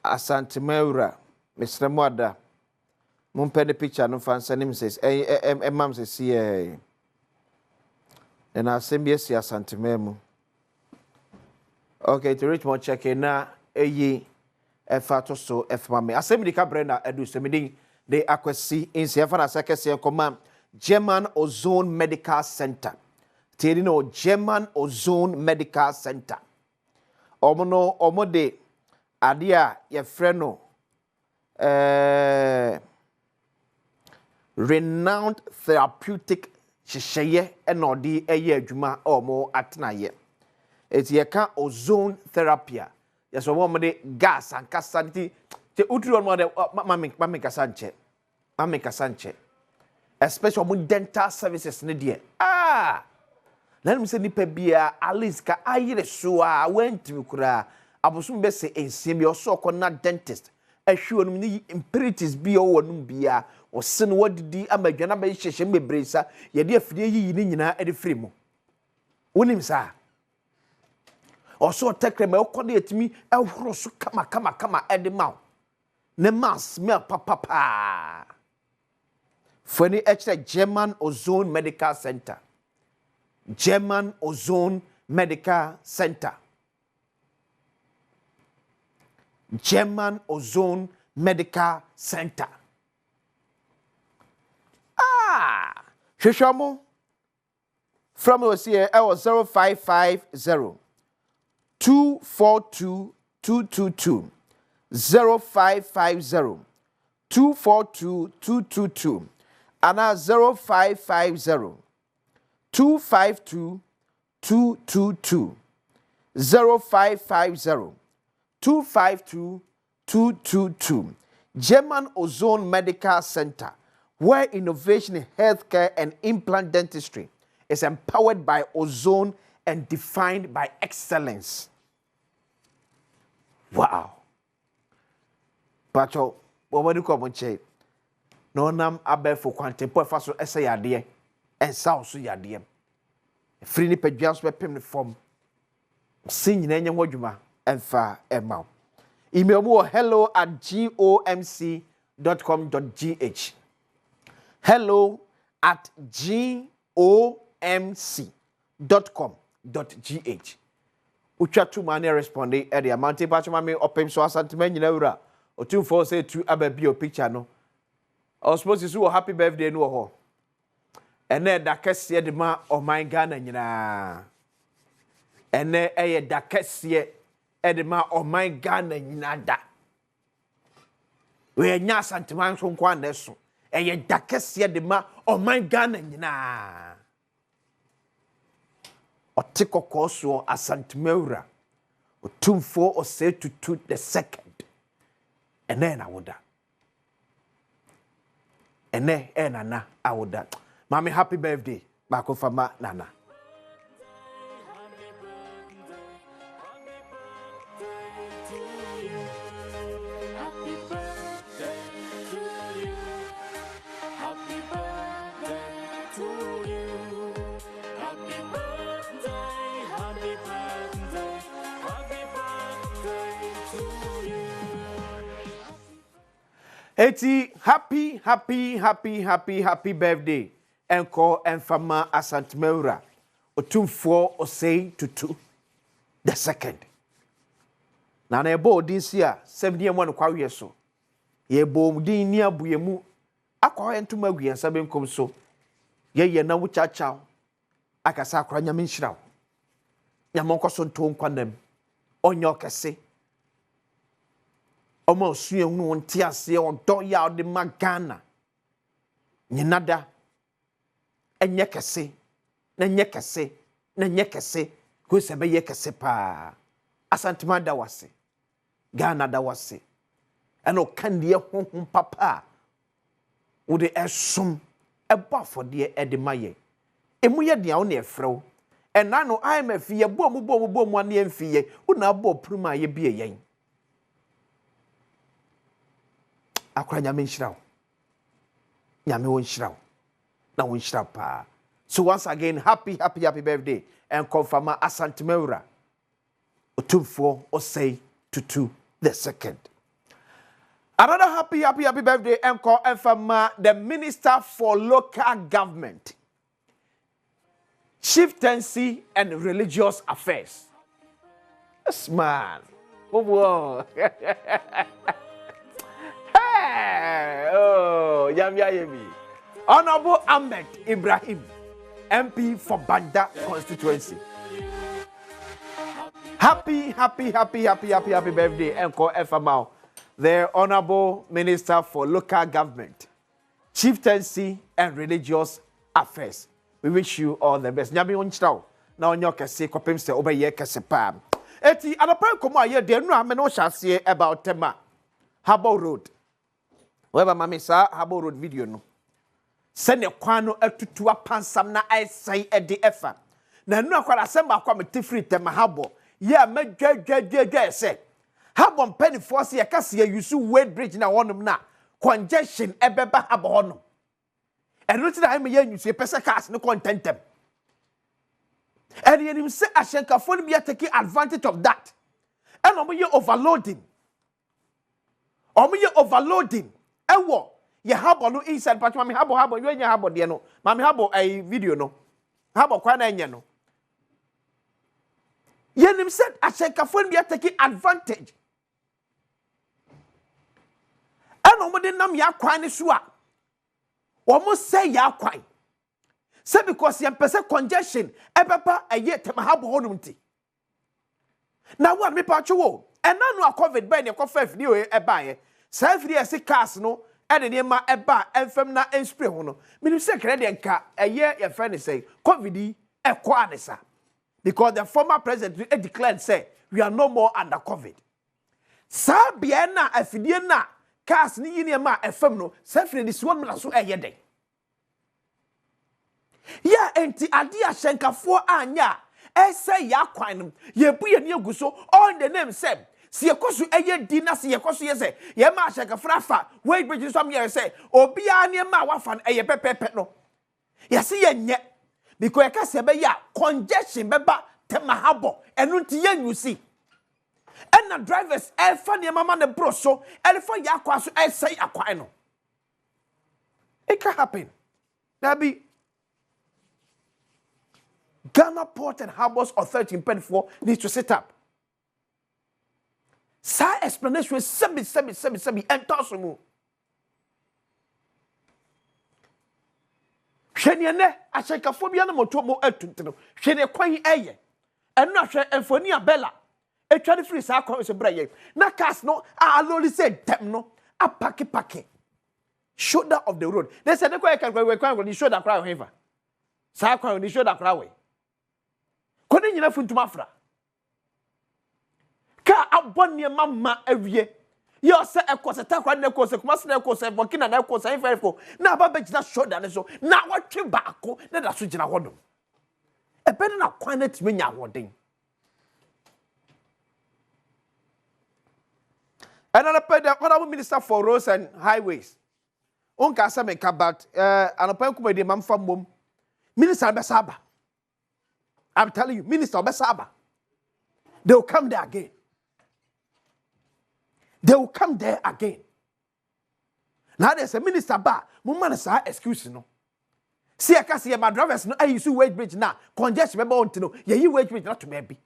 Speaker 21: asantemawura Mr. Mwada mompɛ the picture no fansa nim says mam sɛ see and asɛm si asantemawmu okay to reach more check na eyi efa to so efma me asɛm di ka brenda edu semidin de akwasi insia fa na sekese koma German Ozone Medical Center tiri no German Ozone Medical Center omo de ade a ye frɛ no renowned therapeutic hyehyeye enodi eye adwuma omo atenaye eti ye ka ozone therapy yes omo de gas and casanti te utru on de mami kasanche especially omo dental services ne de na nim se nipa bia alice ka ayire so a wentimi kura abosum be se ensie bi oso na dentist ahwe onum ni impurities bi o wonum bia o se no wadidi amadwana ba hyehye mebresa ye de afide yi ni nyina e de free mu wonim sa oso tekrema okode etimi ehoro so kama e de maw ne mas me papa fani extra German Ozone Medical Center German Ozone Medical Center German Ozone Medical Center Shishamo from us here 0550 242 222 0550 242 222 and 0550 252 222 0550 252 222 German Ozone Medical Center, where innovation in healthcare and implant dentistry is empowered by ozone and defined by excellence. Wow. Pacho, what do you come on che? No nam abe for quantempo faso essa yade and south so yade. Free ni pedjas we pim form. Sing in any wajuma and fa emma. Email mo hello@gomc.com.gh. hello@gomc.com.gh. Uchatu mani responde e de amante pacho mami opem so asantema nyina wura. Otumfo say tu ababio picture no. I was supposed to say happy birthday no ho. Ene da kese de ma o my Ghana nyina. Ene eye da kese edema o my Ghana nyina da. We nya asantema nso nkwa na so. Eye da kese de ma o my Ghana nyina. Otikoko so asantema otumfo o say to the second. Ene na woda. Ene nana awoda. Mami happy birthday. Bako fama nana. Eti happy birthday. Enko Enfama Asantmeura. Otumfo Osei Tutu. The second. Na ebo this year 71 kwa yeso. Ye bom din ni abuyemu. Akwa entuma guyansa benkom so. Ye na wucha chaw. Akasa akwa nyame nhiraw. Nyamonko so nto nkwanam. Onyo kese. Omo sue hu nti ase odo ya ode magana. Nyinada. Enye kese. Na nye kese. Na nye kese. Ko sebe ye kese pa. Asantuma da wase. Ghana da wase. Eno kandie honhom papa. Wo de esom ebo afode e de maye. Emu ye dia wo na efrew. Ena no IMF ye bom ane emfiye. Wo na abo pruma ye bie yen. Akwa nyame nhyiraw. Nyame won nhyiraw. Na won nhyiraw pa. So once again, happy birthday and confirm Asantmeura. Otumfo Osei Tutu the second. Another happy birthday and confirm the Minister for Local Government, Chieftaincy and Religious Affairs. Yes, man. Oh, hey, oh, yami. Honorable Ahmed Ibrahim, MP for Banda constituency. Happy birthday, Enko Efamao, the Honorable Minister for Local Government, Chieftaincy and Religious Affairs. We wish you all the best. Nyami onchao na onyo kese kopem se obeye kese pa. Eti anapan komo aye de nu ameno hyase about tema Harbour Road. Weba mami sa Harbour Road video no. Sene kwano atutu apansam na aisai edi efa. Na nu akwara semba akwa metifri tema Harbour. Yeah, me say. Harbour mpanyfo se yakase ya yusu Wade Bridge na wonum na congestion ebeba Harbour honum. Eno ti na me ya nyusu pese cars no contentem. And you say ashenkafo no be taking advantage of that. And omo ye overloading. Ewo ye Harbour no inside patch mami Harbour you enya Harbour de no. Mami Harbour video no. Harbour kwa na enya no. Yenim said ashenkafo no be taking advantage. And omo de nam ya kwan ne so a omo say ya kwan. Say because yam pese congestion ebeba eye tema Harbour honum ti. Na wa me pa two e na no COVID by ne kofa afidi o eba ye. Sa afidi ese cars no e de ne ma eba enfam na enspray ho no. Me say credit nka eye ye friend say COVID e ko anesa. Because the former president declared say we are no more under COVID. Sa bia na afidi na cars ni yini ma efam no sa afidi this one na so eye den. Ya enti ade ahyenkafo anya ese ya kwan ye bu ye ne aguso all the name say si yekoso eye di na si yekoso ye say ye ma ahyenkafo afa Wade Bridge so am ye say obi a ne ma wafa eye pepepe no ye se ye nye because ye ka se be ya congestion beba tema Harbour enu nti ye nyusi and na drivers elfa ne mama ne bro so elfa ya kwa so ese akwan no it can happen that be Ghana Port and Harbours Authority in Penfo needs to set up. Sa explanation is sebi and tosumu. Shenyane ashekafobia na motomo etuntino. Shene kwan eye. Eno ahwe emfoni abella. Etwade free sa akwa se braye. Na cars no aloli say dem no apake. Shoulder of the road. They said they can the shoulder cry however. Sa akwa the shoulder cry way. Kone nyina funtuma fra ka abonne mama awie yo se ekose takwa na ekose kuma se na ekose Burkina na ekose ifefo na aba begina shoulder ne so na watwe baako na da so gina hodom ebe na kwan na timenya hoden the Honorable Minister for Roads and Highways onka se me kabat anopan kuma de mamfa mom minister be saba. I'm telling you, Minister Obesaba, they will come there again.
Speaker 10: Now there's a minister ba, mumma sa excuse no. See a kasi my drivers no I use weight bridge na congestion member want to know. Ye weight bridge not to maybe.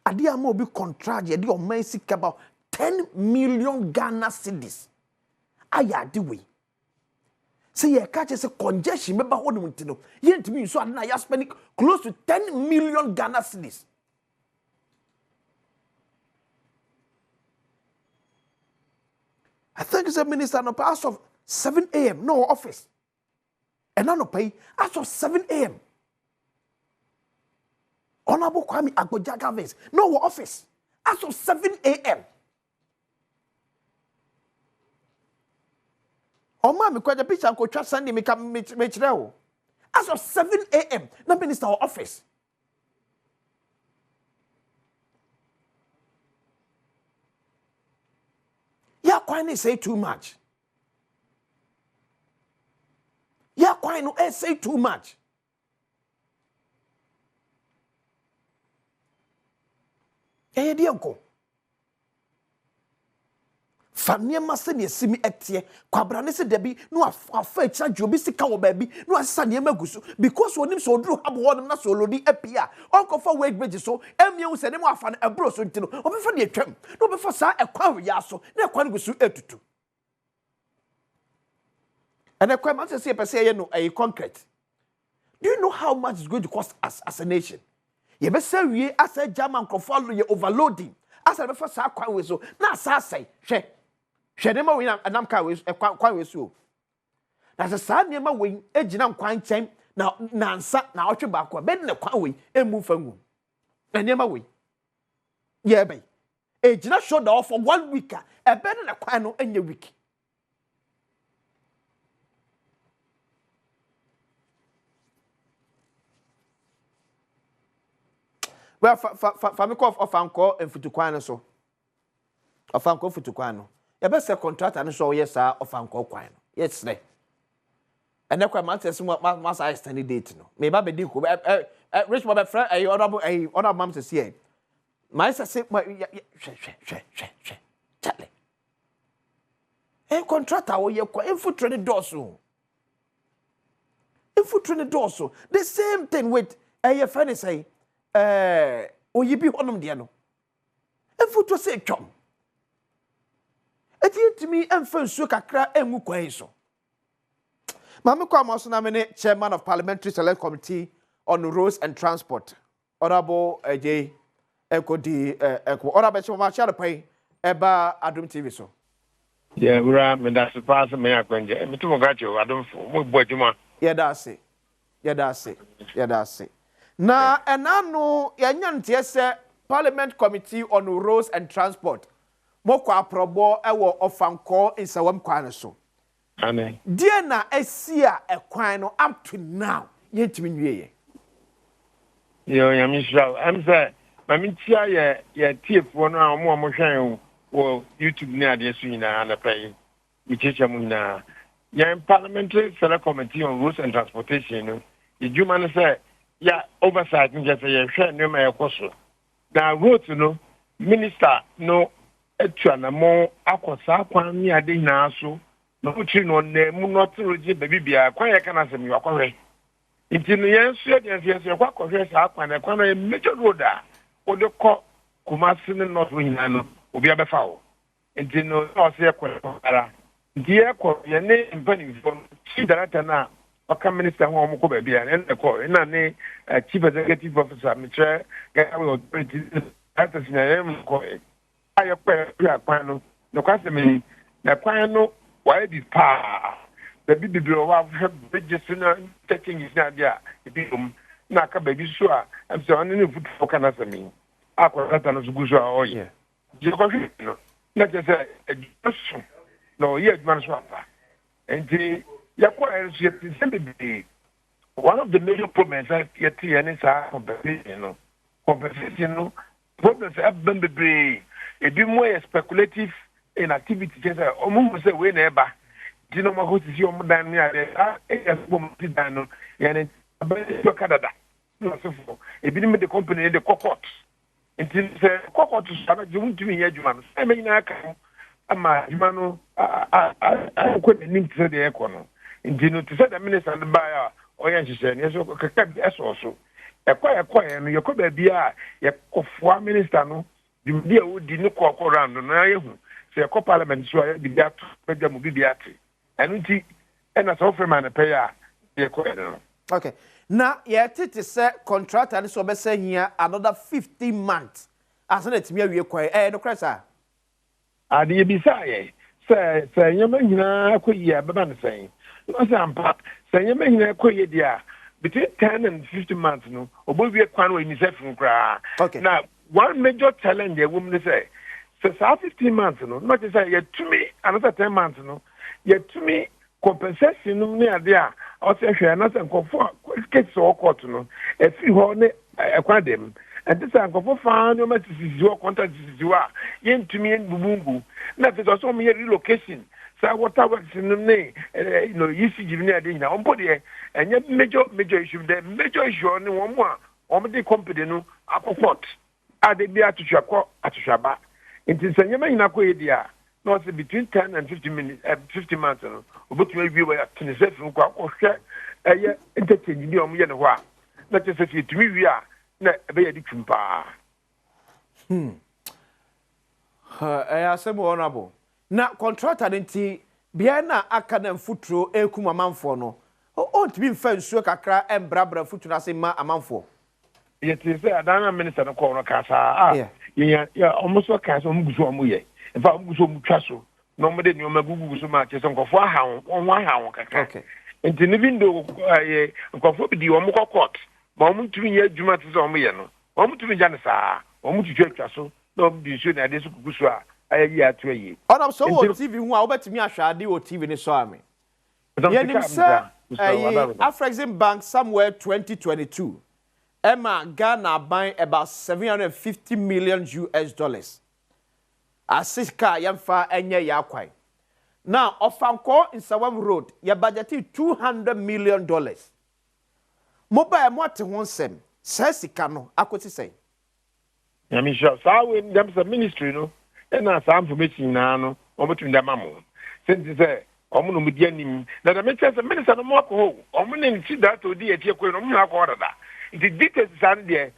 Speaker 10: Adi amo bi contract ye di o man seek about 10 million Ghana cedis. Aya di we. Say ye catch say congestion member want to know. Ye to me so adna ya spending close to 10 million Ghana cedis. I think it's a minister no as of 7 a.m. no office. And I no pay as of 7 a.m. Honorable Kwame Agboja no office as of 7 a.m. Oma me kwa picture and twa Sunday me come me chire as of 7 a.m. na minister office. Ya kwani say too much. Ya kwani no say too much. Eh di anko. Fanie mase ne simi etie kwabra ne se debi no afa echa jobi sika wo baabi no asesa ne magusu because onim so oduru habo wonim na so lodi apia onko fa weight bridge so emie wo se ne mo afa na ebro so ntino obefa de atwam no obefa sa ekwa ya so na ekwa ne gusu etutu and ekwa man say pese ye no a concrete. Do you know how much it's going to cost us as a nation? Ye be say wie as a German crofalo ye overloading as a befa sa kwan we so na sa sai hwe Shedema we anam ka we kwan we so. Na se sa niema we egina nkwan chen na nansa na otwe ba kwa be ne kwan we emu fangu. Na niema we ye be egina shoulder off for 1 week e be ne kwan no enye week. Well fa me ko of anko enfutukwan so. Of anko futukwan no. You best say contract and show yes sir of anko kwan. Yes ne. And ekwa man say must I extend date no. Me ba be di ko rich mo be friend other mom say here. My say Charlie. Contract awo ye kwa infiltrate the door so. Infiltrate the door so. The same thing with your friend say oyibi honum de no. Infiltrate say chom. To me and so kakra emu kwan so. Mama Kwame so na me chairman of Parliamentary Select Committee on Roads and Transport. Honorable AJ Ekodi Honorable Choma Chara Pai eba Adom TV so.
Speaker 11: Yeah, we are me da surprise me akwanje. Me to gacho Adom fo mo bojuma.
Speaker 10: Yeah that's it. Na enano ya nyante se Parliament Committee on Roads and Transport. Moko aprobo ewo ofanko insawam kwan so.
Speaker 11: Amen.
Speaker 10: Dear na esia ekwan no up to now. Yentimi nwie.
Speaker 11: Yo yamisha. Am say mamitia ye tiefo no a mo hwan wo YouTube ni ade so nyina na pay. Michecha mu na. Ya Parliamentary Select Committee on Roads and Transportation no. Ijuma no say ya oversight ni just ye hwe no ma yekoso. Na road no minister no etua na mo akosa kwan mi ade nyina so no utri no na mu no toroje baby bia kwan ye kana sem yo akɔhwɛ nti no yen so de ase kwa akɔhwɛ sa kwan na kwan na major road a o de kɔ Kumasi ne north nyina no obi abefa wo nti no o se ekɔ ara nti ye kɔ ye ne mpani fo chief director na aka minister ho mo kɔ ba bia ne kɔ na ne chief executive officer mitre gawe authority after sinayem kɔ ayo kwa kwano no kwase me na kwano why be pa the bibiro wa bridges na taking is na dia ebidum na ka baby so a am so on ne foot for kana sami akwa tata no sugu so a oye je ko no na je say education no ye adman so apa enti yakwa er one of the major problems that yet any sa competition no problems have been be a bit more speculative in activity just almost say we never do you know what is your dan me there e bom ti dan no yani abel Canada no so for e bi me the company the cockot until say cockot so na jum tumi ya juma no say me na aka ama adwuma no akɔ n'anim te sɛ deɛ ɛkɔ no nti no te sɛ the minister no baa a ɔyɛ nhyehyɛ ne so keka bi ɛsɔ so ɛkɔ no yɛkɔ baabi a yɛkɔfoa minister no dwumadi a wodi ne kɔɔkɔ round no na yɛhu sɛ yɛkɔ parliament so a yɛde bi ato bɛgya mu bi ate ɛno nti ɛna sɛ wofrɛ ma no pɛyɛ a yɛkɔɛ no.
Speaker 10: Okay. Now, yɛtete sɛ contractor ne so ɔbɛsɛ hia another 15 months. Asa na timi awie kɔɛ. No kra sa.
Speaker 11: Ade yɛbisa yɛ sɛ nyɛma nyinaa kɔ yie a bɛba no sɛn. No sɛ ampa sɛ nyɛma nyinaa kɔ yie deɛ a between 10 and 15 months no ɔbɛwie kwan wɔ UNICEF no koraa.
Speaker 10: Okay.
Speaker 11: Now, one major challenge a woman say sɛ 15 months no not just say yɛtumi another 10 months no yɛtumi compensation no ne ade a ɔsɛ hwɛ na sɛ nkɔfo case wɔ court no ɛfiri hɔ ne ɛkwan dɛm ɛnti sɛ nkɔfo faa ne ɔma sisi hɔ contract sisi hɔ a yɛntumi yɛnbubungu na afei sɛ ɔsɛ ɔmo yɛ relocation sɛ water works no ne ECG ne ade nyina ɔmpo deɛ ɛnyɛ major issue the major issue ne wɔn mu a ɔmo de company no akɔ court ade bi atuhwaba nti sɛ nyɛma nyina kɔ yɛ deɛ a no, it's between 10 and 50 months. But you may be at 27 or share a entertaining you on Yanwa. Not just if you to me, we are not a very different bar.
Speaker 10: I am so honorable. Now, contractor didn't Biana Academ Futuro, Ekuma Manfono. Oh, to be fair, Suaka and Brabra Futura Sima Amanfo.
Speaker 11: Yet is there a Dana Minister of Corona Casa? Yeah, almost a cast on Muguamuye. In fact, so much nobody knew my Google so much as Uncle Four on 1 hour. Okay. And in the window, I conform the Omuka court. Moment to me, Jumatis on me, moment to me, Janessa, moment to church, so no, be sure that this Gusua, I year to a year.
Speaker 10: On up so TV, who are bet me, I shall do TV in the Swami. Afrexim Bank somewhere 2022. Emma Ghana buying about $750 million US. Asika yamfa enye yakwai. Now, Ofanko in Sawam Road, ya budgeted $200 million. Mobile mwate wonsem, sesika no, akoti say.
Speaker 11: Yamisha, sawe there's a ministry no, and na some information na no, omotu ndamamu. Since say, omu no mudia nim. Na the minister no mwako ho, omu ne si that odi etie kwe no mu akọ order. The details are there,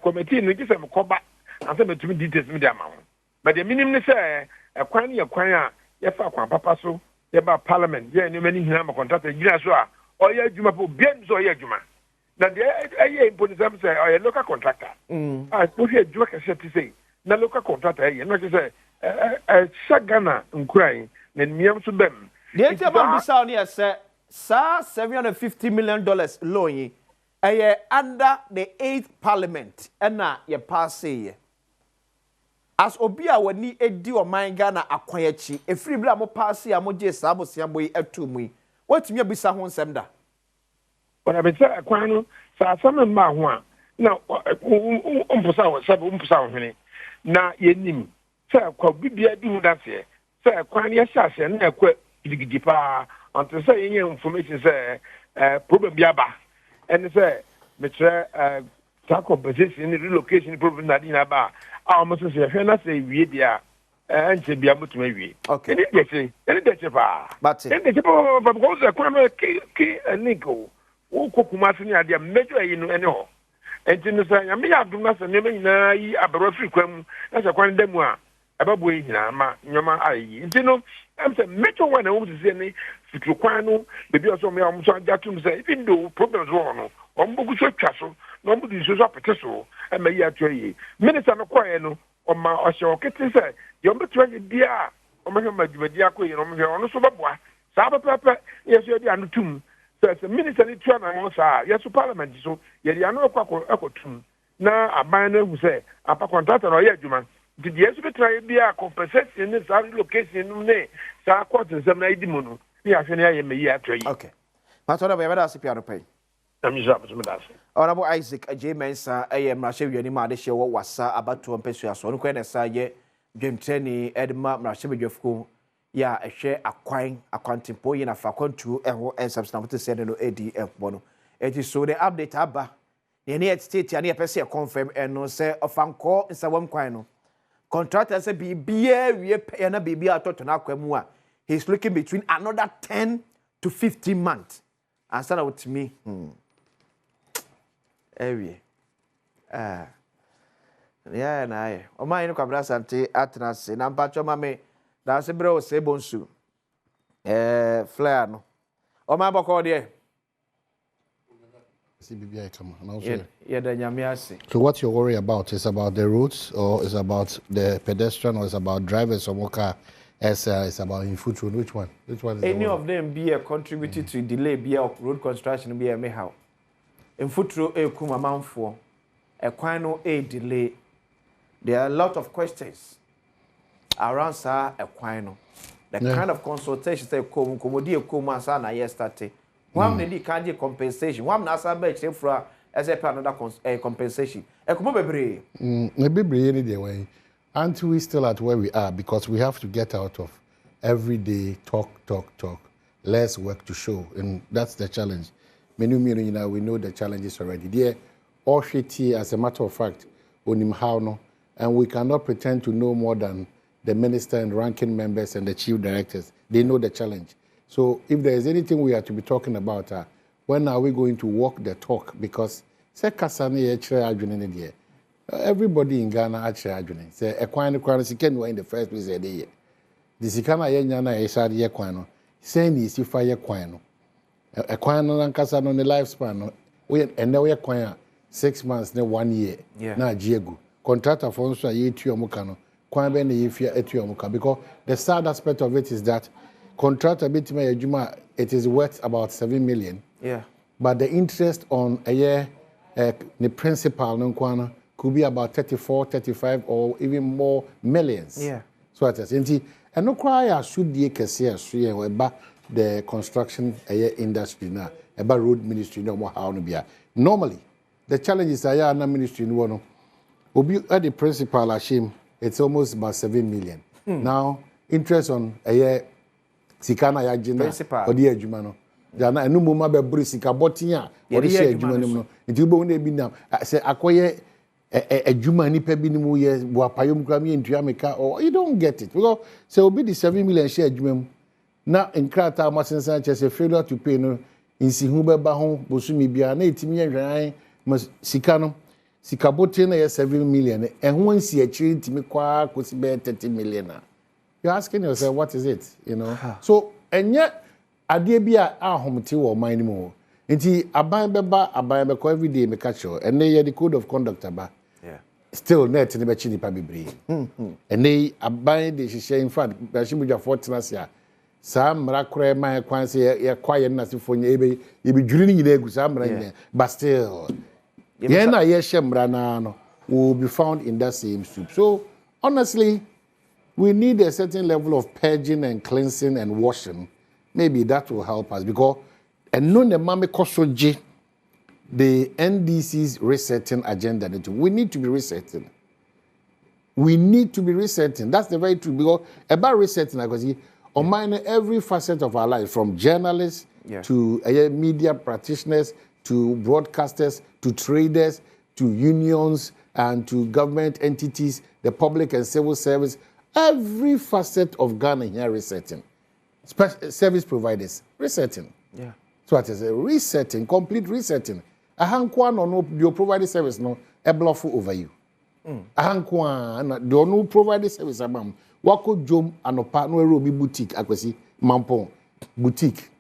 Speaker 11: committee no gise mkoba, anse metumi details mi dia mamu. But the minimum say a kwani yafa kwan papa so yeba parliament ye ni many hina contract gina so a oye adwuma po bien so oye adwuma na de aye imponisam say oye local contractor ah no he adwuma ka say say na local contractor ye no say sagana nkran na miam so bem
Speaker 10: the entire bisa on say sa $750 million loan aye under the 8th parliament na ye pass ye. As Obia wani edi o man Ghana akwayachi efiri bla mo pass ya mo je sa abosia boy atumui watumi abisa ho nsem da
Speaker 11: wana beta akwan no sa asam ma ho a na umpusa wo sabe umpusa wo hwene na yenim sa kwa bibia di hu da se sa akwan ya hyase na akwa gidigidi pa until say yenye information say problem bi aba and say metre compensation relocation problem na di na ba almost say hwena say wie dia anche bia mutuma wie
Speaker 10: okay
Speaker 11: any dey say pa
Speaker 10: but
Speaker 11: any dey pa because akwan no ki aniko wo kokuma se ni ade major yi no ene ho enti no say ya me ya dum na se ne nyina yi abaro free kwam na se kwan da mu a ababo yi nyina ma nyoma ayi enti no am say major one na wo se ni fitru kwan no bebi oso me am so ajatum say even though problems wo no ombugu so twa so no ombudu so so apete so e ma yi atwa minister no kwae no oma ohye okete say yo mbetua ye dia o mehwe madwumadi akoyi no mehwe ono so beboa saa pepepe yeso di anotum so minister ni tua na mo saa yeso parliament so ye di anu akotum na aban na hu say apa contractor no ye adwuma di yeso betra ye bia compensation ni saa relocation no ne saa court nsem na idi mu no ya hwe na ye ma yi atwa yi
Speaker 10: okay patona be bada asipia no pay
Speaker 11: Honorable
Speaker 10: Isaac J. Mensa, I Rashe Yeni Madeshe, Wasa, Abatu, and Pesua, so no Quenesaye, Jim Tenny, Edma, Rashe Jofco, ya a share acquiring a quantum point in a facon to and substantive said no ADF Bono. It is so the update Abba. The near state, and near Pessia confirm and no say of Anco in Sawam Quino. Contractor say be we pay na baby ato to na kwamu a he's looking between another 10 to 15 months. And start with me. Every yeah, na o ma yin kwabra sante atnase na mpacho ma me da se bre o se bonsu flare no o ma boko de
Speaker 20: CBBI come and also
Speaker 10: yeah the nyamiase.
Speaker 20: So what you're worried about is about the roads or is about the pedestrian or is about drivers or car is about in foot road? Which one is
Speaker 10: any of them be a contributed to delay be a road construction be a me how in foot road e kuma manfo e kwan no e delay. There are a lot of questions around sa e kwan no. The kind of consultations they come komodi e kuma sa na yesterday. One need can't compensation. One na sa be chefra as a another compensation. E kuma bebre.
Speaker 20: Bebre any day way. Aren't we still at where we are because we have to get out of everyday talk. Less work to show, and that's the challenge. Many you know we know the challenges already. There, all shitty as a matter of fact, onim how no, and we cannot pretend to know more than the minister and ranking members and the chief directors. They know the challenge. So if there is anything we are to be talking about, when are we going to walk the talk? Because say kasane e everybody in Ghana actually say ekwano kwano siken in the first place dey. The sikana ye nyana e shade ye kwano. Say ni si fa ye kwano. Ekwano nankasa no the lifespan no. We ene we kwan 6 months ne 1 year. Na agiegu. Contractor for nso ye tuomo ka no. Kwan be na ye fia etuomo ka because the sad aspect of it is that contractor bitima adwuma it is worth about 7 million.
Speaker 10: Yeah.
Speaker 20: But the interest on a year the principal no kwano could be about 34, 35 or even more millions.
Speaker 10: Yeah.
Speaker 20: So it is. And no cry should be a about the construction industry now, about road ministry no more how to be. Normally, the challenge is that ministry no one. Obi at the principal ashim, it's almost about 7 million. Now, interest on a year sikana ya jina or the ejumano. Jana enu muma be brisika botia or the share ejumano. Nti bo ne bi na say akoye ejuma nipa bi ni mu ye boapayom kra me ntua meka or you don't get it. Because say obi the 7 million share ejumam na enkrata amasensan chese failure to pay no insihu beba ho bosumi bia na etimi hwan sika no sika bote na ye 7 million ehwo nsi akiri ntimi kwa kosi be 30 million. You're asking yourself what is it, you know? So enye ade bia ahomte wo man mu nti aban beba every day me catch you and the code of conduct aba. Still net ne be chi nipa bebre. And they aban de hihye in fact Bashimudwa Fortnasia sa mra kra man kwan se ye kwaye na sifonya ebe dwiri ni nyina egu sa mra nyina but still ye na ye hye mra na no will be found in that same soup. So honestly we need a certain level of purging and cleansing and washing. Maybe that will help us because and no the mame kosoje the NDC's resetting agenda. We need to be resetting. We need to be resetting. That's the very truth. Because about resetting, I see on mine every facet of our life, from journalists to media practitioners to broadcasters to traders to unions and to government entities, the public and civil service. Every facet of Ghana here resetting. Service providers resetting.
Speaker 10: Yeah.
Speaker 20: So it is a resetting, complete resetting. A hankwan no you provide service no a bluff over you. A hankwan do no provide service abam. Wako jom anopa no erobi boutique akwesi mampon boutique.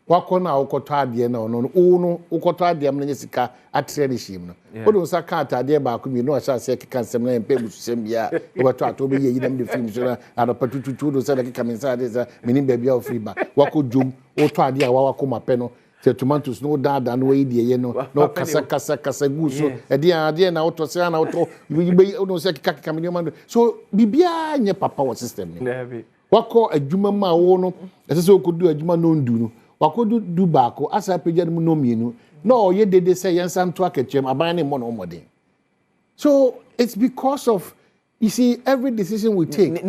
Speaker 20: Wako na okoto ade na ono no okoto ade am na sika atre ne shim no. Odo sa ka ade ba ko mi no sha se keka nsem na empe bususem bia obato ato be yi dem de film so na anopa tututu do sa da keka mensa ade sa menim ba bia free ba. Wako jom oto ade a wako mape no se tomatoes no dada no we die no no kasa guso ade na auto se na auto we no se keka minimum so bibia nye papa wa system ni wako adwuma ma wo no ese se okodu adwuma no ndu no wako du baako asa pagya no no mienu no ye dede se yensa nto akachem aban ne mo no modern. So it's because of you see every decision we take I'm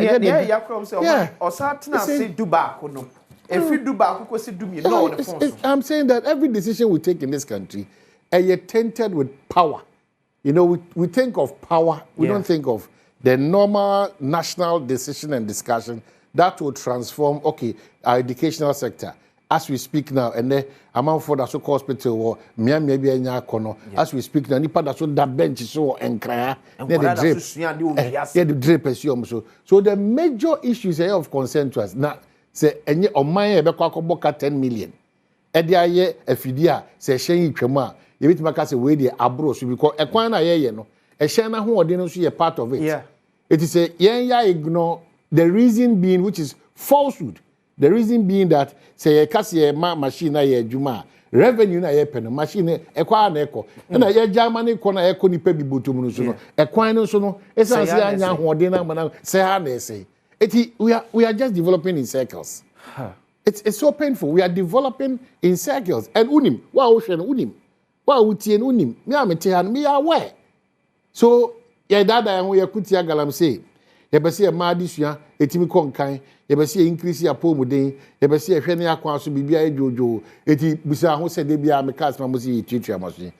Speaker 20: saying that every decision we take in this country are tainted with power. You know, we think of power, we don't think of the normal national decision and discussion that will transform, okay, our educational sector. As we speak now, and then amount for the so-called hospital or maybe as we speak now, nipa that so that bench so and cry, the drape so the major issues here of concern to us now say any on my boka 10 million. Edia ye efidia say shen twema ye bit maka say we dey abro so because ekwan na ye no e shen na ho ode no so ye part of it. Yeah. It is a ya ignore the reason being which is falsehood. The reason being that say ye machine na ye adwuma revenue na ye pen machine ekwa na eko na ye Germany ko na eko nipa bi botom no so no ekwan no so no esa say anya ho ode na mana say ha na say we are just developing in circles. It's so painful. We are developing in circles. And unim, unim, unim. Me am me aware. So yeah, dada and we are kutia galam say. You be see a madisua, etimi konkan. You be see increase ya pomuden. You be see a hwene akwa so bibia ejojo. Eti busa ho se de bia me cast mamusi titwa maso.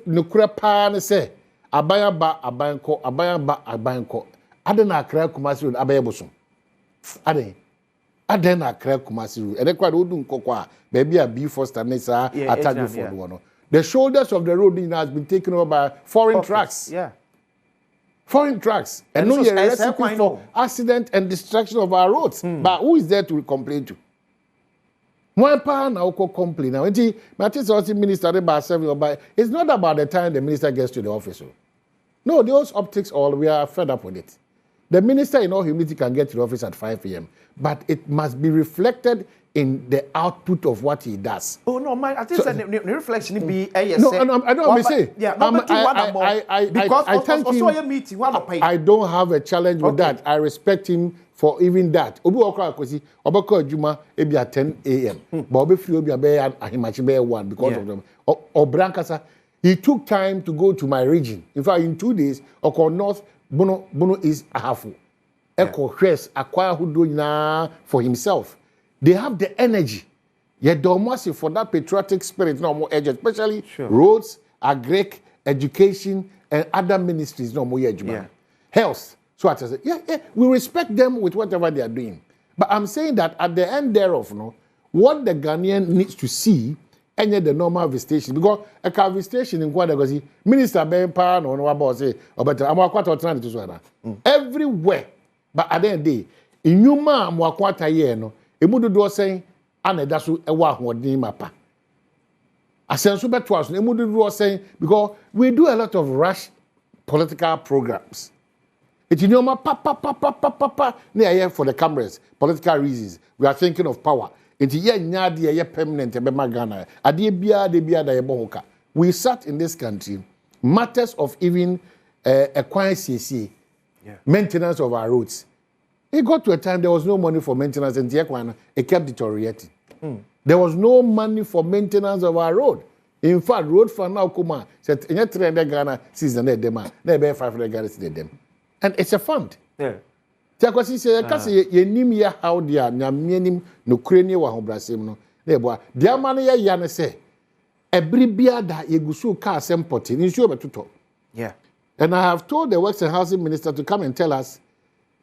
Speaker 20: Nukura pa ne say abaya ba abanko. Ade na akra kumasi abaya bosom. Ade Aden akra Kumasi Road. And ekwa odu nkokwa baby a B Foster Nessa attach for one. The shoulders of the road has been taken over by foreign trucks. Yeah. Foreign trucks. And no recipe for accident and destruction of our roads. But who is there to complain to? One pa na oko complain. Now, minister it's not about the time the minister gets to the office. No, those optics we are fed up with it. The minister, in all humility, can get to the office at 5 p.m., but it must be reflected in the output of what he does. Oh no, I think the reflection be no, I don't say. Yeah, I don't have a challenge with that. I respect him for even that. Obi okra kwesi obako adwuma e bia 10 a.m. But obi free obi abe ahimachi be 1 because of them. Obrankasa, he took time to go to my region. In fact, in 2 days, Oko North Bono is Ahafu. Echo Chris acquire who do now for himself. They have the energy. Yet the for that patriotic spirit, no more edge, especially roads, agric, education, and other ministries, no more edge. Health. So I say, we respect them with whatever they are doing. But I'm saying that at the end thereof, what the Ghanaian needs to see any the normal visitation because a visitation in Kwadagosi, Minister Ben Pan or no about say, or better, I'm quite trying to say everywhere. But at the end of the day, in Yuma, I'm quite a year, no, a mudu do saying, and that's a walk what name mapa. I said, super twice, a mudu do saying, because we do a lot of rush political programs. It's in Yuma, papa, near for the cameras, political reasons. We are thinking of power. Permanent we sat in this country matters of even acquiring CC maintenance of our roads. It got to a time there was no money for maintenance and it kept deteriorating. There was no money for maintenance of our road. In fact, road for now Kuma said in 300 Ghana season them 500 Ghana them. And it's a fund. Yeah. Tiakwasi say kasi ye nim ya how dia nyamenim no kreni wa hobrasem no na ebo dia ma no ya ne say every bia da yegusu ka asempoti ni nsuo betoto. Yeah. And I have told the Works and Housing Minister to come and tell us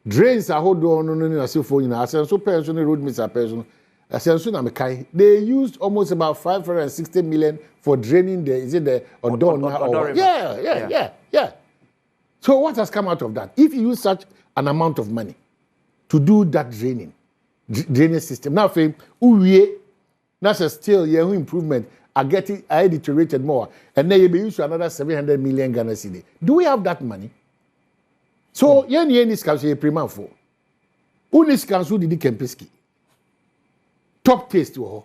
Speaker 20: drains are hold on no na sefo nyina asenso person road minister person asenso na mekai they used almost about 560 million for draining the is it the Odon yeah. So what has come out of that? If you use such an amount of money to do that drainage system. Now, that's still improvement. I deteriorated more. And then you be used to another 700 million Ghana cedi. Do we have that money? So, yen council a prima for. Unis council did Kempeski. Top taste to her.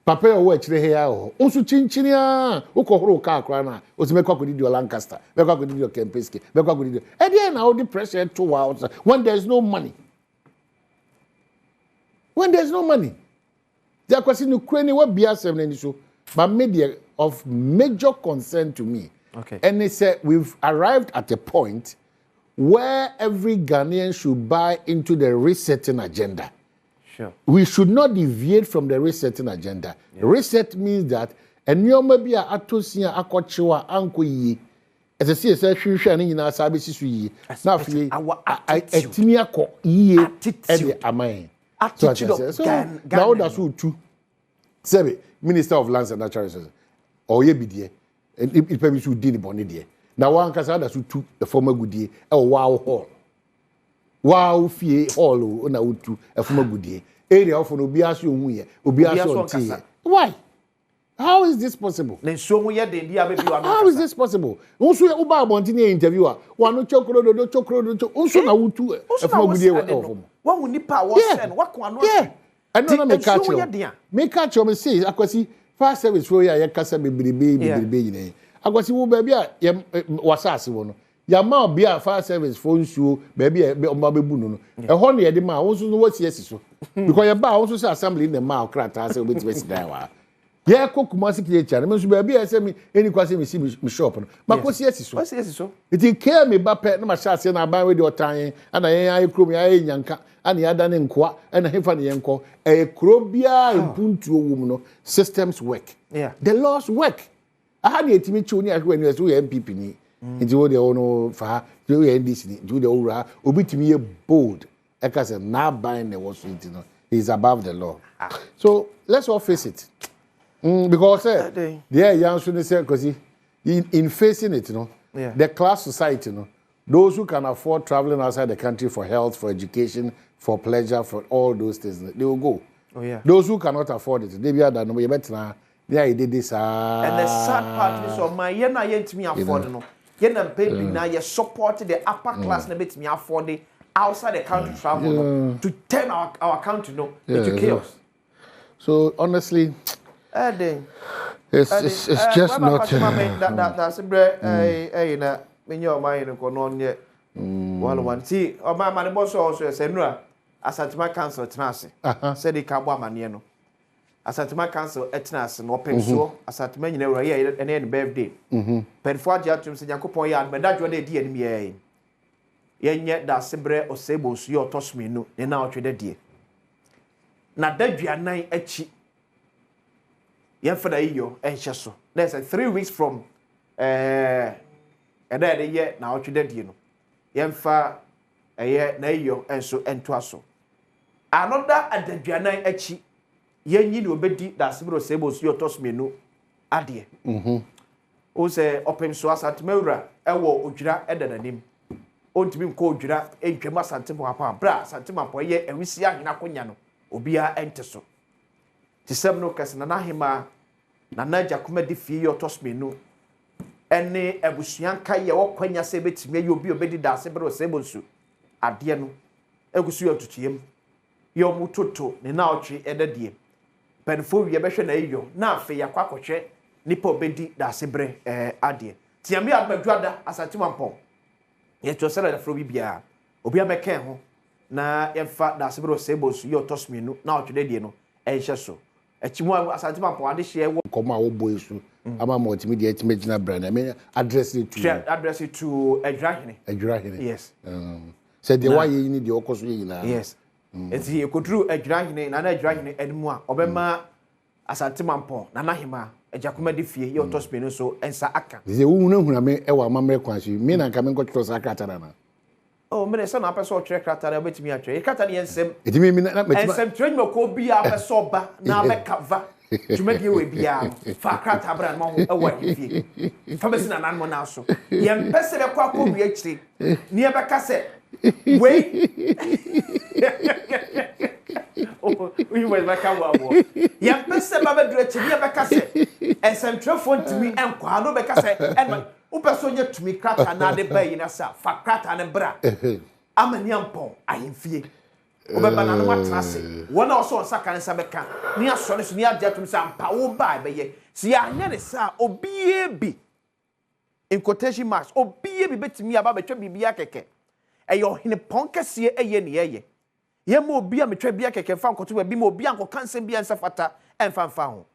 Speaker 20: Papa or here or also chinchinia, Ukoro car crana, was Mekoko Lancaster, Mekoko Kempeski, Mekoko. And then all the pressure 2 hours when there's no money. When there's no money. There was in Ukraine what BR7 issue, but media of major concern to me. Okay. And they said we've arrived at a point where every Ghanaian should buy into the resetting agenda. Sure. We should not deviate from the resetting agenda. Yeah. Reset means that and you may be a atosia akochiwa anko yi as a CSA hwehwe ani nyina sa besi so yi na afie atimi akọ yiye e de aman attitude so now that's who two sebe Minister of Lands and Natural Resources oye bidie it be so di ni boni de na wan kasa that's who two the former goodie e wow fie hall na utu e former goodie area of no obi aso hu ye obi aso ntie why how is this possible?
Speaker 10: How is
Speaker 20: this possible? Unsu ya uba abontini interviewer. Wanu chokro do unsu na utu efuma gudie of.
Speaker 10: Wa wu nipa wo sen wa kwa no.
Speaker 20: Yeah. I know me catch you. Me catch you me say akwasi fire service for ya kasa bebrebe nyine. Akwasi wo ba bia ya wasase wo no. Ya ma bia fire service for nsuo ba bia o ma bebu no. E ho ne ye de ma unsu no wasiesi so. Because ya ba unsu say assembly na maokrata say obeti dan wa. Yeah, Kumasi Kicha. I should be a semi any question we see me shop. Makosi so. It care me bape no machine and I buy with your time and I chrome ya yanka and the other in kwa and a hefani yanko a crobia in puntu woman systems work.
Speaker 10: Yeah.
Speaker 20: The laws work. I had a timid tune when you were MPP ni. Into the ono for do this do the ora obit me bold. Eka now buying the Washington is above the law. So let's all face it. Because young students say because in facing it, the class society, those who can afford traveling outside the country for health, for education, for pleasure, for all those things, they will go.
Speaker 10: Oh yeah.
Speaker 20: Those who cannot afford it, they be that no better. Yeah, he did this.
Speaker 10: And the sad part is, my yena yet me afford no. Yena baby now you support the upper class na bit me afford it outside the country travel to turn our country into chaos.
Speaker 20: So honestly. It's just not.
Speaker 10: That's a bread. Na when your mind go on yet. One see. Oh my man, boss also said no. Asantima council etnase. Said the Kabwa maniano. Asantima council etnase no penso. Asantima nyina wura ye ene birthday. Penfo agya tum se Yakopon ya me dadwo na edi anim ye. Yenye da sebre osebo su ye otosminu ne na otwede die. Na dadwanan achi Yemfada iyo enhyeso. There's 3 weeks from and then the year na otwede die no. Yemfa na iyo enso entoaso. Another adadwanan achi yenyi no obedi da sibro sebo su yotosmenu ade. O se opem so asantemawura ewo odwira edananim. Ontimi nko odwira entwem asantemo apa bra asantemo apo ye ewisi ahina konya no obia enteso. Tisem no kase na nahima na naja kuma di fie yotosmenu ene ebusuanka ye wokwanya se betimi ye obi obedi da sibro sebo su ade no egusu yotutiem yo mutoto ne na otwe edadie penfo wie behwe na iyo na afi yakwakwohwe nipa obedi da sebre ade tiambi admadwada asatimampon ye to sele da fro bibia obi ameken ho na yemfa da sebre sebo su yo tosminu na otwe dadie no ehye so echimu asatimampon ade hye wo
Speaker 20: koma wo boyesu ama multimedia etimagina brand I mean address it
Speaker 10: to Adwahene.
Speaker 20: Yes. Said the why you need the okoso yina.
Speaker 10: Yes. Enti ekodru Adwahene na Adwahene enmu a obema asantemampon na nahima ejakoma de fie ye otospenu so ensa aka.
Speaker 20: Ze wo hunahuna me e wa mamre kwanso me na nka me nkotro sa kratara na.
Speaker 10: Oh me se na apeso otwe kratara obetimi atwe. E kratara yensem.
Speaker 20: Etimi mi na metima.
Speaker 10: Ensem twenye ko bia apeso ba na mekava. Tumedi we bia fa kratara bra ma ho e wa fie. Fa besi na nan mo na so. Ye mpese be kwa ko wi akiri. Ni e be ka se wait. Oh, we were back away. Ya pese baba dure chiri be ka se ensentrefo ntimi enkwa no be ka se en upeso nye tumi krata na de bayi na sa fa krata ne bra amani ampon ahemfie obeba na no matrase wona oso onsa kan sa be ka ni asore so ni agya tum sa mpa wo ba be ye si ya nya ne sa obie bi in quotation marks obie bi betimi aba betwa bibia keke eyo hene ponkese eye ne eye ye mo obi a metwa bia keke fa nkoto ba bi mo obi anko kanse bia nsa fata emfa ho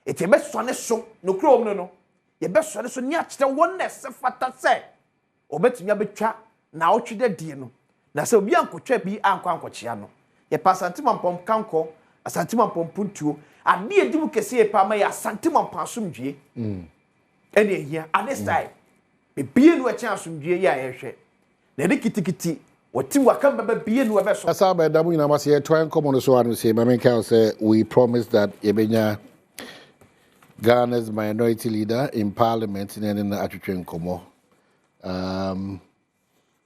Speaker 10: ete be so ne so no krom no ye be so ne so ni a kire won se fata se obetumi abetwa na otwede die no na se obi anko twa bi anko chia no ye pasantima mpom kanko asantima mpom puntuo ade edimu kese ye pa ma ya asantima mpasomdwie ene ehia ade style ebie no eche asomdue ya yehwe na de kitikiti wati waka baba bie no ebe so
Speaker 20: asa ba da mu nyina ma se try come on so anu say mama can say we promise that yebenya Ghana's minority leader in parliament in atwetwe nkomo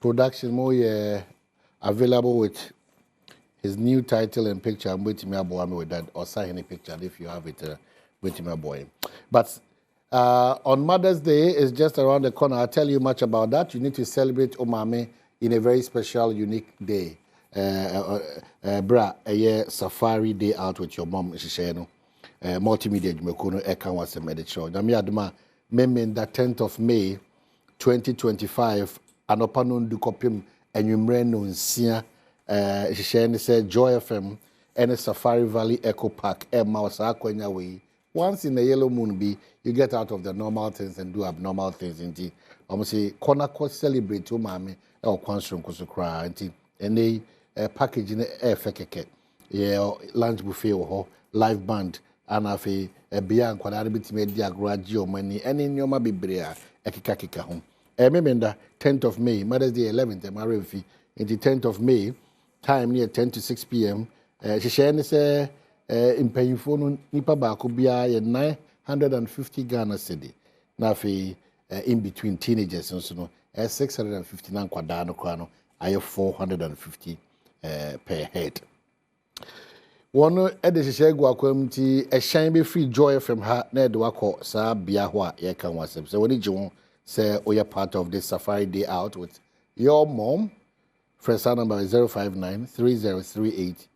Speaker 20: production more available with his new title and picture. I'm waiting me with that or sign any picture if you have it waiting me boy. But on Mother's Day is just around the corner. I'll tell you much about that. You need to celebrate Omame in a very special, unique day. A year safari day out with your mom, Shisheno. Multimedia Jumekono Eka was a medic show. Namiadma Memen the 10th of May 2025 Anopanon du Kopim and Yumreno in Sia Shishene said Joy FM and a Safari Valley Eco Park Mausa way. Once in a yellow moon be you get out of the normal things and do abnormal things indeed. Almost say corner celebrate to mommy or Kwansrum Kusukra and they package in a fekeke. Yeah, lunch buffet or live band. And if a beyond quadra bit made their graduate money, and in your mabibria, a kika home. I remember 10th of May, Mother's Day 11th, my review, in the 10th of May, time near 10 to 6 p.m. She shared say in paying phone Nipa Bakubia 950 Ghana cedi. Now, in between teenagers and so on, 659 quadano crano, I have 450 per head. One edishye gwa kwamti a shine be free Joy from her na de wako sa bia ho a ye kan wasem so woni jiwon say we are part of this safari day out with your mom. First number is 059 3038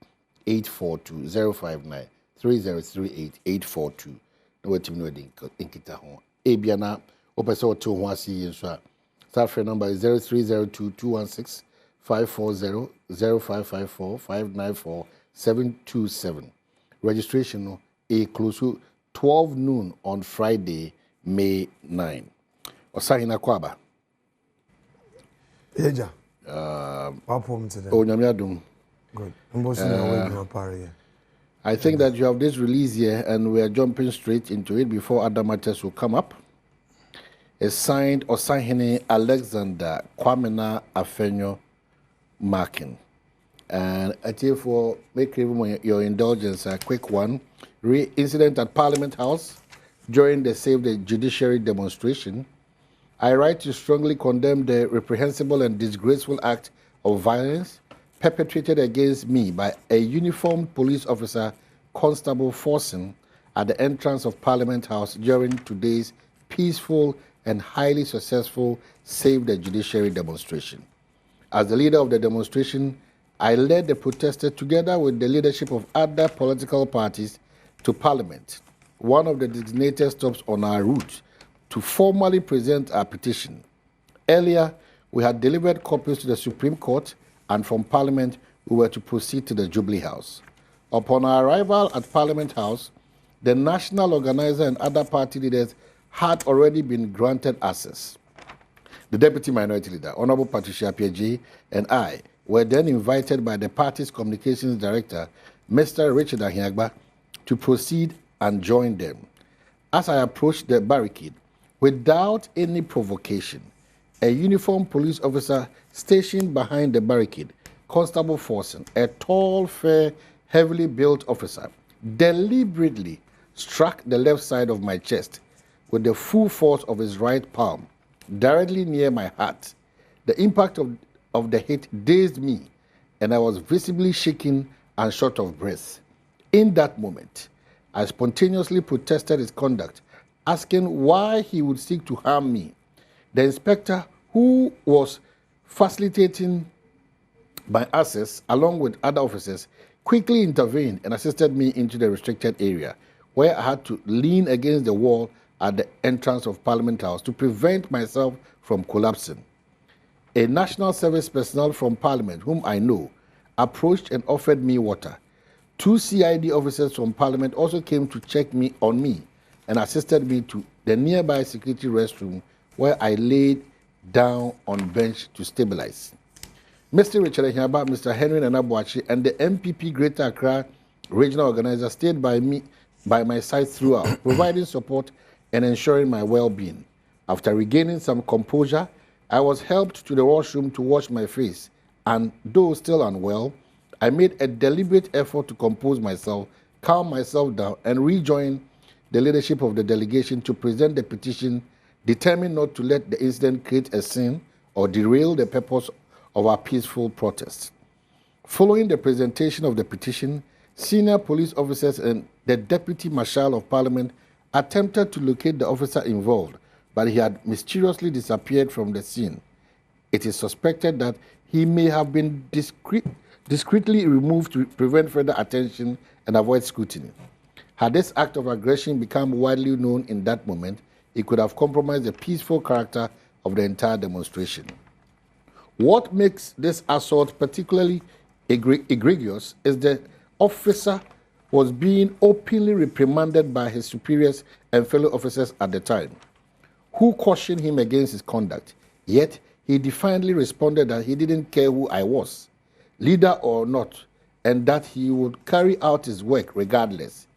Speaker 20: 842 059 3038 842 no wetim no de inkita ho e bia na opese oto ho asi so a safari number is 0302 216 540 0554 594 727. Registration no a close to 12 noon on Friday, May 9. Osahina Kwaba.
Speaker 6: Eja. Wapom today.
Speaker 20: Oh, Nyamiadum.
Speaker 6: Good.
Speaker 20: I think that you have this release here and we are jumping straight into it before other matters will come up. It's signed Osahine Alexander Kwamena Afenyo Markin. And I tell for make your indulgence a quick one. Incident at Parliament House during the Save the Judiciary demonstration. I write to strongly condemn the reprehensible and disgraceful act of violence perpetrated against me by a uniformed police officer, Constable Forson, at the entrance of Parliament House during today's peaceful and highly successful Save the Judiciary demonstration. As the leader of the demonstration, I led the protesters together with the leadership of other political parties to Parliament, one of the designated stops on our route, to formally present our petition. Earlier, we had delivered copies to the Supreme Court, and from Parliament, we were to proceed to the Jubilee House. Upon our arrival at Parliament House, the national organizer and other party leaders had already been granted access. The Deputy Minority Leader, Honorable Patricia Piaget, and I were then invited by the party's communications director, Mr. Richard Ahiagba, to proceed and join them. As I approached the barricade, without any provocation, a uniformed police officer stationed behind the barricade, Constable Forson, a tall, fair, heavily built officer, deliberately struck the left side of my chest with the full force of his right palm, directly near my heart. The impact of the hit dazed me, and I was visibly shaking and short of breath. In that moment, I spontaneously protested his conduct, asking why he would seek to harm me. The inspector, who was facilitating my access, along with other officers, quickly intervened and assisted me into the restricted area, where I had to lean against the wall at the entrance of Parliament House to prevent myself from collapsing. A national service personnel from Parliament, whom I know, approached and offered me water. 2 CID officers from Parliament also came to check on me and assisted me to the nearby security restroom, where I laid down on bench to stabilize. Mr. Richard Ahiagba, Mr. Henry Nanabuachi, and the MPP Greater Accra regional organizer stayed by my side throughout, providing support and ensuring my well-being. After regaining some composure, I was helped to the washroom to wash my face, and though still unwell, I made a deliberate effort to compose myself, calm myself down, and rejoin the leadership of the delegation to present the petition, determined not to let the incident create a scene or derail the purpose of our peaceful protest. Following the presentation of the petition, senior police officers and the Deputy Marshal of Parliament attempted to locate the officer involved, but he had mysteriously disappeared from the scene. It is suspected that he may have been discreetly removed to prevent further attention and avoid scrutiny. Had this act of aggression become widely known in that moment, it could have compromised the peaceful character of the entire demonstration. What makes this assault particularly egregious is the officer was being openly reprimanded by his superiors and fellow officers at the time, who cautioned him against his conduct. Yet, he defiantly responded that he didn't care who I was, leader or not, and that he would carry out his work regardless.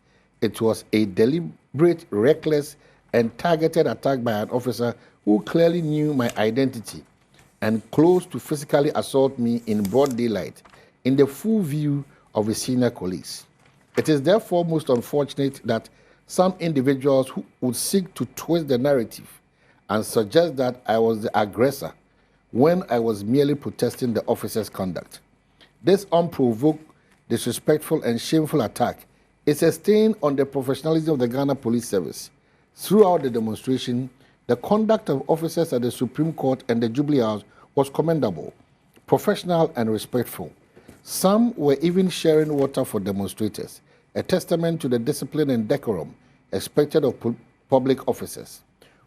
Speaker 20: It was a deliberate, reckless, and targeted attack by an officer who clearly knew my identity and close to physically assault me in broad daylight in the full view of his senior colleagues. It is therefore most unfortunate that some individuals who would seek to twist the narrative and suggest that I was the aggressor when I was merely protesting the officer's conduct. This unprovoked, disrespectful, and shameful attack is a stain on the professionalism of the Ghana Police Service. Throughout the demonstration, the conduct of officers at the Supreme Court and the Jubilee House was commendable, professional, and respectful. Some were even sharing water for demonstrators, a testament to the discipline and decorum expected of public officers.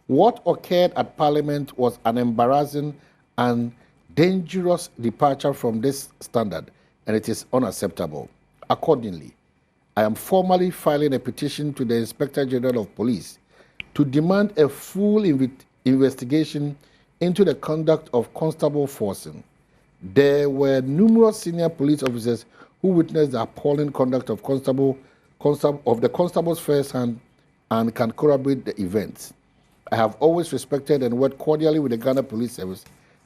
Speaker 20: What occurred at Parliament was an embarrassing and dangerous departure from this standard, and it is unacceptable. Accordingly, I am formally filing a petition to the Inspector General of Police to demand a full investigation into the conduct of Constable Forson. There were numerous senior police officers who witnessed the appalling conduct of the constables firsthand and can corroborate the events. I have always respected and worked cordially with the Ghana Police Service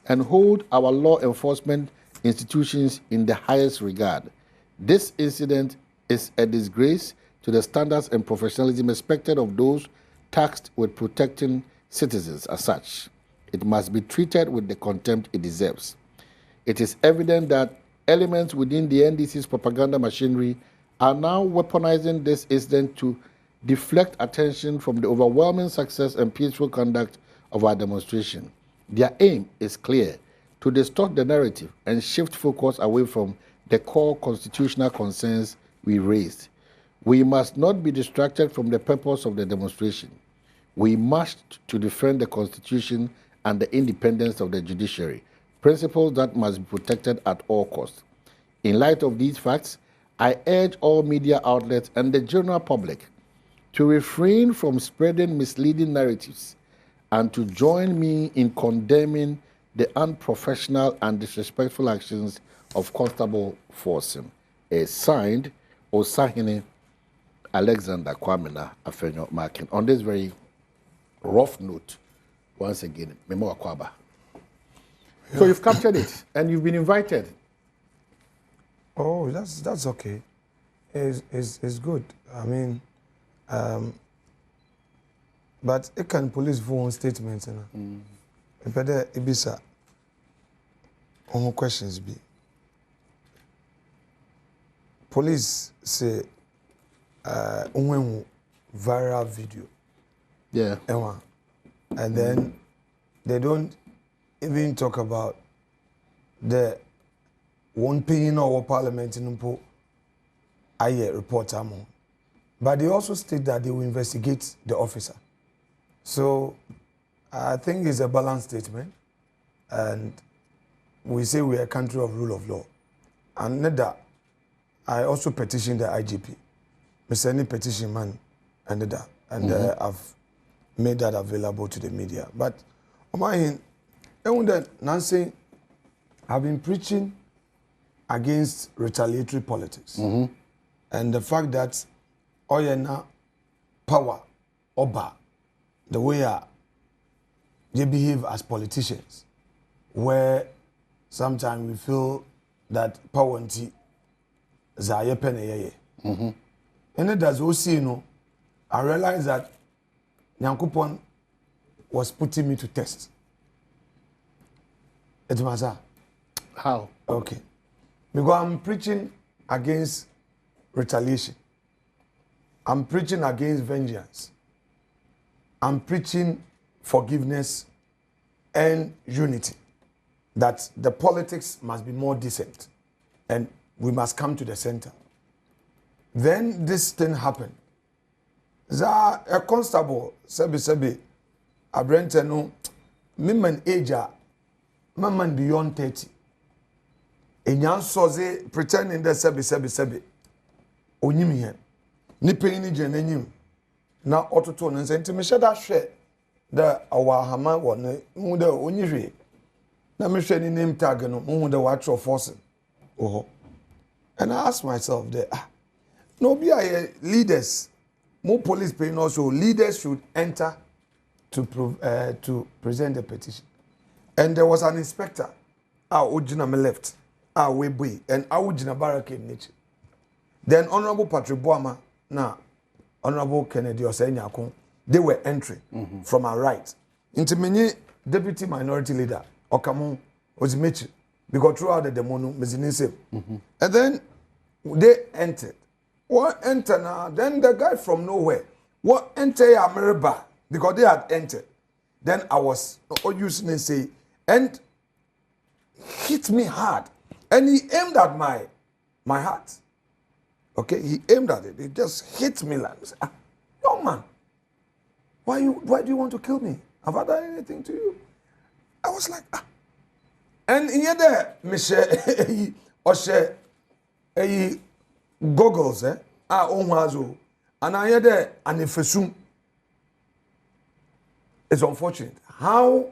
Speaker 20: and hold our law enforcement institutions in the highest regard. This incident is a disgrace to the standards and professionalism expected of those tasked with protecting citizens as such. It must be treated with the contempt it deserves. It is evident that elements within the NDC's propaganda machinery are now weaponizing this incident to deflect attention from the overwhelming success and peaceful conduct of our demonstration. Their aim is clear: to distort the narrative and shift focus away from the core constitutional concerns we raised. We must not be distracted from the purpose of the demonstration. We must to defend the Constitution and the independence of the judiciary, principles that must be protected at all costs. In light of these facts, I urge all media outlets and the general public to refrain from spreading misleading narratives and to join me in condemning the unprofessional and disrespectful actions of Constable Forson. Signed, Osahene Alexander Kwamena Afenyo Markin. On this very rough note, once again, Memo Akwaba. So you've captured it and you've been invited.
Speaker 6: Oh, that's okay. It's good. I mean, but it can police phone statements, you know. Better ibisa. More questions be. Police say, viral video.
Speaker 20: Yeah.
Speaker 6: And then they don't even talk about the one paying our parliament in Umpo. I report among. But they also state that they will investigate the officer. So I think it's a balanced statement. And we say we are a country of rule of law. And that I also petitioned the IGP. Mr. Any petition man and that. And I've made that available to the media. But Nancy, I've been preaching against retaliatory politics. And the fact that Oyena power, Oba, the way they behave as politicians, where sometimes we feel that power and zaye peneye. And it does also, you know, I realized that Nyankopon was putting me to test. It was
Speaker 20: how?
Speaker 6: Okay. Because I'm preaching against retaliation. I'm preaching against vengeance. I'm preaching forgiveness and unity. That the politics must be more decent and we must come to the center. Then this thing happened. A constable, sebi, a brente no, women age man beyond 30. Enyan soze pretending that sebi. Onyimi hen. Ni penini jenenyim. Na ototo no nse me sheda hwe da awahama won mu da onyihwe. Na me hwe ni name tag no mu da watch force. Oh. And I asked myself there, no be leaders, more police paying also leaders should enter to present the petition. And there was an inspector, Ujina me left, Webwe, and Ujina Baraka in nature. Then Honorable Patrick Boama, now Honorable Kennedy Osenyakon, they were entering from our right. Into many deputy minority leader, Okamu was Mitchell, because throughout the demono, Mezinise. And then they entered. What enter now? Then the guy from nowhere, what enter America? Because they had entered. Then I was using and say, and hit me hard. And he aimed at my heart. Okay, he aimed at it. He just hit me like, young man, why do you want to kill me? Have I done anything to you? I was like, And in there, Michelle, Oshe, goggles, onwazo, and I had there, and if assume it's unfortunate how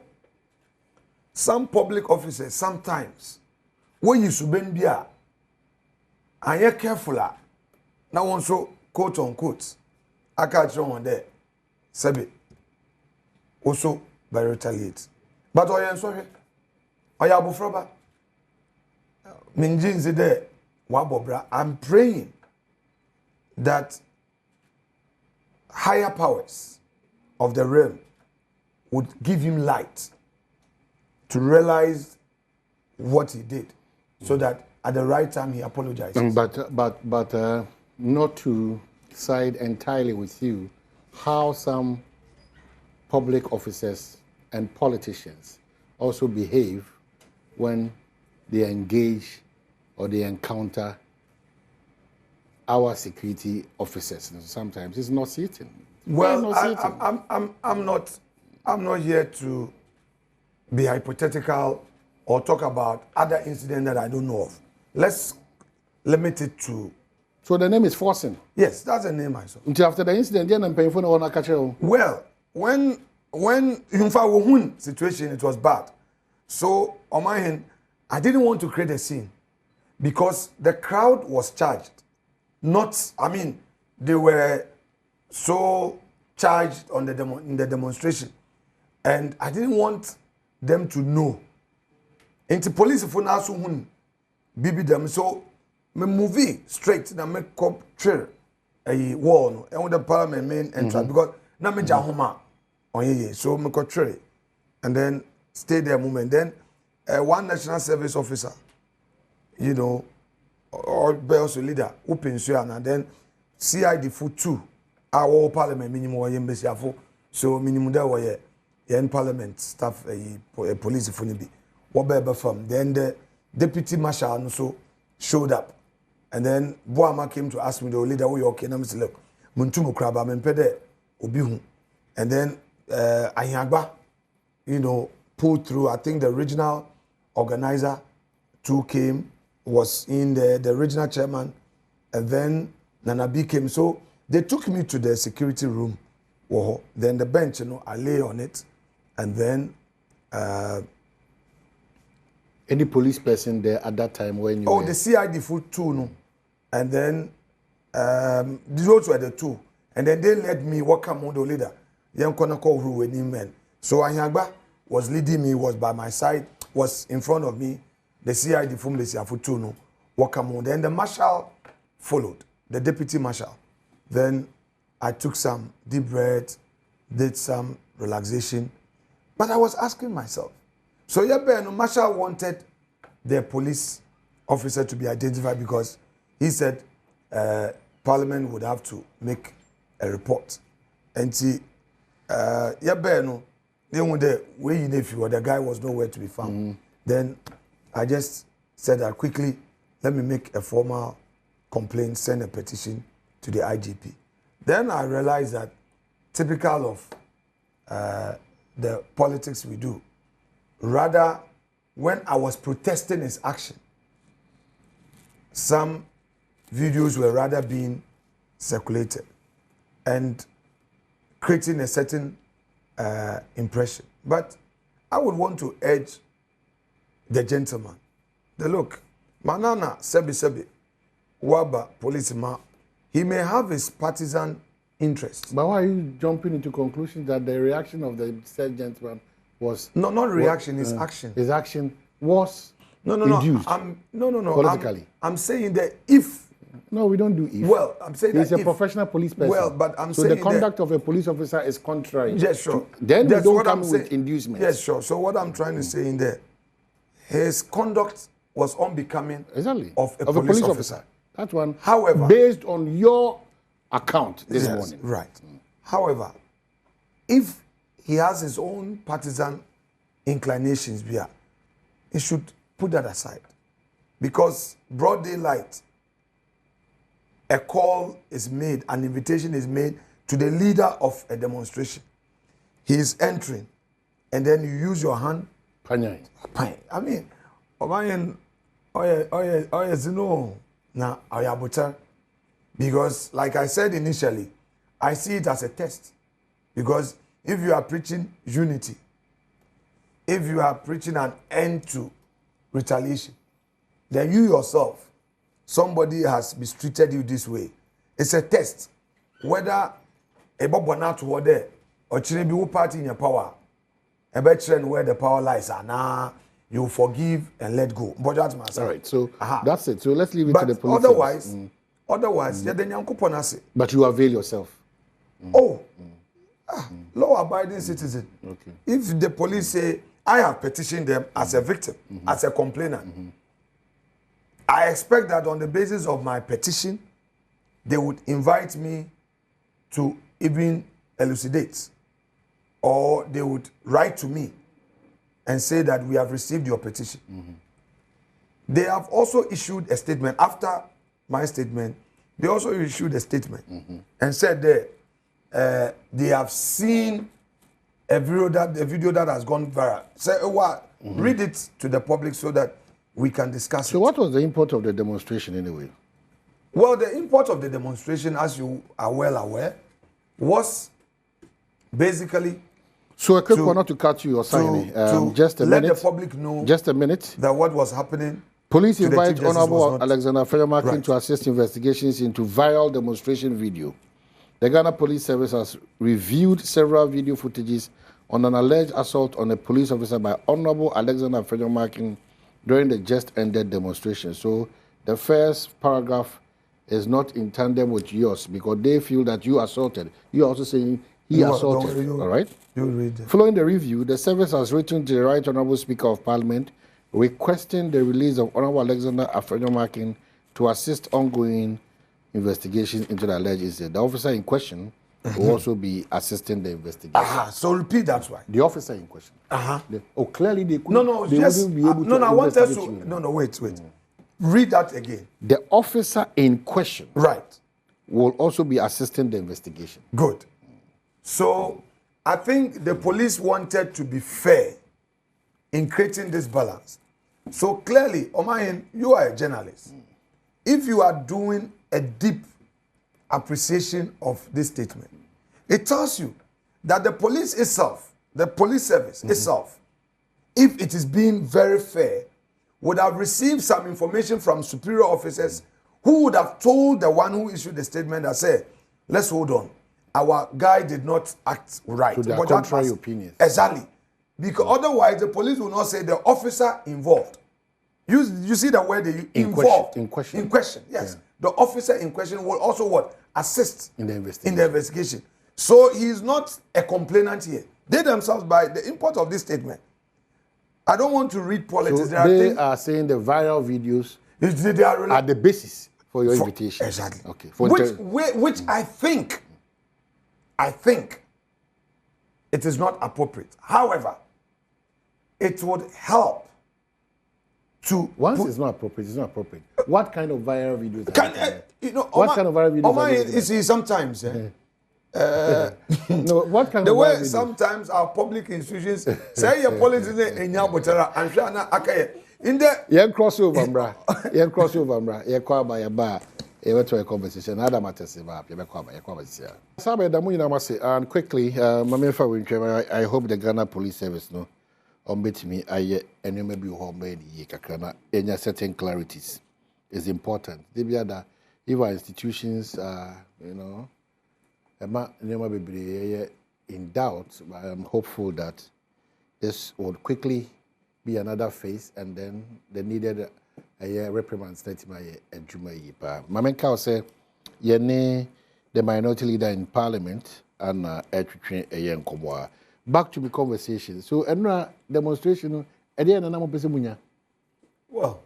Speaker 6: some public officers sometimes when you suben bia and you're careful now also quote unquote I catch on there sabi also by retaliate but I am sorry I am bufroba minjin there wabobra. I'm praying that higher powers of the realm would give him light to realize what he did, so that at the right time he apologizes.
Speaker 20: But not to side entirely with you, how some public officers and politicians also behave when they engage or they encounter our security officers. Sometimes it's not sitting.
Speaker 6: Well, I'm not here to be hypothetical or talk about other incidents that I don't know of. Let's limit it to.
Speaker 20: So the name is forcing.
Speaker 6: Yes, that's the name I saw.
Speaker 20: Until after the incident, then I'm paying for the catch.
Speaker 6: Well, when in fact situation it was bad. So on my hand, I didn't want to create a scene because the crowd was charged. They were so charged on in the demonstration, and I didn't want them to know. Into police for now soon, bibi them so me movie straight na me cop trail a wall and with the parliament main entrance because na me jahoma on ye so me cop trail and then stay there moment then one national service officer, or also leader open and then CID for 2 our parliament minimum embassy so minimum there were in parliament staff police for nibi what from then the deputy marshal also showed up and then Boama came to ask me the leader we okay na me say look muntumu kraba me pede obi hu and then Ahiyagba pulled through. I think the regional organizer too came, was in the regional chairman, and then Nanabi came. So they took me to the security room. Then the bench, I lay on it, and then
Speaker 20: any police person there at that time when you
Speaker 6: the CID for 2 no, and then those were the 2, and then they let me walk among the leader. Young Kona call who men. So Ahiyagba was leading me, was by my side, was in front of me. The CID from the Siafutuno, Wakamu. Then the marshal followed, the deputy marshal. Then I took some deep breath, did some relaxation. But I was asking myself, so the marshal wanted the police officer to be identified because he said Parliament would have to make a report. And see, the way the guy was nowhere to be found. Then I just said that quickly, let me make a formal complaint, send a petition to the IGP. Then I realized that typical of the politics we do, rather when I was protesting his action, some videos were rather being circulated and creating a certain impression. But I would want to urge the gentleman, look, Manana Sebi Waba policeman, he may have his partisan interests.
Speaker 20: But why are you jumping into conclusion that the reaction of the said gentleman was...
Speaker 6: No, not reaction, his action.
Speaker 20: His action was induced politically.
Speaker 6: I'm saying that if...
Speaker 20: No, we don't do if.
Speaker 6: Well, I'm saying
Speaker 20: he's
Speaker 6: that
Speaker 20: a professional police person.
Speaker 6: Well, but I'm
Speaker 20: so
Speaker 6: saying
Speaker 20: the conduct of a police officer is contrary.
Speaker 6: Yes, sure.
Speaker 20: Then
Speaker 6: That's
Speaker 20: we don't
Speaker 6: what
Speaker 20: come
Speaker 6: I'm
Speaker 20: with
Speaker 6: saying.
Speaker 20: inducement.
Speaker 6: Yes, sure. So what I'm trying to say in there, his conduct was unbecoming of a police officer.
Speaker 20: That one.
Speaker 6: However,
Speaker 20: based on your account this morning.
Speaker 6: Right. However, if he has his own partisan inclinations, he should put that aside. Because broad daylight, a call is made, an invitation is made to the leader of a demonstration. He is entering, and then you use your hand.
Speaker 20: Panyai.
Speaker 6: I mean, because like I said initially, I see it as a test. Because if you are preaching unity, if you are preaching an end to retaliation, then you yourself, somebody has mistreated you this way. It's a test. Whether a bobonat were there or chinebi party in your power, a better where the power lies are now. You forgive and let go. But that's my side.
Speaker 20: All right, so that's it. So let's leave it to the police.
Speaker 6: Otherwise,
Speaker 20: but you avail yourself.
Speaker 6: Law-abiding citizen.
Speaker 20: Okay.
Speaker 6: If the police say, I have petitioned them as a victim, as a complainant, I expect that on the basis of my petition, they would invite me to even elucidate, or they would write to me and say that we have received your petition. They have also issued a statement. After my statement, they also issued a statement and said that they have seen a video that has gone viral. Say, read it to the public so that we can discuss it.
Speaker 20: So what was the import of the demonstration anyway?
Speaker 6: Well, the import of the demonstration, as you are well aware, was basically...
Speaker 20: So a quick one, not to cut you or signing. Just a minute.
Speaker 6: Let the public know
Speaker 20: just a minute.
Speaker 6: That what was happening.
Speaker 20: Police invite Honorable Alexander Feyomakin to assist investigations into viral demonstration video. The Ghana Police Service has reviewed several video footages on an alleged assault on a police officer by Honorable Alexander Feyomakin during the just ended demonstration. So the first paragraph is not in tandem with yours because they feel that you assaulted. You are also saying he assaulted. All right? Following the review, the service has written to the Right Honourable Speaker of Parliament requesting the release of Honourable Alexander Afenyomakin to assist ongoing investigations into the alleged incident. The officer in question will also be assisting the investigation.
Speaker 6: So repeat that one.
Speaker 20: The officer in question. Clearly they couldn't.
Speaker 6: No,
Speaker 20: they wouldn't be able to
Speaker 6: I want us to. No, wait. Read that again.
Speaker 20: The officer in question.
Speaker 6: Right.
Speaker 20: Will also be assisting the investigation.
Speaker 6: Good. So I think the police wanted to be fair in creating this balance. So clearly, Omayen, you are a journalist. If you are doing a deep appreciation of this statement, it tells you that the police itself, the police service itself, if it is being very fair, would have received some information from superior officers who would have told the one who issued the statement that said, let's hold on. Our guy did not act right.
Speaker 20: So there are contrary opinions.
Speaker 6: Exactly. Because otherwise, the police will not say the officer involved. You see the word they involved.
Speaker 20: In question.
Speaker 6: In question, yes. Yeah. The officer in question will also what? Assist
Speaker 20: in the investigation.
Speaker 6: So he is not a complainant here. They themselves, by the import of this statement, I don't want to read politics.
Speaker 20: So they are saying the viral videos are the basis for your invitation.
Speaker 6: Exactly.
Speaker 20: Okay.
Speaker 6: Which I think it is not appropriate. However, it would help to...
Speaker 20: Once it's not appropriate. What kind of viral videos what kind of viral videos
Speaker 6: you see, sometimes...
Speaker 20: no, what kind
Speaker 6: the
Speaker 20: of
Speaker 6: way
Speaker 20: videos?
Speaker 6: Sometimes our public institutions say your politics in Yabutara and Shana Akaye. In the...
Speaker 20: crossover, bra. Crossover, bra. Kwaba, ya bar. To a conversation. Adam Atesiba, Yabakwaba. Sabe Damu Namase, and quickly, I hope the Ghana Police Service no bit me and you may be home Kakrana, any certain clarities is important. The other, if our institutions are, in doubt, but I'm hopeful that this would quickly be another phase and then the needed reprimands that my Juma Yipa. Mamenka say, Yene, the minority leader in parliament, and a back to the conversation. So, demonstration, again, and I'm a
Speaker 6: well,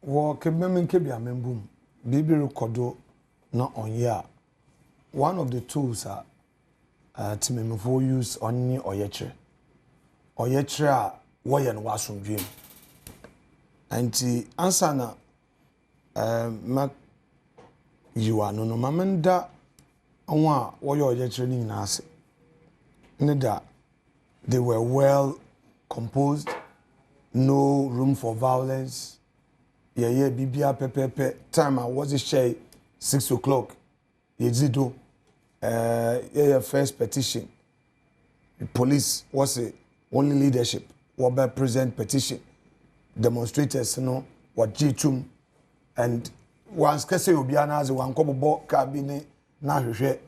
Speaker 6: Kebemin Kebia Membum, Bibi Kodo, not on ya. One of the tools are Timemifo use on ni Oyetre. Oyetre, Wayan Wasum Dream. And the answer na you are no mamanda on what you're training us. Neither they were well composed, no room for violence. Yeah, Bibia Pepe time I was share 6 o'clock. Yezido, first petition. The police was a only leadership. What by present petition. Demonstrators what G2 and once kese obiana as one kobo cabinet na hwehwe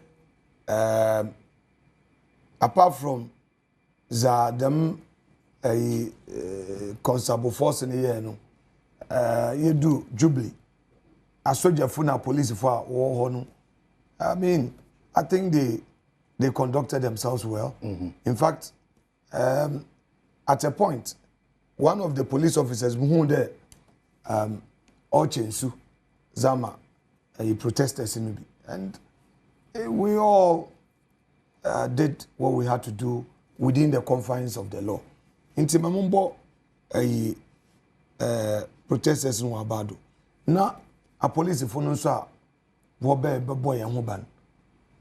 Speaker 6: apart from them constable force in here no you do jubilee a soldier funa police for war no I mean I think they conducted themselves well. In fact at a point one of the police officers who there, Ochensu Zama, he protested Sinubi, and we all did what we had to do within the confines of the law. Inti mamumbo protesters no abado. Na a police phone so wobe boy and huban.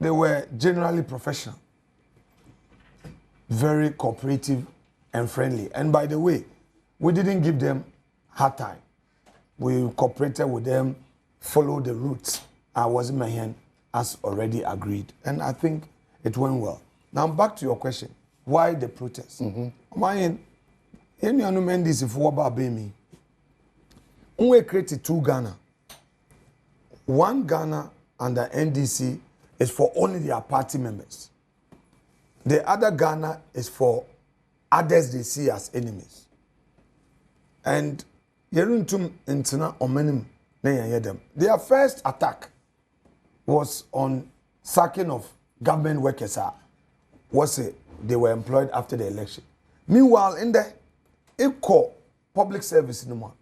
Speaker 6: They were generally professional, very cooperative and friendly. And by the way, we didn't give them hard time. We cooperated with them, followed the routes. I was in my hand as already agreed. And I think it went well. Now back to your question. Why the protest? My end, any anomaly is if we baby. We created 2 Ghana. 1 Ghana under NDC is for only their party members. The other Ghana is for others they see as enemies. And Yeruntum Intina Omenim them. Their first attack was on sacking of government workers. They were employed after the election. Meanwhile, in the equal public service no more.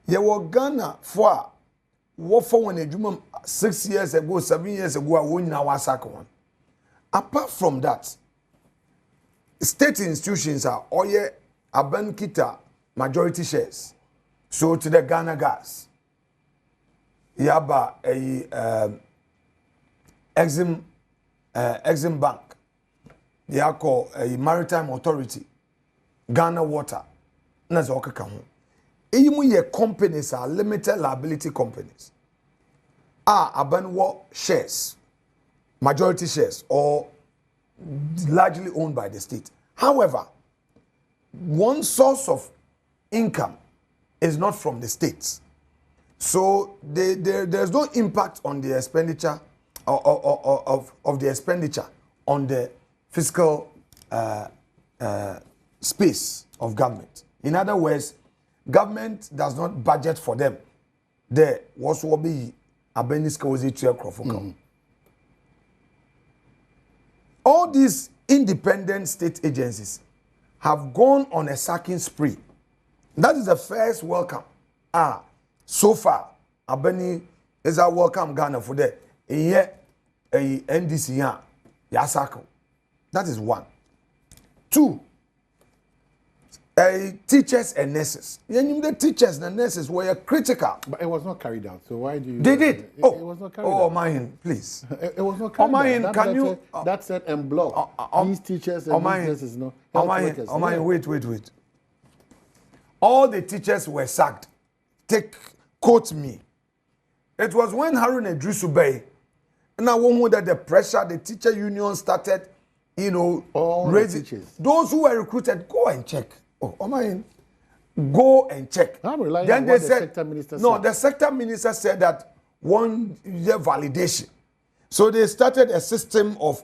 Speaker 6: There were Ghana for what for when a 6 years ago, 7 years ago, I won now one. Apart from that, state institutions are Oye Abankita majority shares. So to the Ghana Gas, Yaba Exim Bank, Yako a Maritime Authority, Ghana Water, Nazoka Kamu. Ye companies are limited liability companies. Abanwo shares, majority shares, or largely owned by the state. However, one source of income is not from the states. So there's no impact on the expenditure of the expenditure on the fiscal space of government. In other words, government does not budget for them. There was what be Abenis Kawazi Triakrofoko. All these independent state agencies have gone on a sacking spree. That is the first welcome. So far, Abeni is a welcome Ghana for that. A NDC Yasako. That is one. Two, teachers and nurses. The teachers and nurses were critical.
Speaker 20: But it was not carried out. So why do you...
Speaker 6: They did.
Speaker 20: It was not carried out.
Speaker 6: Oh, Mahin, please.
Speaker 20: It was not carried out.
Speaker 6: Can you...
Speaker 20: That said and block. These teachers and nurses, no.
Speaker 6: Wait. All the teachers were sacked. Quote me. It was when Harun Idrisu Bey, and I won't that the pressure, the teacher union started, raising. Those who were recruited, go and check. Go and check.
Speaker 20: Then they said,
Speaker 6: the sector minister said that one year validation. So they started a system of,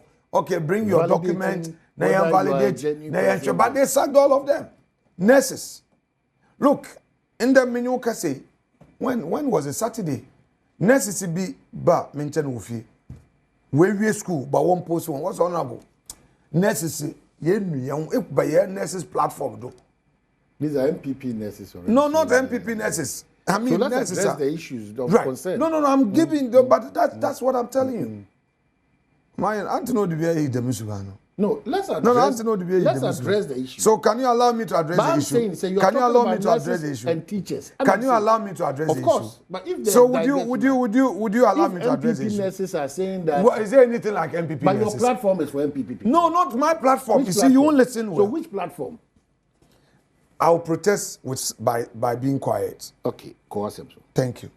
Speaker 6: bring your document, validate, but they sacked all of them. Nurses. Look, in the menu, say, when was it? Saturday? Nurses be ba mention wofi. We school, but one post one. What's honorable? Nurses, nurses platform do.
Speaker 20: These are MPP nurses already.
Speaker 6: No, not MPP nurses. I mean,
Speaker 20: so let's address the issues of concern.
Speaker 6: No, I'm giving but that's what I'm telling you. My Antonio de Via the Musubano.
Speaker 20: No, let's address the issue.
Speaker 6: So can you allow me to address the issue? Can you allow me to address the issue?
Speaker 20: And teachers.
Speaker 6: Can you allow me to address the issue?
Speaker 20: Of course. But if
Speaker 6: so would you allow me to address the issue?
Speaker 20: MPP nurses are saying that.
Speaker 6: Well, is there anything like MPP
Speaker 20: but
Speaker 6: nurses?
Speaker 20: But your platform is for MPP people.
Speaker 6: No, not my platform. See, you won't listen well.
Speaker 20: So which platform?
Speaker 6: I'll protest by being quiet.
Speaker 20: Okay,
Speaker 6: thank you.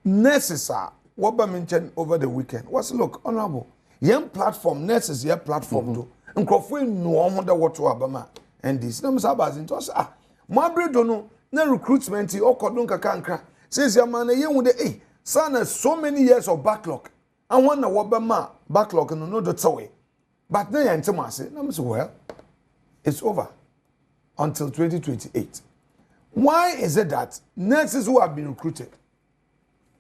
Speaker 6: Nurses are what I mentioned over the weekend. Look, honorable. Young platform, nurses, your platform do. And Crawford no wonder what to Abama and this. No, Mr. Bazin to us. Mabri don't know. No recruitment, or Kodunka Kankra. Says your man, you with the son has so many years of backlog. I wonder what Bama backlog and no that's away. But then and Tomasi, no, well, it's over until 2028. Why is it that nurses who have been recruited?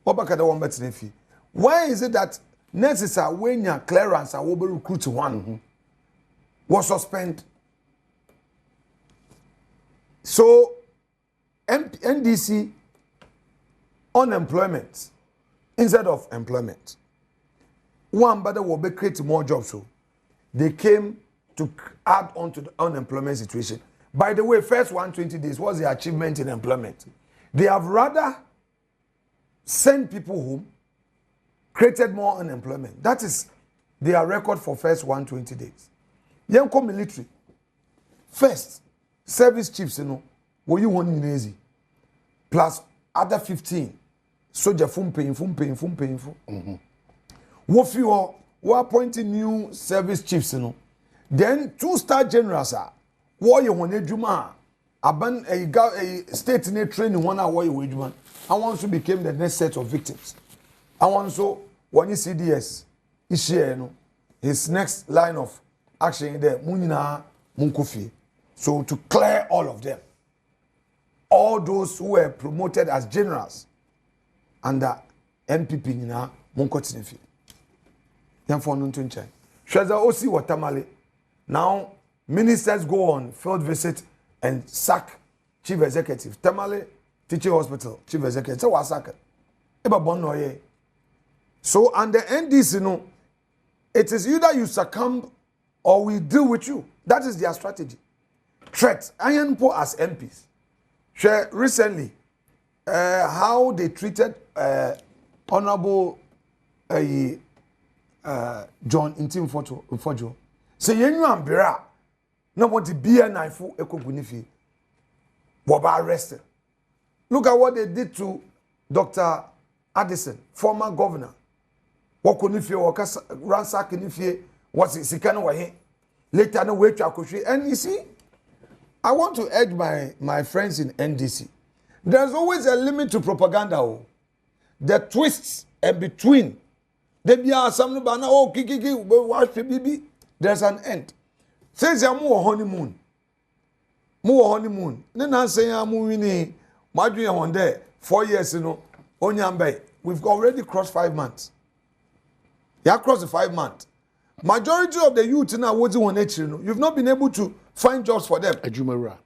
Speaker 6: Why is it that nurses are when your clearance are will be recruited one was suspended? So NDC unemployment instead of employment. One but will be creating more jobs. So they came to add on to the unemployment situation. By the way, first 120 days was the achievement in employment. They have rather sent people home, created more unemployment. That is their record for first 120 days. Yanko military. First, service chiefs, were you one lazy? Plus other 15. Soldier paying. What you are appointing new service chiefs, Then 2-star generals are warrior when Juma. Aban a state in a training 1 hour warrior Juma. I want to become the next set of victims. I want so when you CDS is here, his next line of action there, Munina Munkofi. So to clear all of them, all those who were promoted as generals under MPP Nina Munkotinifi. Yanfonu Tunche. Shaza Osi Watamale. Now ministers go on field visit and sack chief executive. Tamale Teaching Hospital chief executive. So wasaka. Eba bonnoye. So under NDC, it is either you succumb or we deal with you. That is their strategy. Threat. Ironpo as MPs. Share recently how they treated Honorable John Intim Fojo. Say you ambira. No want to be a knife ekogunifi. Waba arrested. Look at what they did to Dr. Addison, former governor. What could if you ransack if you was Sikano Wahe? Later, no way to Akushi. And you see, I want to urge my friends in NDC. There's always a limit to propaganda. The twists and between. There be some kiki watch baby. There's an end. Says ya mu honeymoon. Mu honeymoon. Ne na say ya mu wini. Madwe on there 4 years no. Onyambe. We've already crossed 5 months. You crossed the 5 months. Majority of the youth now what you want to you've not been able to find jobs for them.
Speaker 20: Ejumera.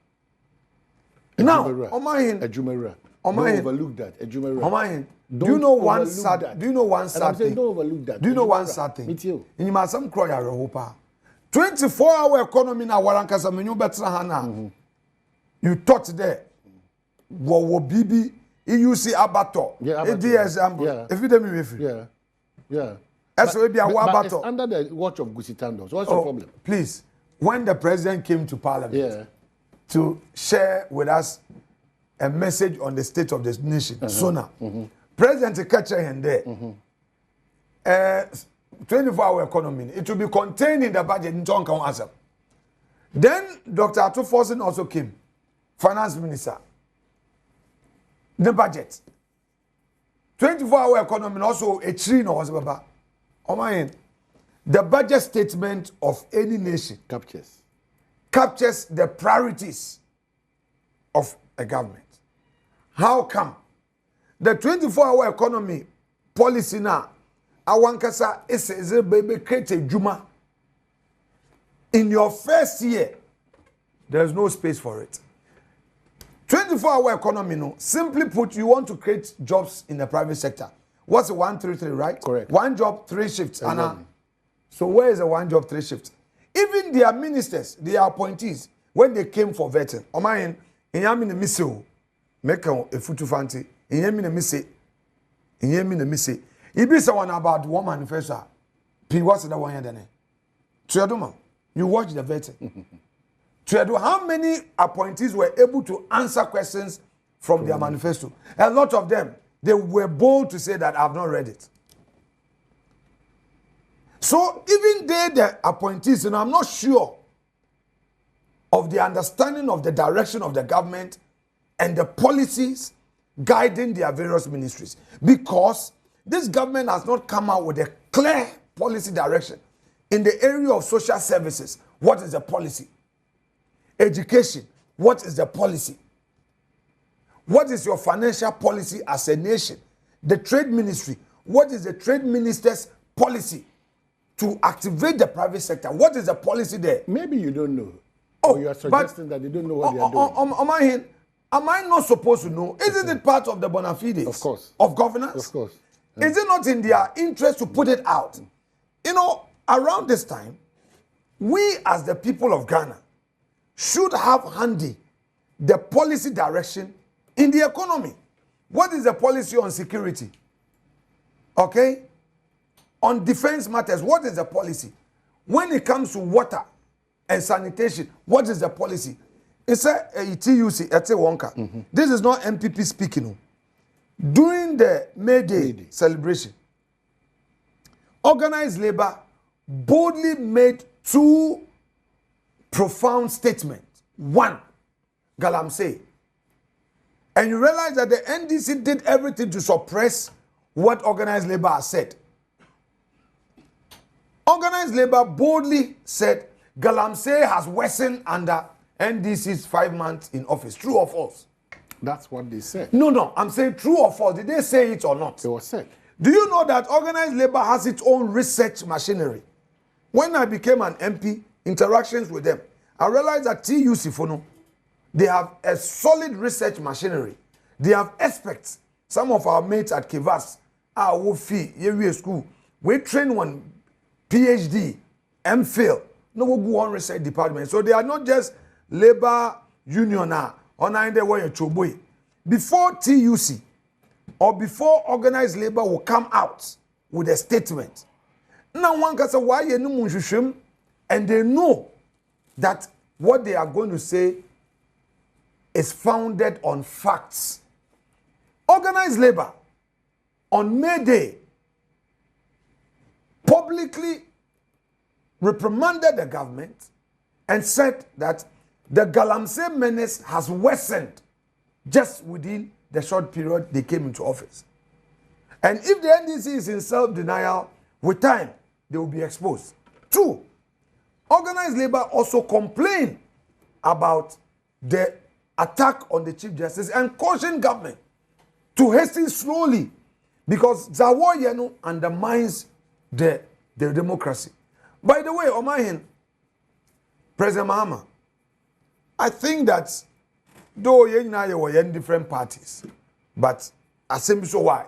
Speaker 6: Now, Omahin.
Speaker 20: Ejumera.
Speaker 6: Don't
Speaker 20: overlook that. Ejumera.
Speaker 6: Omahin. Do you know one sad thing?
Speaker 20: Don't overlook that.
Speaker 6: Do you know one sad thing?
Speaker 20: Me too.
Speaker 6: In Masam Croy Arehopa. 24-hour economy na warankasa menyu betra hana. You thought there. Wo bibi EUC abato. ADS if you dem me.
Speaker 20: Yeah.
Speaker 6: That's why be a
Speaker 20: it's under the watch of Gusitandos. What's your problem?
Speaker 6: Please, when the president came to parliament to share with us a message on the state of the nation, Sona, President Kacha and there, 24-hour economy, it will be contained in the budget in Tonka answer. Then Dr. Ato Forsen also came, finance minister. The budget. 24-hour economy also a tree no was baba. The budget statement of any nation captures the priorities of a government. How come the 24-hour economy policy now, Awankasa is a baby create a juma. In your first year, there's no space for it. 24-hour economy, no. Simply put, you want to create jobs in the private sector. What's the 133, right?
Speaker 20: Correct.
Speaker 6: 1 job, 3 shifts. Exactly. So where is the 1 job, 3 shifts? Even their ministers, their appointees, when they came for vetting, Omayin, Inyamine Miseo, Meka a futu fanti, Inyamine Mise, Inyamine Mise. Ibi someone about one manifesto. P what's the one here? Triaduma, you watch the vetting. Triadu, how many appointees were able to answer questions from their manifesto? A lot of them. They were bold to say that I have not read it. So even the appointees, and I'm not sure of the understanding of the direction of the government and the policies guiding their various ministries. Because this government has not come out with a clear policy direction. In the area of social services, what is the policy? Education, what is the policy? What is your financial policy as a nation? The trade ministry, what is the trade minister's policy to activate the private sector? What is the policy there?
Speaker 20: Maybe you don't know. Or you are suggesting that they don't know what they are doing.
Speaker 6: Am I not supposed to know? Isn't it part of the bona fides?
Speaker 20: Of course.
Speaker 6: Of governance?
Speaker 20: Of course.
Speaker 6: Is it not in their interest to put it out? You know, around this time, we as the people of Ghana should have handy the policy direction in the economy. What is the policy on security? Okay? On defense matters, what is the policy? When it comes to water and sanitation, what is the policy? It's a TUC, it's a Wonka. This is not MPP speaking. During the May Day celebration, organized labor boldly made 2 profound statements. 1, Galamsey. And you realize that the NDC did everything to suppress what organized labor has said. Organized labor boldly said Galamsey has worsened under NDC's 5 months in office. True or false?
Speaker 20: That's what they said.
Speaker 6: No. I'm saying true or false. Did they say it or not?
Speaker 20: It was said.
Speaker 6: Do you know that organized labor has its own research machinery? When I became an MP, interactions with them, I realized that TUC, they have a solid research machinery. They have experts. Some of our mates at Kivas, Wofi, school, we train one PhD, MPhil, no go on research department. So they are not just labor union on the way to before TUC or before organized labor will come out with a statement. Now one can say why you know and they know that what they are going to say is founded on facts. Organized labor on May Day publicly reprimanded the government and said that the Galamsey menace has worsened just within the short period they came into office. And if the NDC is in self-denial, with time, they will be exposed. 2, Organized labor also complain about the attack on the Chief Justice and caution government to hasten slowly because Zawo Yenu undermines the democracy. By the way, Omahin, President Mahama, I think that though you were in different parties, but Assembly so why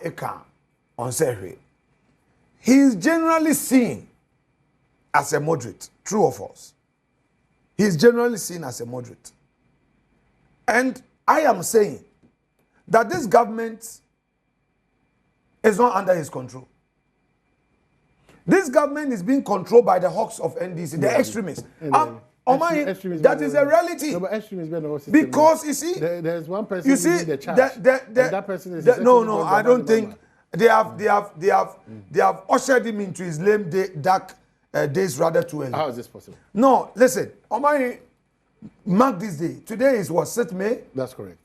Speaker 6: on Saturday, he is generally seen as a moderate, true or false. He is generally seen as a moderate. And I am saying that this government is not under his control. This government is being controlled by the hawks of NDC, the extremists. That is a reality.
Speaker 20: No, but extremists
Speaker 6: because you see,
Speaker 20: there's one person
Speaker 6: you see,
Speaker 20: the charge. That person is
Speaker 6: no, I don't think they have ushered him into his lame dark days rather too early.
Speaker 20: How is this possible?
Speaker 6: No, listen, Omani, mark this day. Today is what, 6th May?
Speaker 20: That's correct.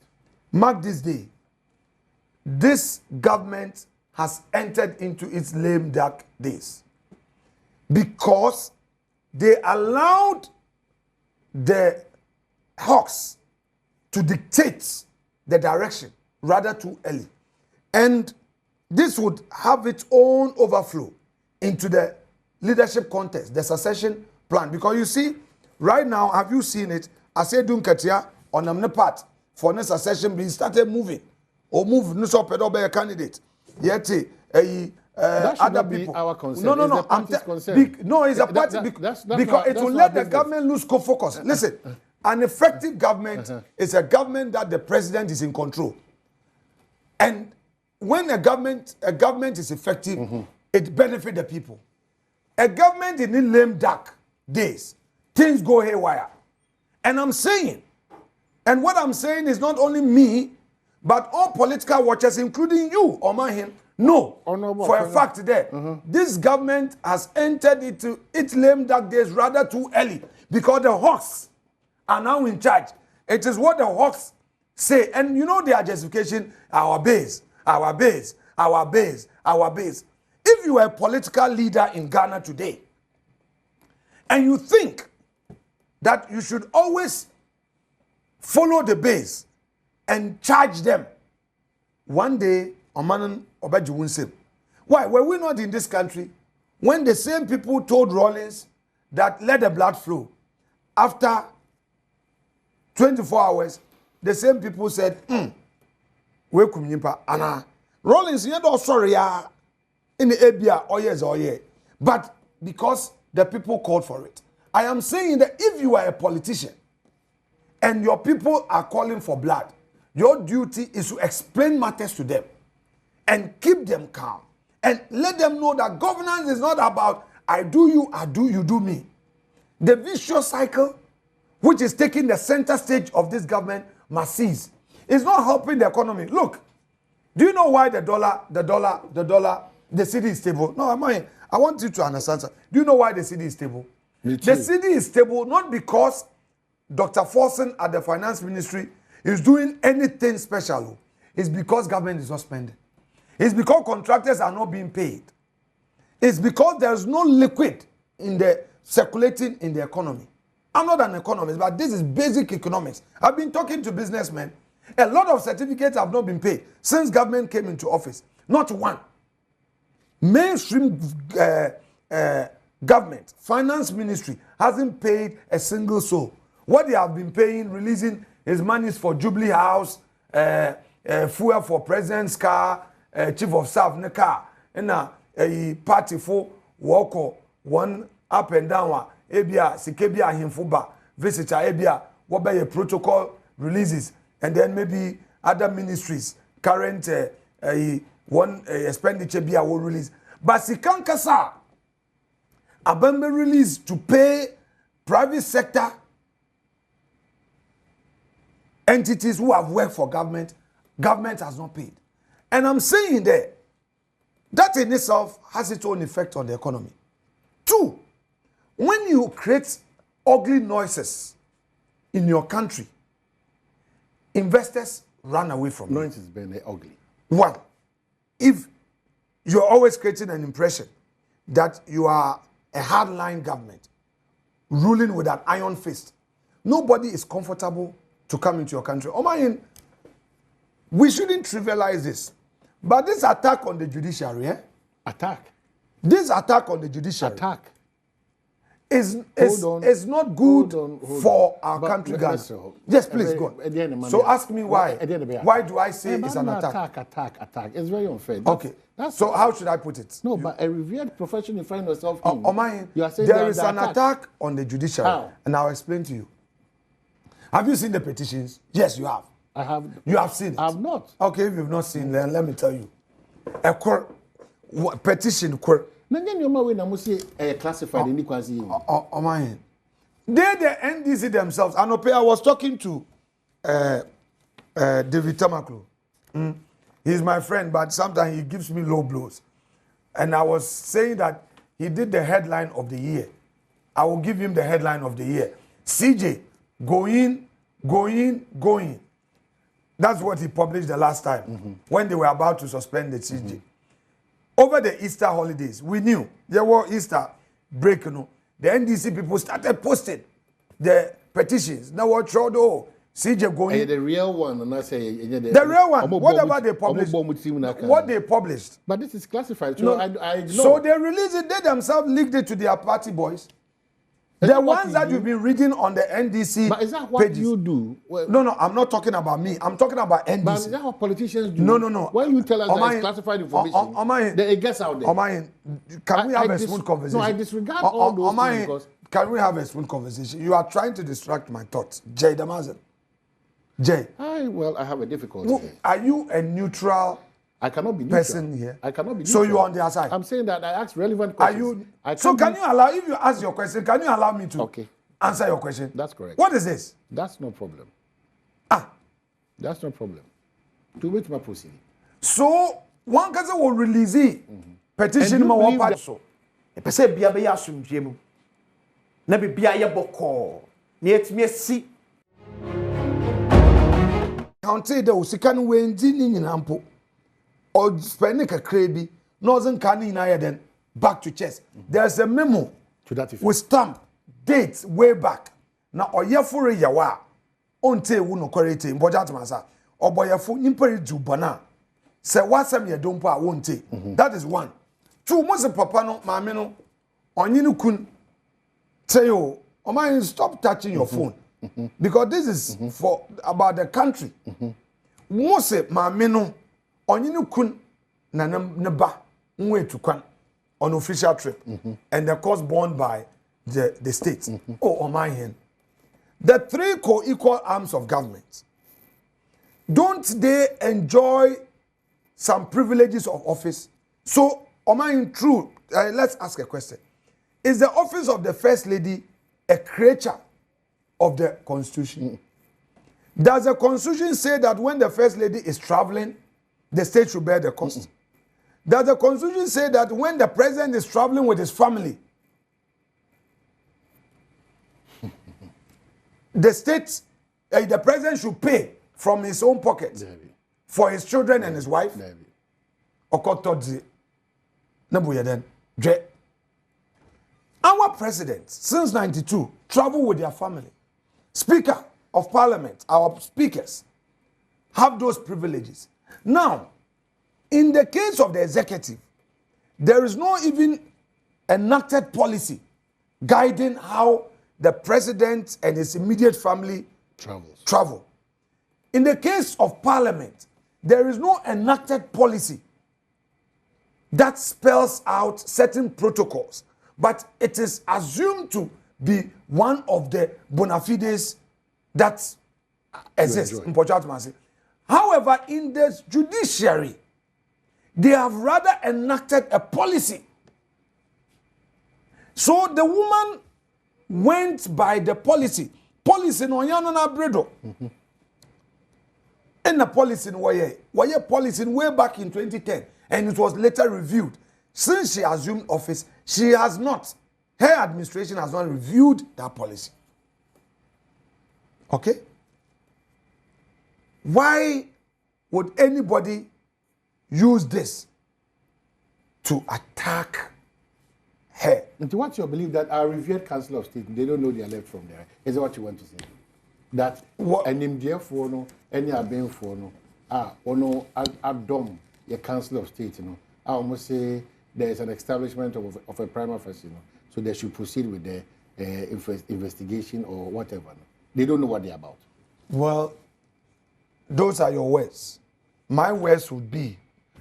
Speaker 6: Mark this day. This government has entered into its lame dark days because they allowed the hawks to dictate the direction rather too early. And this would have its own overflow into the leadership contest, the succession plan. Because you see, right now, have you seen it? I said, Dunkatia on the part for the succession being started moving or move no so be a candidate. Yet, other people.
Speaker 20: Our concern.
Speaker 6: No. It's a party because it will let the government lose focus. Listen, an effective government is a government that the president is in control. And when a government is effective, it benefits the people. A government in the lame dark days, things go haywire. And I'm saying, and what I'm saying is not only me, but all political watchers, including you, Omahin, no, for a fact there, this government has entered into its lame dark days rather too early because the hawks are now in charge. It is what the hawks say. And you know their justification, our base. If you are a political leader in Ghana today, and you think that you should always follow the base and charge them, one day, Omanan Obaji won't say. Why? Were we not in this country when the same people told Rawlings that let the blood flow? After 24 hours, the same people said, we kumnyimpa ana. Rawlings, you know, sorry, in the ABA, oh yeah. But because the people called for it. I am saying that if you are a politician and your people are calling for blood, your duty is to explain matters to them and keep them calm and let them know that governance is not about I do you, you do me. The vicious cycle, which is taking the center stage of this government, must cease. It's not helping the economy. Look, do you know why the city is stable? No, I want you to understand. Do you know why the city is stable? The city is stable not because Dr. Forson at the finance ministry is doing anything special. It's because government is not spending. It's because contractors are not being paid. It's because there's no liquid in the circulating in the economy. I'm not an economist, but this is basic economics. I've been talking to businessmen. A lot of certificates have not been paid since government came into office. Not one. Mainstream government, finance ministry hasn't paid a single soul. What they have been paying, releasing his monies for Jubilee House, fuel for president's car, chief of staff in the car, and a party for walk one up and down. Ebia, Sikebia, Himfuba, visitor, Ebia, what by a protocol releases, and then maybe other ministries, current one expenditure be will release. But Sikankasa, Abembe release to pay private sector entities who have worked for government has not paid. And I'm saying that in itself has its own effect on the economy. Two, when you create ugly noises in your country, investors run away from you.
Speaker 20: Noises being ugly.
Speaker 6: One, if you're always creating an impression that you are a hardline government, ruling with an iron fist. Nobody is comfortable to come into your country. Omayin, we shouldn't trivialize this. But this attack on the judiciary,
Speaker 20: Attack.
Speaker 6: This attack on the judiciary.
Speaker 20: Attack.
Speaker 6: Is not good for our country, guys. Yes, please go on. So ask me why. Why do I say it's an attack?
Speaker 20: Attack. It's very unfair.
Speaker 6: Okay. So how should I put it?
Speaker 20: No, but a revered profession you find yourself in.
Speaker 6: You are saying there is an attack on the judiciary. How? And I'll explain to you. Have you seen the petitions? Yes, you have.
Speaker 20: I have.
Speaker 6: You have seen it?
Speaker 20: I have not.
Speaker 6: Okay, if you've not seen, then let me tell you. A petition.
Speaker 20: Classified in
Speaker 6: the the NDC themselves. I was talking to David Tamaklo. He's my friend, but sometimes he gives me low blows. And I was saying that he did the headline of the year. I will give him the headline of the year. CJ, going. That's what he published the last time when they were about to suspend the CJ. Over the Easter holidays, we knew there was Easter break. The NDC people started posting the petitions. Now what CJ going?
Speaker 20: The real one, and I say
Speaker 6: the real one. Whatever they published, what they published.
Speaker 20: But this is classified.
Speaker 6: So,
Speaker 20: I know.
Speaker 6: So they released it. They themselves leaked it to their party boys. The ones that you've been reading on the NDC.
Speaker 20: But is that what pages. You do?
Speaker 6: Well, no, I'm not talking about me. I'm talking about NDC.
Speaker 20: But is that what politicians do?
Speaker 6: No.
Speaker 20: When you tell us that it's classified information, then it gets out there.
Speaker 6: Can we have a smooth conversation?
Speaker 20: No, I disregard all those things because...
Speaker 6: Can we have a smooth conversation? You are trying to distract my thoughts. Jay Damazen. Jay.
Speaker 20: I have a difficulty.
Speaker 6: Are you a neutral
Speaker 20: I cannot be neutral.
Speaker 6: Person here?
Speaker 20: I cannot be neutral.
Speaker 6: So you're on their side?
Speaker 20: I'm saying that I ask relevant questions.
Speaker 6: Can you allow, if you ask your question, can you allow me to answer your question?
Speaker 20: That's correct.
Speaker 6: What is this?
Speaker 20: That's no problem. That's no problem. To which my proceeding.
Speaker 6: So, one person will release it. Petition ma one part so.
Speaker 10: E pese bia be ya asumdwe mu. Na be bia ye bokọ. Na etimi asi.
Speaker 6: County de osika no wendi ni nyina mpo. Or spend kakra bi. No zen kan ni na ye then back to chest. There's a memo
Speaker 20: to that effect.
Speaker 6: With stamp dates way back. Na oyefore yawa. Onte wu no korete mboja atmasa. Oboyefo nimpere ju bana. Se wasam ye dompo a wonte. That is one. Two, most papa no maame no onyinu kun say oh man stop touching your phone because this is for about the country. Most maame no onyinu kun na ne ba nwe tukwan on official trip and the cost borne by the states. Oh man, the three co-equal arms of government, don't they enjoy some privileges of office? So true, let's ask a question. Is the office of the First Lady a creature of the Constitution? Does the Constitution say that when the First Lady is traveling, the state should bear the cost? Does the Constitution say that when the President is traveling with his family, the state, the President should pay from his own pocket for his children and his wife? Our presidents, since 92, travel with their family. Speaker of Parliament, our speakers, have those privileges. Now, in the case of the executive, there is no even enacted policy guiding how the president and his immediate family travel. In the case of Parliament, there is no enacted policy that spells out certain protocols, but it is assumed to be one of the bona fides that exists. However, in the judiciary, they have rather enacted a policy. So the woman went by the policy. Policy no yana na bredo. And the policy no waye policy way back in 2010. And it was later reviewed. Since she assumed office, she has not. Her administration has not reviewed that policy. Okay? Why would anybody use this to attack her.
Speaker 20: And what's your belief that our revered Council of State, they don't know their left from their right? Is that what you want to say? That an MDF no, any Aben for no, Adom, your Council of State, I almost say there is an establishment of a prima facie, so they should proceed with the investigation or whatever. No? They don't know what they're about.
Speaker 6: Well, those are your words. My words would be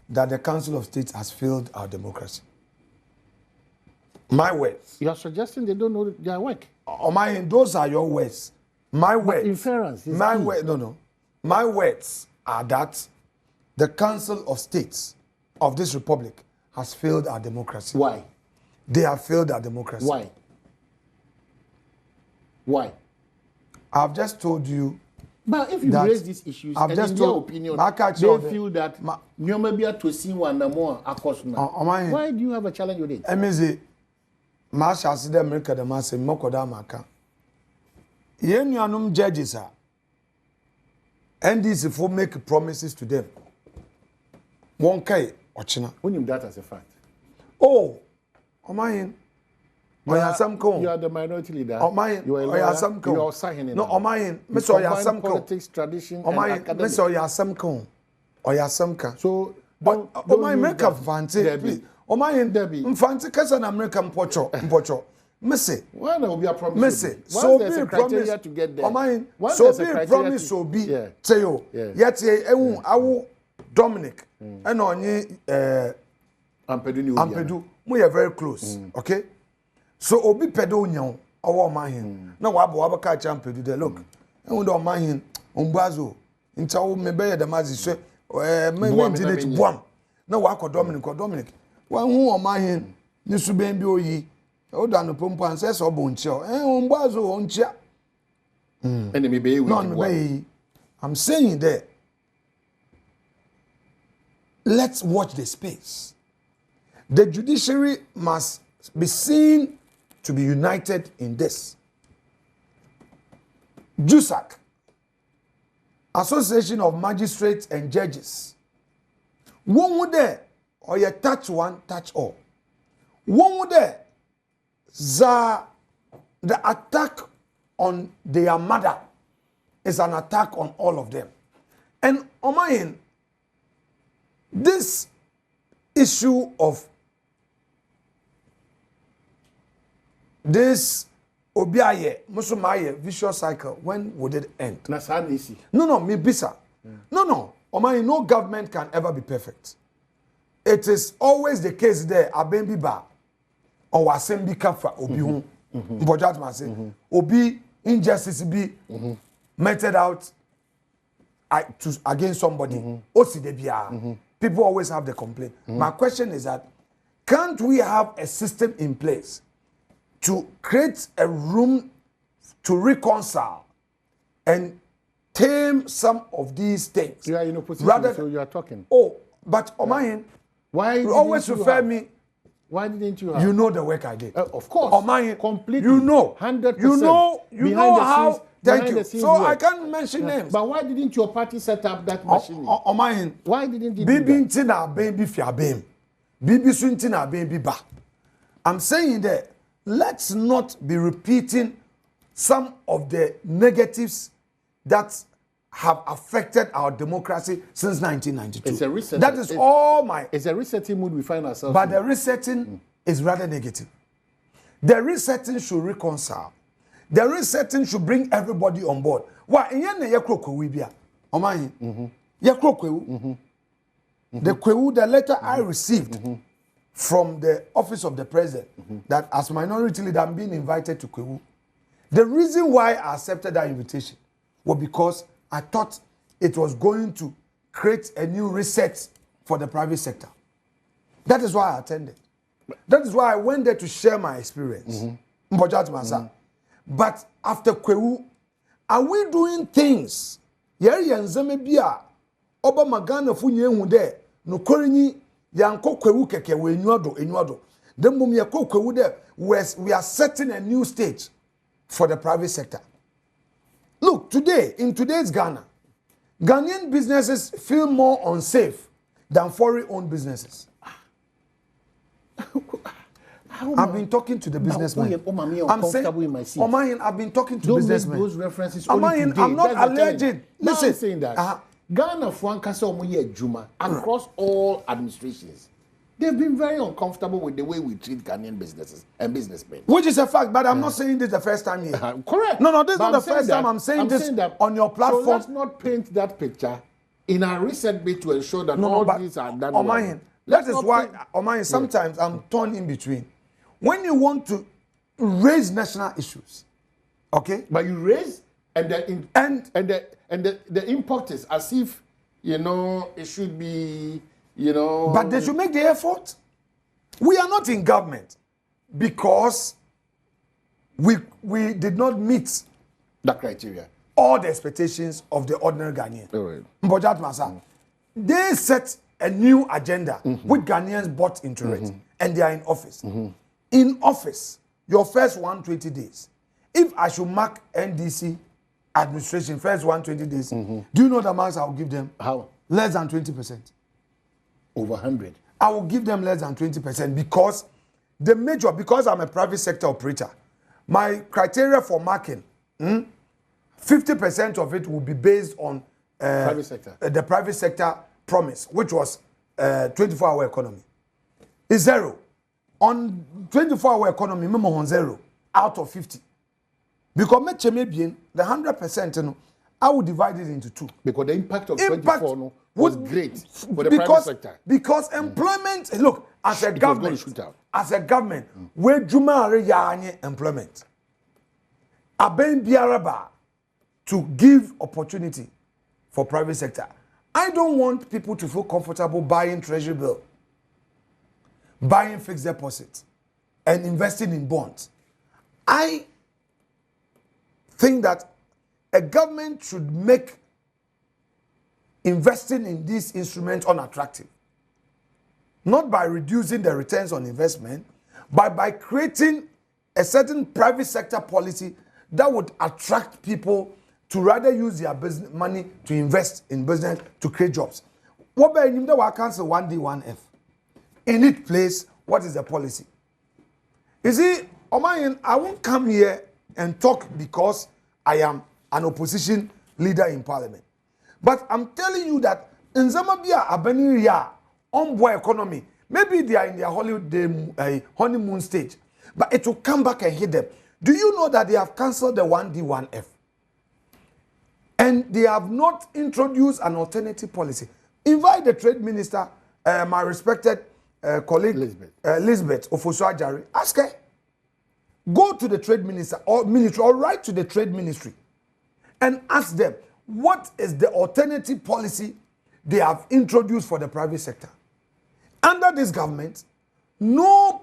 Speaker 6: that the Council of State has failed our democracy. My words.
Speaker 20: You are suggesting they don't know their work.
Speaker 6: Those are your words. My words.
Speaker 20: Inference.
Speaker 6: My words. No. My words are that the Council of States of this republic has failed our democracy.
Speaker 20: Why?
Speaker 6: They have failed our democracy.
Speaker 20: Why? Why?
Speaker 6: I've just told you.
Speaker 20: But if you raise these issues, and in their opinion, they feel that you may be able to see one more across. Why do you have a challenge with it?
Speaker 6: Emizi, Masha said America the mass in Mokoda Maka. Yenyanum judges are. And these if we make promises to them. One K Ochina.
Speaker 20: We knew that as a fact.
Speaker 6: Oh, Omayin. You
Speaker 20: are the minority leader. You are signing.
Speaker 6: No, Omayin. Miss Oyasam
Speaker 20: politics, tradition, and academics.
Speaker 6: Miss Oyasam Oyasamka.
Speaker 20: So,
Speaker 6: Omayin make a fancy. Omayin Debbie. Fancy Casa American Pocho. Missy.
Speaker 20: Why there will be a promise?
Speaker 6: Missy.
Speaker 20: So be a criteria to get there.
Speaker 6: Omayin. So be a promise. So be. Teo. Yet ye. Dominic. And on ye. Ampedu. We are very close. Okay. So obi pedo nyaw owo mahin na wabo abaka champion do look and do mahin ombazo nta wo me be the mazi so me ndine Badwam na wa ko Dominic wa hu o mahin ni su ben bi oyi o da no pompo anse so bo nche ombazo o nche
Speaker 20: enemy be with
Speaker 6: no I'm saying that let's watch the space. The judiciary must be seen to be united in this. JUSAC, Association of Magistrates and Judges. One would there, or you touch one, touch all. One would there, the attack on their mother is an attack on all of them. And Omayin, this issue of this Obiaye, Musumaye, vicious cycle, when would it end? No, me bisa. No. Omayi, no government can ever be perfect. It is always the case there, Abembi Ba, or Wasembi Kafa, Obi Hum, Mbojat Mase, Obi, injustice be meted out against somebody. Osidebia. People always have the complaint. My question is that, can't we have a system in place to create a room to reconcile and tame some of these things?
Speaker 20: You are in opposition, so you are talking.
Speaker 6: Oh, but Omayin,
Speaker 20: why
Speaker 6: you always refer me.
Speaker 20: Why didn't you have?
Speaker 6: You know the work I did.
Speaker 20: Of course.
Speaker 6: Omayin,
Speaker 20: completely.
Speaker 6: You know.
Speaker 20: 100%.
Speaker 6: You know how. Thank you. So
Speaker 20: work.
Speaker 6: I can't mention names.
Speaker 20: But why didn't your party set up that machine?
Speaker 6: Omayin,
Speaker 20: why didn't you do
Speaker 6: Bibi
Speaker 20: that?
Speaker 6: Ntina baby fiabem. Bibi Suntina baby ba. I'm saying that let's not be repeating some of the negatives that have affected our democracy since 1992.
Speaker 20: It's a resetting.
Speaker 6: That is all my...
Speaker 20: It's a resetting mood we find ourselves
Speaker 6: But
Speaker 20: in.
Speaker 6: the resetting is rather negative. The resetting should reconcile. The resetting should bring everybody on board. Why? The letter I received from the office of the president that as minority leader I'm being invited to Kwewu. The reason why I accepted that invitation was because I thought it was going to create a new reset for the private sector. That is why I attended. That is why I went there to share my experience. But after Kwewu, are we doing things? Yeri yanzeme bia oba magana funye hu de no korinyi yanko Kwewu keke we enyuado. Then mum yakko Kwewu de we are setting a new stage for the private sector. Look, today, in today's Ghana, Ghanaian businesses feel more unsafe than foreign-owned businesses.
Speaker 20: I've been talking to the businessman.
Speaker 9: I'm saying,
Speaker 20: I've been talking to
Speaker 9: don't
Speaker 20: businessmen.
Speaker 9: Don't make those references only today.
Speaker 20: I'm not alleging.
Speaker 9: Listen, I'm saying that Ghana Juma across all administrations, they've been very uncomfortable with the way we treat Ghanaian businesses and businessmen.
Speaker 20: Which is a fact, but I'm not saying this the first time here.
Speaker 9: Correct.
Speaker 20: No, this is not the first time I'm saying this on your platform.
Speaker 9: So let's not paint that picture in our recent bid to ensure that all these are done well.
Speaker 20: That is why, sometimes I'm torn in between. When you want to raise national issues, okay?
Speaker 9: But you raise and the import is as if, it should be,
Speaker 20: But they should make the effort. We are not in government because we did not meet
Speaker 9: that criteria.
Speaker 20: All the expectations of the ordinary Ghanaian. Mbojat Masa. They set a new agenda which Ghanaians bought into it, and they are in office. In office, your first 120 days. If I should mark NDC administration first 120 days, do you know the marks I will give them?
Speaker 9: How?
Speaker 20: Less than 20%.
Speaker 9: Over 100.
Speaker 20: I will give them less than 20% because because I'm a private sector operator, my criteria for marking, 50% of it will be based on
Speaker 9: private sector.
Speaker 20: The private sector promise, which was 24-hour economy. It's zero. On 24-hour economy, I'm on 0 out of 50. Because the 100%, I will divide it into 2.
Speaker 9: Because the impact of 24 was great for the private sector.
Speaker 20: Because employment, look, as a government, where Juma are employment, Aben Biaraba to give opportunity for private sector. I don't want people to feel comfortable buying treasury bill, buying fixed deposits, and investing in bonds. I think that a government should make investing in these instruments unattractive. Not by reducing the returns on investment, but by creating a certain private sector policy that would attract people to rather use their business money to invest in business to create jobs. What by him that cancel 1D, 1F? In its place, what is the policy? You see, Omayan, I won't come here and talk because I am an opposition leader in parliament. But I'm telling you that in Zamabia, Abeniria, on boy economy, maybe they are in their honeymoon stage, but it will come back and hit them. Do you know that they have cancelled the 1D, 1F? And they have not introduced an alternative policy. Invite the trade minister, my respected colleague, Elizabeth Ofosu-Ajari. Ask her. Go to the trade minister or ministry or write to the trade ministry and ask them what is the alternative policy they have introduced for the private sector. Under this government, no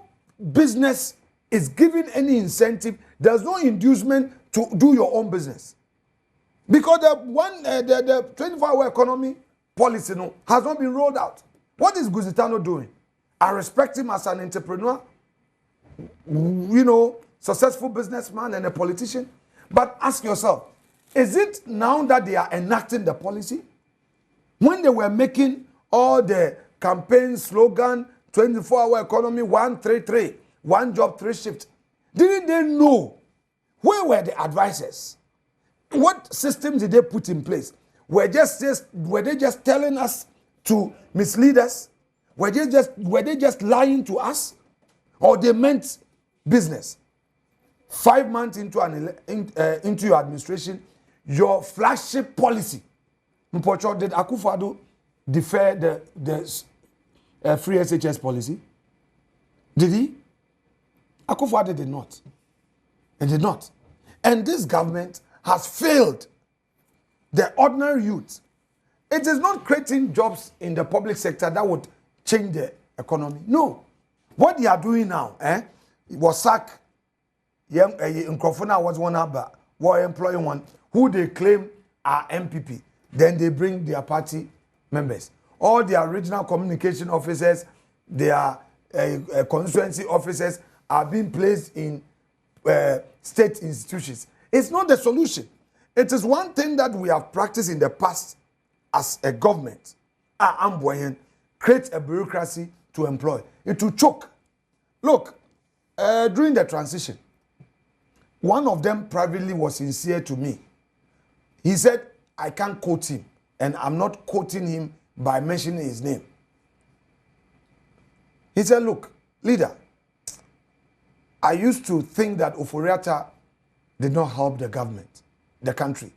Speaker 20: business is given any incentive. There's no inducement to do your own business. Because the 24-hour economy policy has not been rolled out. What is Guzitano doing? I respect him as an entrepreneur, successful businessman and a politician. But ask yourself, is it now that they are enacting the policy? When they were making all the campaign slogan, 24-hour economy, 133, 1 job, 3 shifts, didn't they know? Where were the advisors? What systems did they put in place? Were they just telling us to mislead us? Were they just lying to us? Or they meant business? 5 months into your administration, your flagship policy, Mpocho, did Akufo-Addo defer the free SHS policy? Did he? Akufo-Addo did not. It did not. And this government has failed the ordinary youth. It is not creating jobs in the public sector that would change the economy. No. What they are doing now, was sack Nkrofona was one up, were employing one who they claim are MPP. Then they bring their party members. All their regional communication officers, their constituency officers are being placed in state institutions. It's not the solution. It is one thing that we have practiced in the past as a government. Create a bureaucracy to employ. It will choke. Look,
Speaker 6: During the transition, one of them privately was sincere to me. He said, I can't quote him, and I'm not quoting him by mentioning his name. He said, look, leader, I used to think that Oforiatta did not help the government, the country.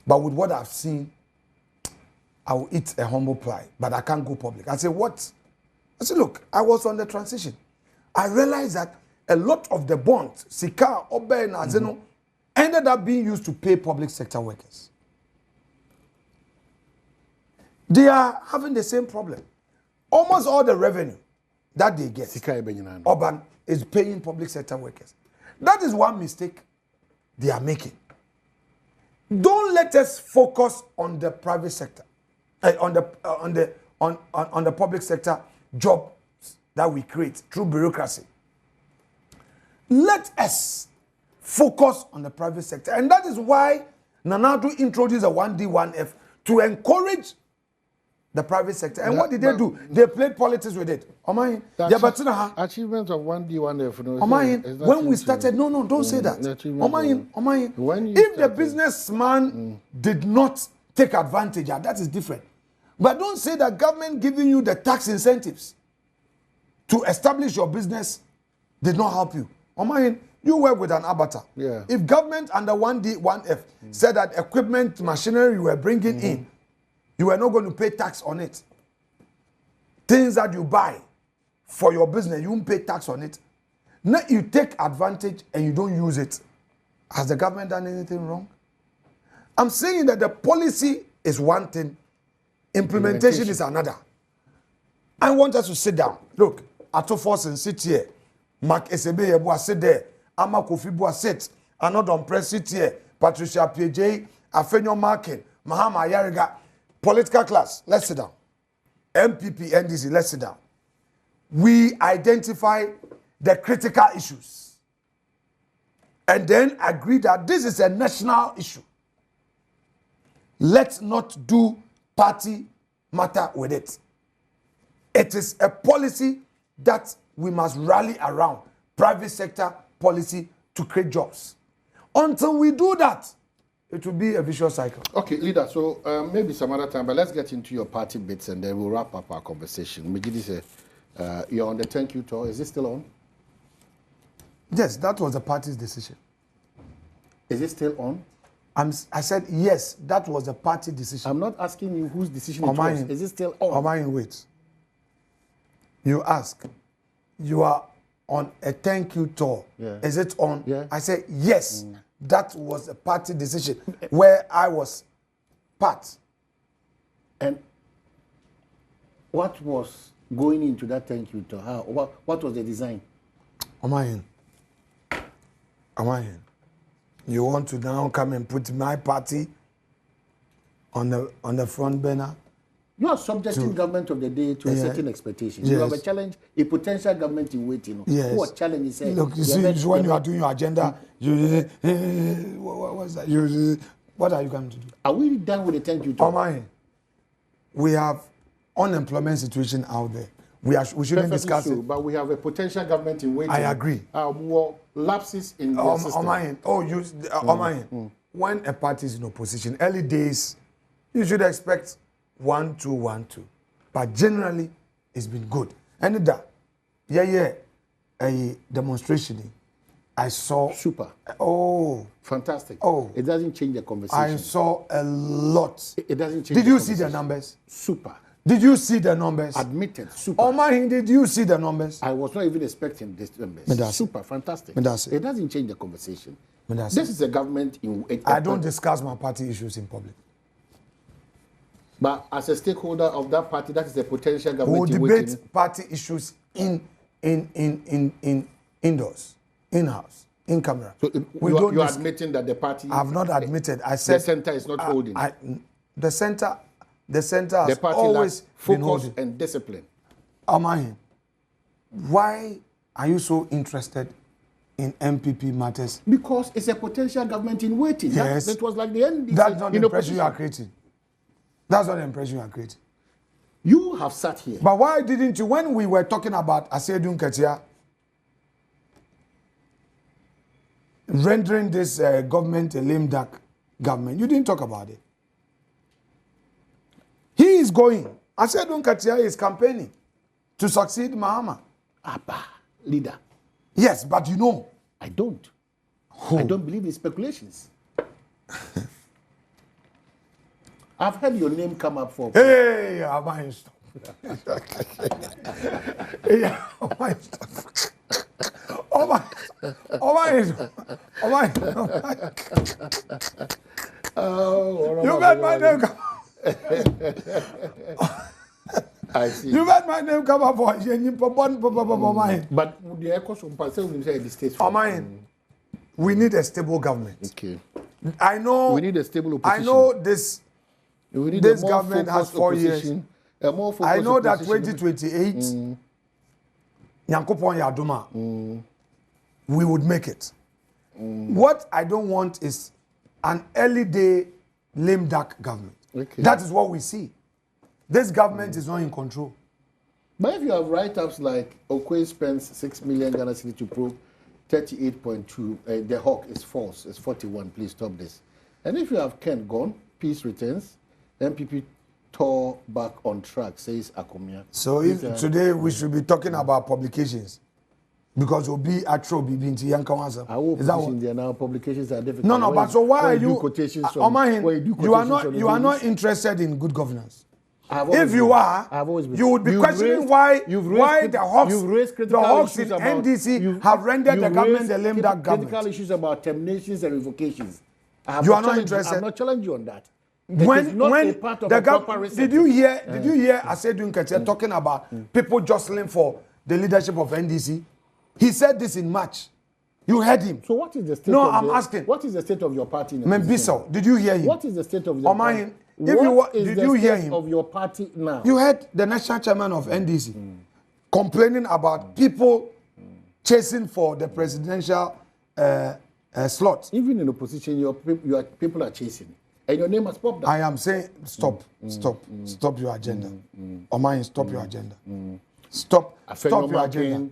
Speaker 6: But with what I've seen, I will eat a humble pie, but I can't go public. I said, what? I said, look, I was on the transition. I realized that a lot of the bonds, Sika, Obe, and Azeno, ended up being used to pay public sector workers. They are having the same problem. Almost all the revenue that they get, Urban, is paying public sector workers. That is one mistake they are making. Don't let us focus on the private sector, on the public sector jobs that we create through bureaucracy. Let us focus on the private sector, and that is why Nanado introduced a 1D 1F to encourage the private sector. And what did they do? They played politics with it.
Speaker 20: The achievement of 1D 1F.
Speaker 6: When we started, no, don't say that. If the businessman did not take advantage, that is different. But don't say that government giving you the tax incentives to establish your business did not help you. You work with an avatar.
Speaker 20: Yeah.
Speaker 6: If government under 1D 1F said that equipment, machinery you were bringing in, you are not going to pay tax on it. Things that you buy for your business, you won't pay tax on it. Now you take advantage and you don't use it. Has the government done anything wrong? I'm saying that the policy is one thing, implementation is another. I want us to sit down. Look, Ato Force and sit here. Mark Esebe Yeboah sit there. Ama Kofi Boa sit. Anodon Press sit here. Patricia PJ, Afenyo Markin, Mahama Yariga. Political class, let's sit down. MPP, NDC, let's sit down. We identify the critical issues and then agree that this is a national issue. Let's not do party matter with it. It is a policy that we must rally around, private sector policy to create jobs. Until we do that, it will be a vicious cycle.
Speaker 20: Okay, leader, so maybe some other time, but let's get into your party bits and then we'll wrap up our conversation. Megidi say, you're on the thank you tour. Is it still on?
Speaker 6: Yes, that was the party's decision.
Speaker 20: Is it still on?
Speaker 6: I said, yes, that was the party decision.
Speaker 20: I'm not asking you whose decision it was. Is it still on?
Speaker 6: Wait. You ask. You are on a thank you tour. Yeah. Is it on? Yeah. I said, yes. That was a party decision where I was part.
Speaker 20: And what was going into that thank you tour? What was the design?
Speaker 6: Amayin. You want to now come and put my party on the front burner?
Speaker 20: You are subjecting government of the day to a certain expectation. Yes. You have a challenge, a potential government in waiting.
Speaker 6: Yes.
Speaker 20: Who are challenging? Say,
Speaker 6: look, you see, when you are doing your agenda, you what's that? What are you going to do?
Speaker 20: Are we done with the thank you?
Speaker 6: We have unemployment situation out there. We shouldn't discuss it.
Speaker 20: But we have a potential government in waiting.
Speaker 6: I agree.
Speaker 20: More lapses in the system.
Speaker 6: When a party is in opposition, early days, you should expect 1-2-1-2, but generally it's been good. And that, a demonstration I saw.
Speaker 20: Super. Fantastic. It doesn't change the conversation.
Speaker 6: I saw a lot.
Speaker 20: It doesn't change.
Speaker 6: Did you see the numbers?
Speaker 20: Super.
Speaker 6: Did you see the numbers?
Speaker 20: Admitted. Super.
Speaker 6: Did you see the numbers?
Speaker 20: I was not even expecting these numbers. Super. Fantastic. It doesn't change the conversation. This is a government in.
Speaker 6: I don't discuss my party issues in public.
Speaker 20: But as a stakeholder of that party, that is the potential government.
Speaker 6: We will debate party issues indoors, in-house, in camera.
Speaker 20: So you are admitting that the party.
Speaker 6: I have not admitted. I said
Speaker 20: the center is not holding.
Speaker 6: The center has
Speaker 20: the party
Speaker 6: always
Speaker 20: focus and discipline.
Speaker 6: Why are you so interested in MPP matters?
Speaker 20: Because it's a potential government in waiting.
Speaker 6: Yes.
Speaker 20: That was like the end.
Speaker 6: That's not the impression you are creating. That's not the impression you are creating.
Speaker 20: You have sat here.
Speaker 6: But why didn't you, when we were talking about Asedun Ketia, rendering this government a lame duck government. You didn't talk about it. He is going. Asedun Katia is campaigning to succeed Mahama.
Speaker 9: Abba, leader.
Speaker 6: Yes, but you know.
Speaker 9: I don't.
Speaker 6: Who?
Speaker 9: I don't believe in speculations. I've heard your name come up for.
Speaker 6: Hey, Amai, stop. Hey, Amai, stop. Oh my, you got my name come.
Speaker 9: I see.
Speaker 6: You got my name come up for
Speaker 9: But the echoes from Pastor will say the state.
Speaker 6: We need a stable government.
Speaker 9: Okay.
Speaker 6: I know.
Speaker 9: We need a stable opposition.
Speaker 6: I know this.
Speaker 9: We need
Speaker 6: this government has 4 years. I know that 2028, Nyankopon Yaduma, we would make it. What I don't want is an early day lame duck government.
Speaker 9: Okay.
Speaker 6: That is what we see. This government is not in control.
Speaker 9: But if you have write-ups like Okwe spends 6 million Ghana cedi to prove 38.2, the hawk is false, it's 41, please stop this. And if you have Ken gone, peace returns, MPP tore back on track, says Akomia.
Speaker 6: So if today we should be talking about publications, because we'll be at Trobi into Yankawaza.
Speaker 9: Is that what? Now publications are difficult.
Speaker 6: No, but so why are you?
Speaker 9: Quotations
Speaker 6: you are not interested in good governance. If you are, you would be questioning why the Hawks in NDC have rendered the government a lame duck government.
Speaker 9: Critical issues about terminations and revocations.
Speaker 6: You are not interested.
Speaker 9: I'm not challenging you on that.
Speaker 6: When the government, did you hear Asedun Katia talking about people jostling for the leadership of NDC? He said this in March. You heard him.
Speaker 9: So what is the state?
Speaker 6: No, I'm asking.
Speaker 9: What is the state of your party?
Speaker 6: Membiso, did you hear him?
Speaker 9: What is the state of your party?
Speaker 6: Did you hear him?
Speaker 9: Of your party now?
Speaker 6: You heard the national chairman of NDC complaining about people chasing for the presidential slot.
Speaker 9: Even in opposition, your people are chasing. And your name has popped up.
Speaker 6: I am saying, stop your agenda. Omahin, stop your agenda. Stop your agenda.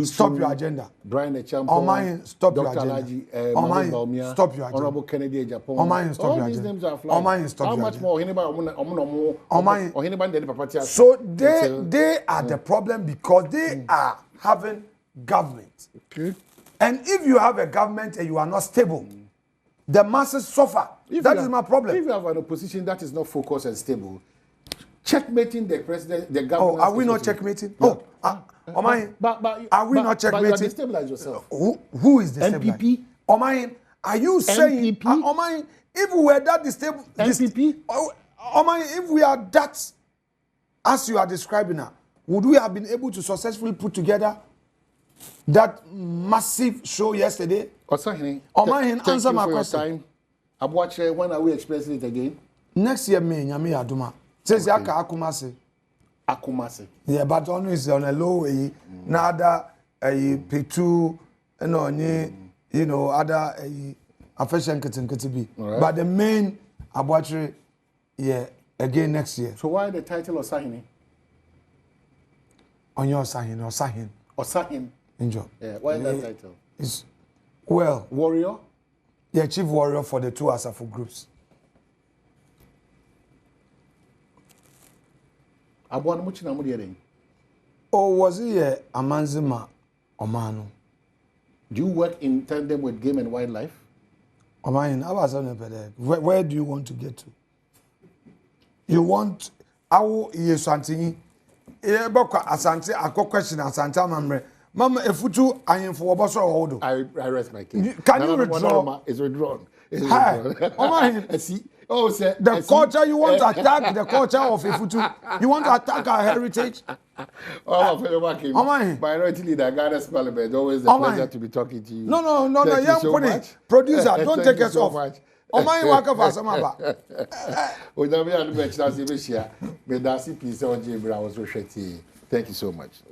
Speaker 6: Stop your agenda.
Speaker 9: Brian Echampo,
Speaker 6: Omahin, stop your agenda.
Speaker 9: Omahin,
Speaker 6: stop your agenda.
Speaker 9: Honorable Kennedy Ejapon.
Speaker 6: Omahin, stop your agenda.
Speaker 9: All these names are flying.
Speaker 6: Omahin, stop your agenda.
Speaker 9: How much more?
Speaker 6: So they are the problem because they are having government.
Speaker 9: Okay.
Speaker 6: And if you have a government and you are not stable, the masses suffer. That is my problem.
Speaker 9: If you have an opposition that is not focused and stable, checkmating the president, the government.
Speaker 6: Oh, are we not checkmating?
Speaker 9: No.
Speaker 6: Omahin, are we not checkmating?
Speaker 9: But you are destabilized yourself.
Speaker 6: Who is destabilized?
Speaker 9: MPP.
Speaker 6: Omahin, are you saying, Omahin, if we were that destabilized,
Speaker 9: MPP?
Speaker 6: Omahin, if we are that, as you are describing now, would we have been able to successfully put together that massive show yesterday? Omahin, answer my question.
Speaker 9: Abuache, when are we expressing it again?
Speaker 6: Next year, me, Nyame Aduma. Says Yaka Akumasi.
Speaker 9: Akumasi.
Speaker 6: Yeah, but on is on a low way. Nada a P2, you know, other affection kitibi. But the main Abuache, yeah, again next year.
Speaker 9: So why the title of Sahini?
Speaker 6: On your Sahin or Sahin.
Speaker 9: Or Sahin.
Speaker 6: Enjoy.
Speaker 9: Yeah, why that title?
Speaker 6: It's well.
Speaker 9: Warrior?
Speaker 6: Yeah, chief warrior for the two Asafo groups. Oh, was he a Amanzima Omano?
Speaker 9: Do you work in tandem with game and wildlife?
Speaker 6: Where do you want to get to? You want our Yesanti? Asante, a question, Asante Mamre. Mama, if you do, I am for Obaso Odo.
Speaker 9: I rest my case.
Speaker 6: Can you withdraw?
Speaker 9: It's withdrawn.
Speaker 6: I see. Oh, sir. The culture you want to attack the culture of Ifutu. You want to attack our heritage.
Speaker 9: Minority leader, Ghana's parliament. Always a pleasure to be talking to you.
Speaker 6: No. Young so producer, don't take us off. Omahin waka for some about.
Speaker 9: Thank you so much.